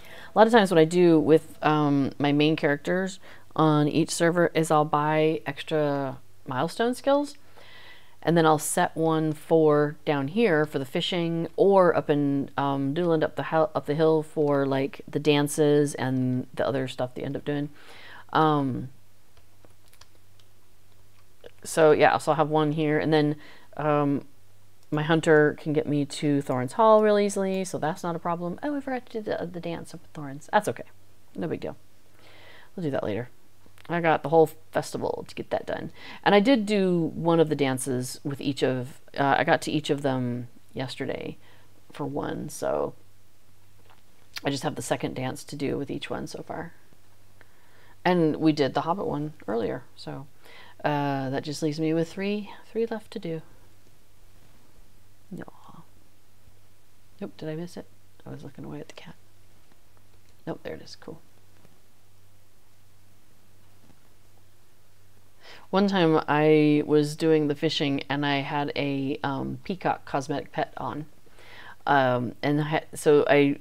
A lot of times what I do with my main characters on each server is I'll buy extra milestone skills, and then I'll set one for down here for the fishing, or up in Newland up the hill for like the dances and the other stuff they end up doing. So yeah, so I'll have one here, and then my hunter can get me to Thorin's Hall real easily, so that's not a problem. Oh, I forgot to do the dance up at Thorin's. That's okay. No big deal. We'll do that later. I got the whole festival to get that done. And I did do one of the dances with each of... I got to each of them yesterday for one, so I just have the second dance to do with each one so far. And we did the Hobbit one earlier, so that just leaves me with three left to do. No. Nope, did I miss it? I was looking away at the cat. Nope, there it is. Cool. One time I was doing the fishing and I had a peacock cosmetic pet on. The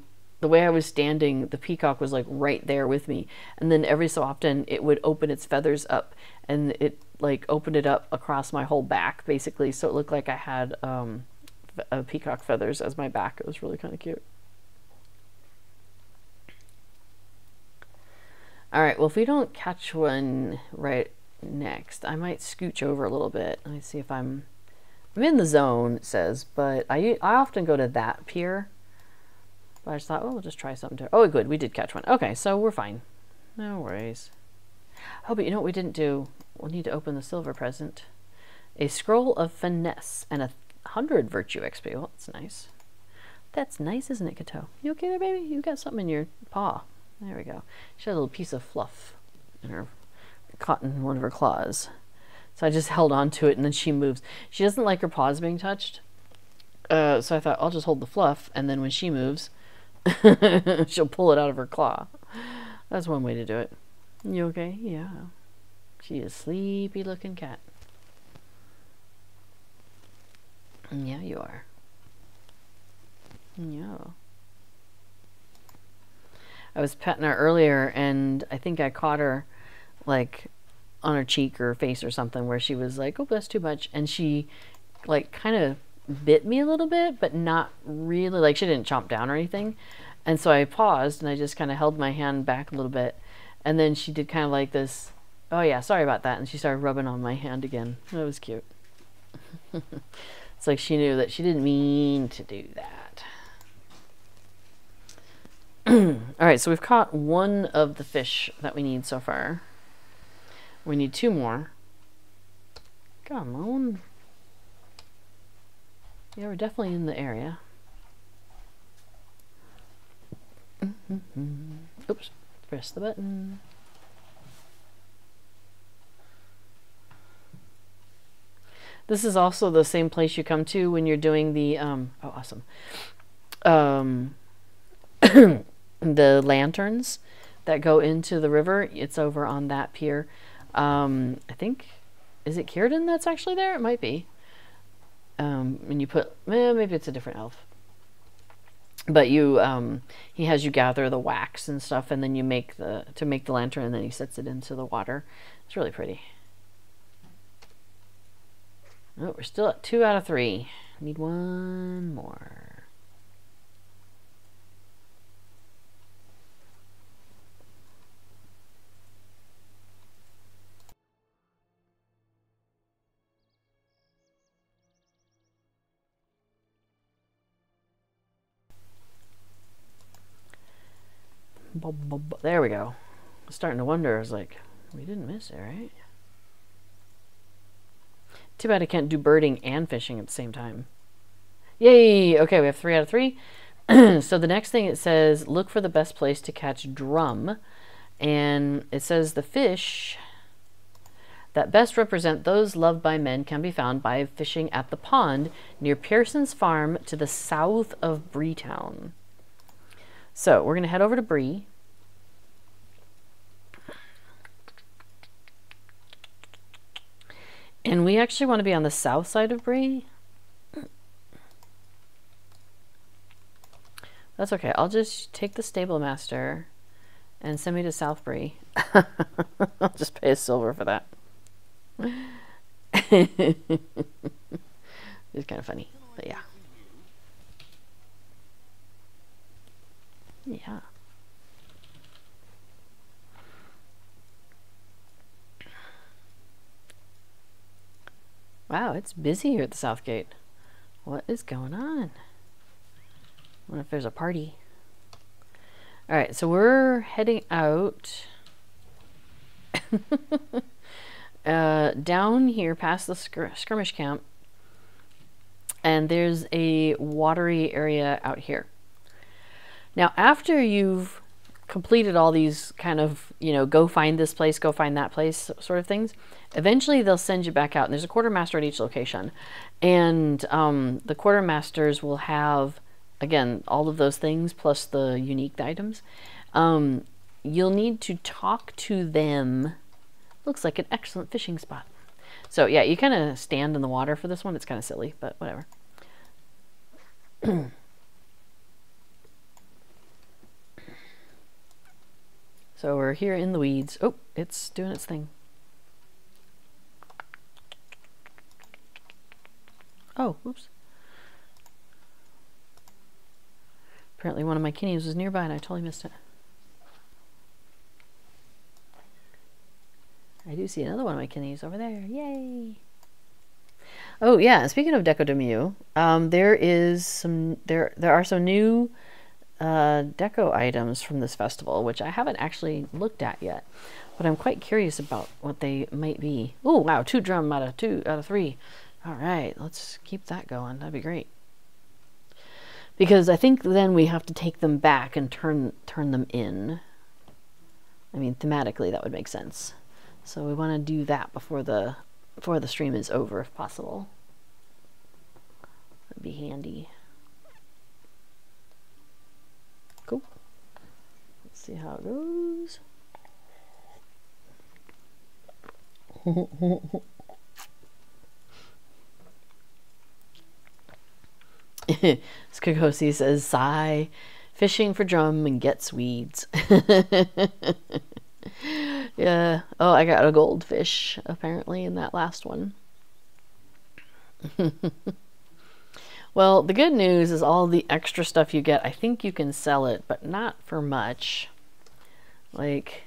way I was standing, the peacock was like right there with me. And then every so often it would open its feathers up, and it like opened it up across my whole back basically. So it looked like I had peacock feathers as my back. It was really kind of cute. All right, well, if we don't catch one right next, I might scooch over a little bit. Let me see if I'm in the zone, it says, but I often go to that pier. But I just thought, oh, we'll just try something to... Oh, good, we did catch one. Okay, so we're fine. No worries. Oh, but you know what we didn't do? We'll need to open the silver present. A scroll of finesse and 100 virtue XP. Well, that's nice. That's nice, isn't it, Kato? You okay there, baby? You got something in your paw. There we go. She had a little piece of fluff in her... caught in one of her claws. So I just held on to it, and then she moves. She doesn't like her paws being touched. So I thought, I'll just hold the fluff, and then when she moves, she'll pull it out of her claw. That's one way to do it. You okay? Yeah. She is a sleepy looking cat. Yeah, you are. Yeah. I was petting her earlier, and I think I caught her like on her cheek or face or something, where she was like, oh, that's too much, and she like kind of bit me a little bit, but not really, like she didn't chomp down or anything. And so I paused and I just kind of held my hand back a little bit, and then she did kind of like this, oh yeah, sorry about that, and she started rubbing on my hand again. That was cute. It's like she knew that she didn't mean to do that. All right, so we've caught one of the fish that we need so far. We need 2 more. Come on. Yeah, we're definitely in the area. Oops, press the button. This is also the same place you come to when you're doing the, oh, awesome. The lanterns that go into the river. It's over on that pier. I think, is it Kierden that's actually there? It might be. And you put, maybe it's a different elf. But you, he has you gather the wax and stuff, and then you make the lantern, and then he sets it into the water. It's really pretty. Oh, we're still at 2 out of 3. Need one more. There we go. I was starting to wonder. I was like, we didn't miss it, right? Too bad I can't do birding and fishing at the same time. Yay! Okay, we have 3 out of 3. So the next thing it says, look for the best place to catch drum. And it says the fish that best represent those loved by men can be found by fishing at the pond near Pearson's farm to the south of Breetown. So we're going to head over to Bree. And we actually want to be on the south side of Bree. That's okay. I'll just take the stable master and send me to South Bree. I'll just pay a silver for that. It's kind of funny, but yeah. Yeah. Wow, it's busy here at the South Gate. What is going on? I wonder if there's a party. Alright, so we're heading out down here past the skirmish camp, and there's a watery area out here. Now, after you've completed all these kind of, you know, go find this place, go find that place sort of things, eventually they'll send you back out. And there's a quartermaster at each location. And the quartermasters will have, again, all of those things plus the unique items. You'll need to talk to them. Looks like an excellent fishing spot. So yeah, you kind of stand in the water for this one. It's kind of silly, but whatever. So we're here in the weeds. Oh, it's doing its thing. Oh, oops. Apparently one of my kinneys was nearby and I totally missed it. I do see another one of my kinneys over there. Yay! Oh yeah, speaking of Deco de Mieux, there are some new deco items from this festival, which I haven't actually looked at yet, but I'm quite curious about what they might be. Oh wow, 2 drum out of 3. All right, let's keep that going. That'd be great. Because I think then we have to take them back and turn them in. I mean, thematically that would make sense. So we want to do that before the stream is over, if possible. That'd be handy. Cool. Let's see how it goes. Skakosi says, sigh, fishing for drum and gets weeds. Yeah. Oh, I got a goldfish, apparently, in that last one. Well, the good news is all the extra stuff you get, I think you can sell it, but not for much. Like,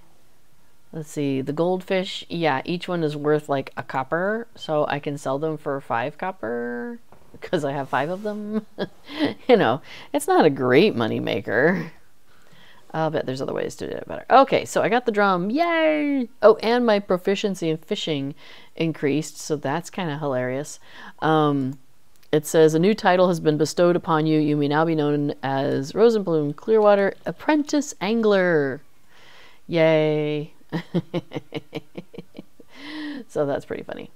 let's see, the goldfish, yeah, each one is worth like a copper, so I can sell them for 5 copper because I have 5 of them. You know, it's not a great money maker. I'll bet there's other ways to do it better. Okay, so I got the drum. Yay! Oh, and my proficiency in fishing increased, so that's kind of hilarious. It says, a new title has been bestowed upon you. You may now be known as Rosenbloom Clearwater Apprentice Angler. Yay. So that's pretty funny.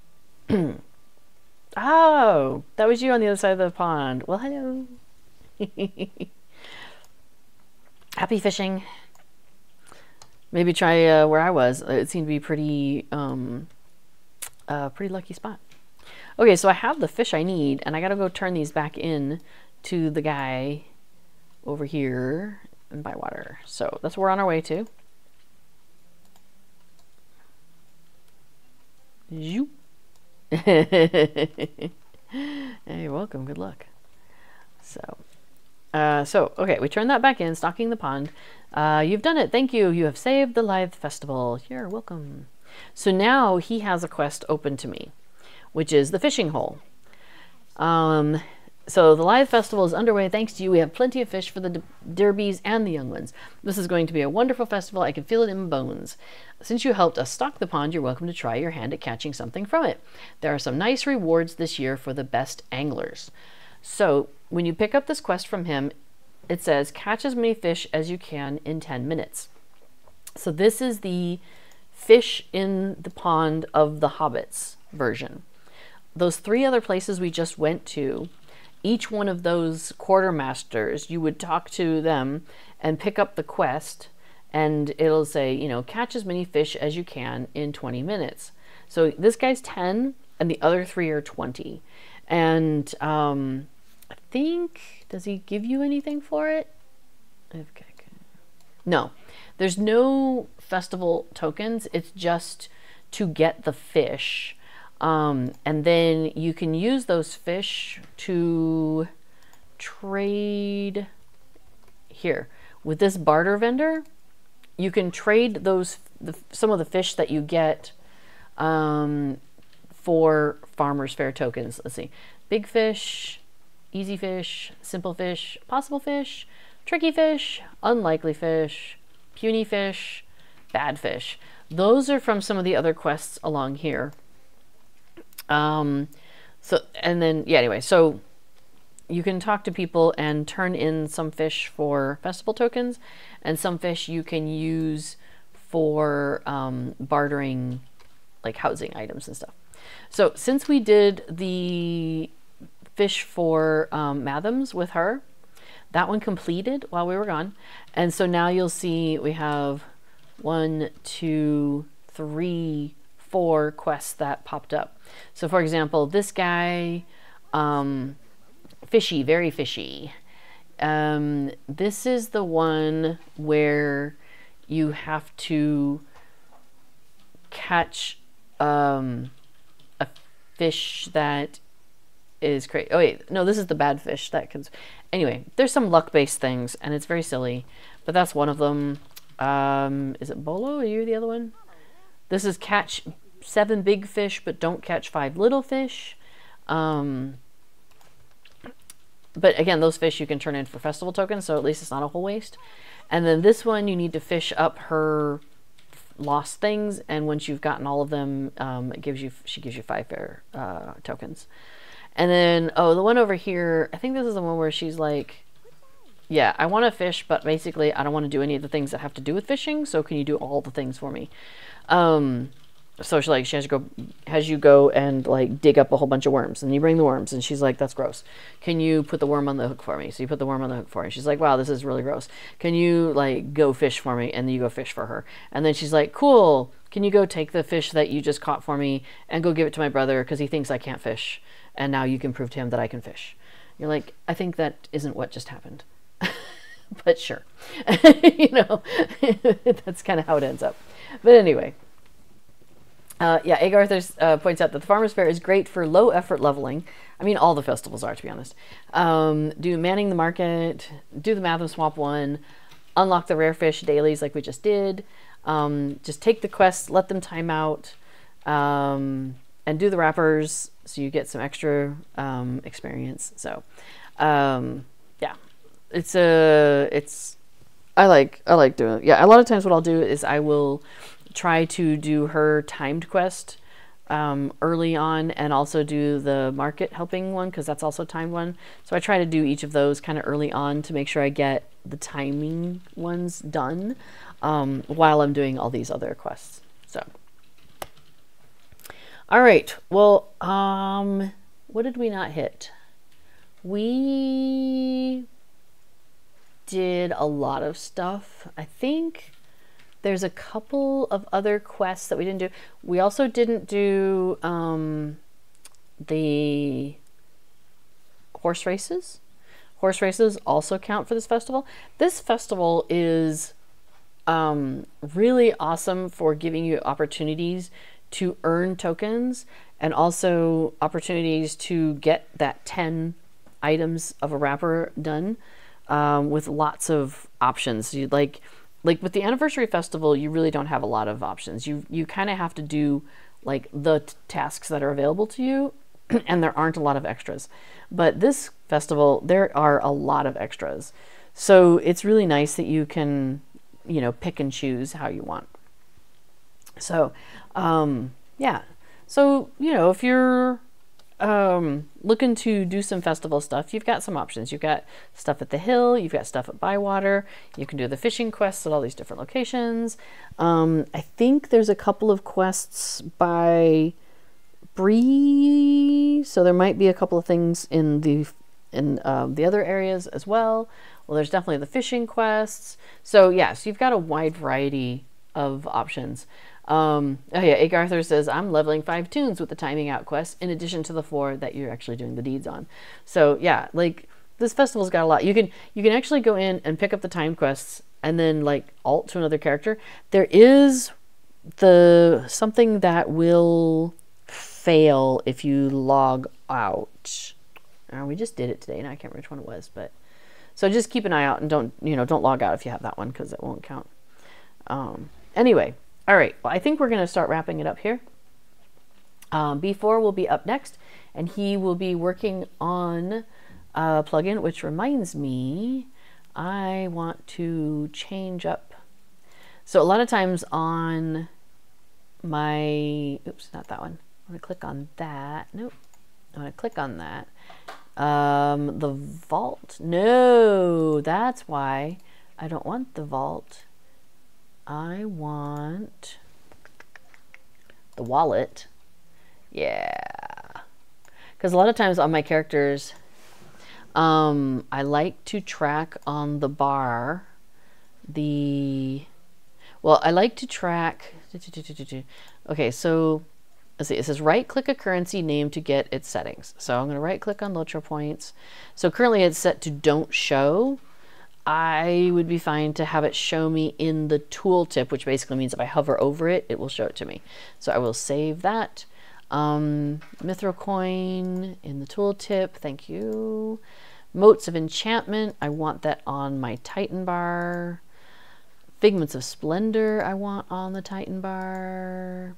Oh, that was you on the other side of the pond. Well, hello. Happy fishing. Maybe try where I was. It seemed to be pretty lucky spot. Okay, so I have the fish I need, and I gotta go turn these back in to the guy over here in Bywater. So that's what we're on our way to. Zoop. Hey, you're welcome. Good luck. So, okay, we turn that back in, stocking the pond. You've done it. Thank you. You have saved the live festival. You're welcome. So now he has a quest open to me, which is the fishing hole. So the live festival is underway. Thanks to you, we have plenty of fish for the derbies and the young ones. This is going to be a wonderful festival. I can feel it in my bones. Since you helped us stock the pond, you're welcome to try your hand at catching something from it. There are some nice rewards this year for the best anglers. So when you pick up this quest from him, it says, catch as many fish as you can in 10 minutes. So this is the fish in the pond of the Hobbits version. Those 3 other places we just went to, each one of those quartermasters, you would talk to them and pick up the quest, and it'll say, you know, catch as many fish as you can in 20 minutes. So this guy's 10, and the other 3 are 20. And I think, does he give you anything for it? Okay. No, there's no festival tokens. It's just to get the fish. And then you can use those fish to trade here with this barter vendor. You can trade those some of the fish that you get for Farmers Fair tokens. Let's see, big fish, easy fish, simple fish, possible fish, tricky fish, unlikely fish, puny fish, bad fish. Those are from some of the other quests along here. So you can talk to people and turn in some fish for festival tokens, and some fish you can use for bartering, like housing items and stuff. So since we did the fish for Mathams with her, that one completed while we were gone, and so now you'll see we have 1, 2, 3, 4 quests that popped up. So for example, this guy, fishy, very fishy. This is the one where you have to catch a fish that is crazy. Oh wait, no, this is the bad fish that comes. Anyway, there's some luck-based things, and it's very silly, but that's one of them. Is it Bolo? Are you the other one? This is catch 7 big fish, but don't catch 5 little fish. But again, those fish you can turn in for festival tokens, so at least it's not a whole waste. And then this one, you need to fish up her lost things, and once you've gotten all of them, she gives you 5 fair tokens. And then, oh, the one over here, I think this is the one where she's like, yeah, I want to fish, but basically I don't want to do any of the things that have to do with fishing, so can you do all the things for me? So she has you go and like dig up a whole bunch of worms, and you bring the worms, and she's like, that's gross. Can you put the worm on the hook for me? So you put the worm on the hook for her. She's like, wow, this is really gross. Can you like go fish for me? And then you go fish for her. And then she's like, cool. Can you go take the fish that you just caught for me and go give it to my brother because he thinks I can't fish, and now you can prove to him that I can fish. You're like, I think that isn't what just happened. But sure. You know, that's kind of how it ends up. But anyway. Yeah, Egg Arthur points out that the Farmers Fair is great for low effort leveling. I mean, all the festivals are, to be honest. Do Manning the Market, do the Matham Swamp one, unlock the rare fish dailies like we just did. Just take the quests, let them time out, and do the wrappers so you get some extra experience. So, yeah, I like doing it. Yeah, a lot of times what I'll do is I will try to do her timed quest early on, and also do the market helping one, because that's also timed one. So I try to do each of those kind of early on to make sure I get the timing ones done while I'm doing all these other quests. So, all right, well, what did we not hit? We did a lot of stuff. I think there's a couple of other quests that we didn't do. We also didn't do the horse races. horse races also count for this festival. This festival is really awesome for giving you opportunities to earn tokens and also opportunities to get that 10 items of a wrapper done with lots of options. You like with the anniversary festival, you really don't have a lot of options. You kind of have to do like the tasks that are available to you, and there aren't a lot of extras. But this festival, there are a lot of extras. So it's really nice that you can, you know, pick and choose how you want. So, yeah. So, you know, if you're looking to do some festival stuff, you've got some options. You've got stuff at the hill, you've got stuff at Bywater, you can do the fishing quests at all these different locations. I think there's a couple of quests by Bree, so there might be a couple of things in the other areas as well. Well, there's definitely the fishing quests. So yes, you've got a wide variety of options. Oh yeah, Egg Arthur says, I'm leveling 5 tunes with the timing out quest in addition to the 4 that you're actually doing the deeds on. So yeah, like this festival's got a lot. You can actually go in and pick up the time quests and then like alt to another character. There is something that will fail if you log out. We just did it today and I can't remember which one it was, but so just keep an eye out and don't log out if you have that one because it won't count. Anyway. All right, well, I think we're going to start wrapping it up here. B4 will be up next, and he will be working on a plugin, which reminds me, I want to change up. So a lot of times on my, oops, not that one. I'm going to click on that. Nope, I'm going to click on that. The vault, no, that's why I don't want the vault. I want the wallet. Yeah. Because a lot of times on my characters, I like to track on the bar I like to track. Okay, so let's see. It says right click a currency name to get its settings. So I'm going to right click on Lotro points. So currently it's set to don't show. I would be fine to have it show me in the tooltip, which basically means if I hover over it, it will show it to me. So I will save that. Mithril coin in the tooltip, thank you. Motes of enchantment, I want that on my Titan bar. Figments of splendor, I want on the Titan bar.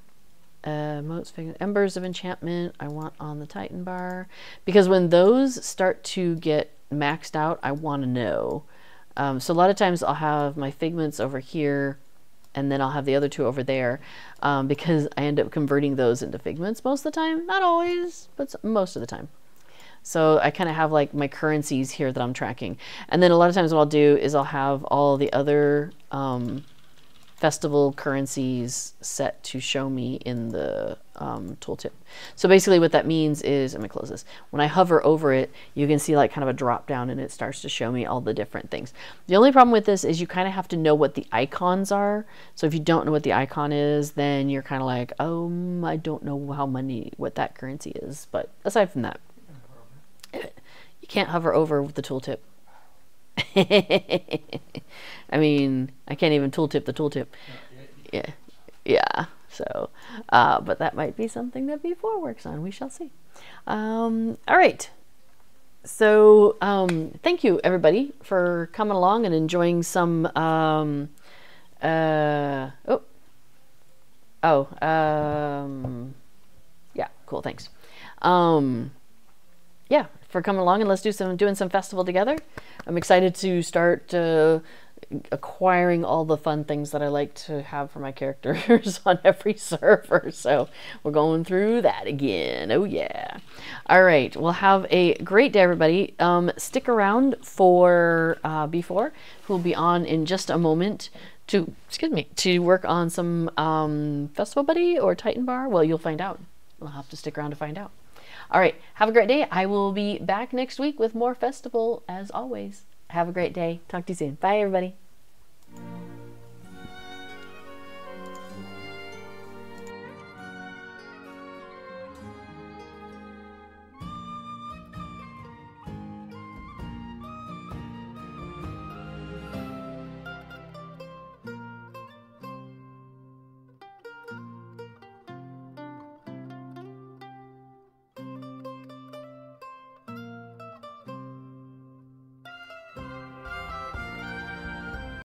Embers of enchantment, I want on the Titan bar. Because when those start to get maxed out, I want to know. So a lot of times I'll have my figments over here and then I'll have the other 2 over there because I end up converting those into figments most of the time. Not always, but most of the time. So I kind of have like my currencies here that I'm tracking. And then a lot of times what I'll do is I'll have all the other festival currencies set to show me in the tooltip. So basically what that means is, let me close this. When I hover over it, you can see like kind of a drop down and it starts to show me all the different things. The only problem with this is you kind of have to know what the icons are. So if you don't know what the icon is, then you're kind of like, I don't know what that currency is. But aside from that, you can't hover over with the tooltip. I mean, I can't even tooltip the tooltip. Yeah. So, but that might be something that B4 works on. We shall see. All right. So, thank you everybody for coming along and enjoying some. Yeah. Cool. Thanks. Yeah, for coming along and let's doing some festival together. I'm excited to start acquiring all the fun things that I like to have for my characters on every server. So we're going through that again. Oh yeah. All right. Well, have a great day, everybody. Stick around for B4, who will be on in just a moment to work on some Festival Buddy or Titan Bar. Well, you'll find out. We'll have to stick around to find out. All right. Have a great day. I will be back next week with more festival as always. Have a great day. Talk to you soon. Bye, everybody.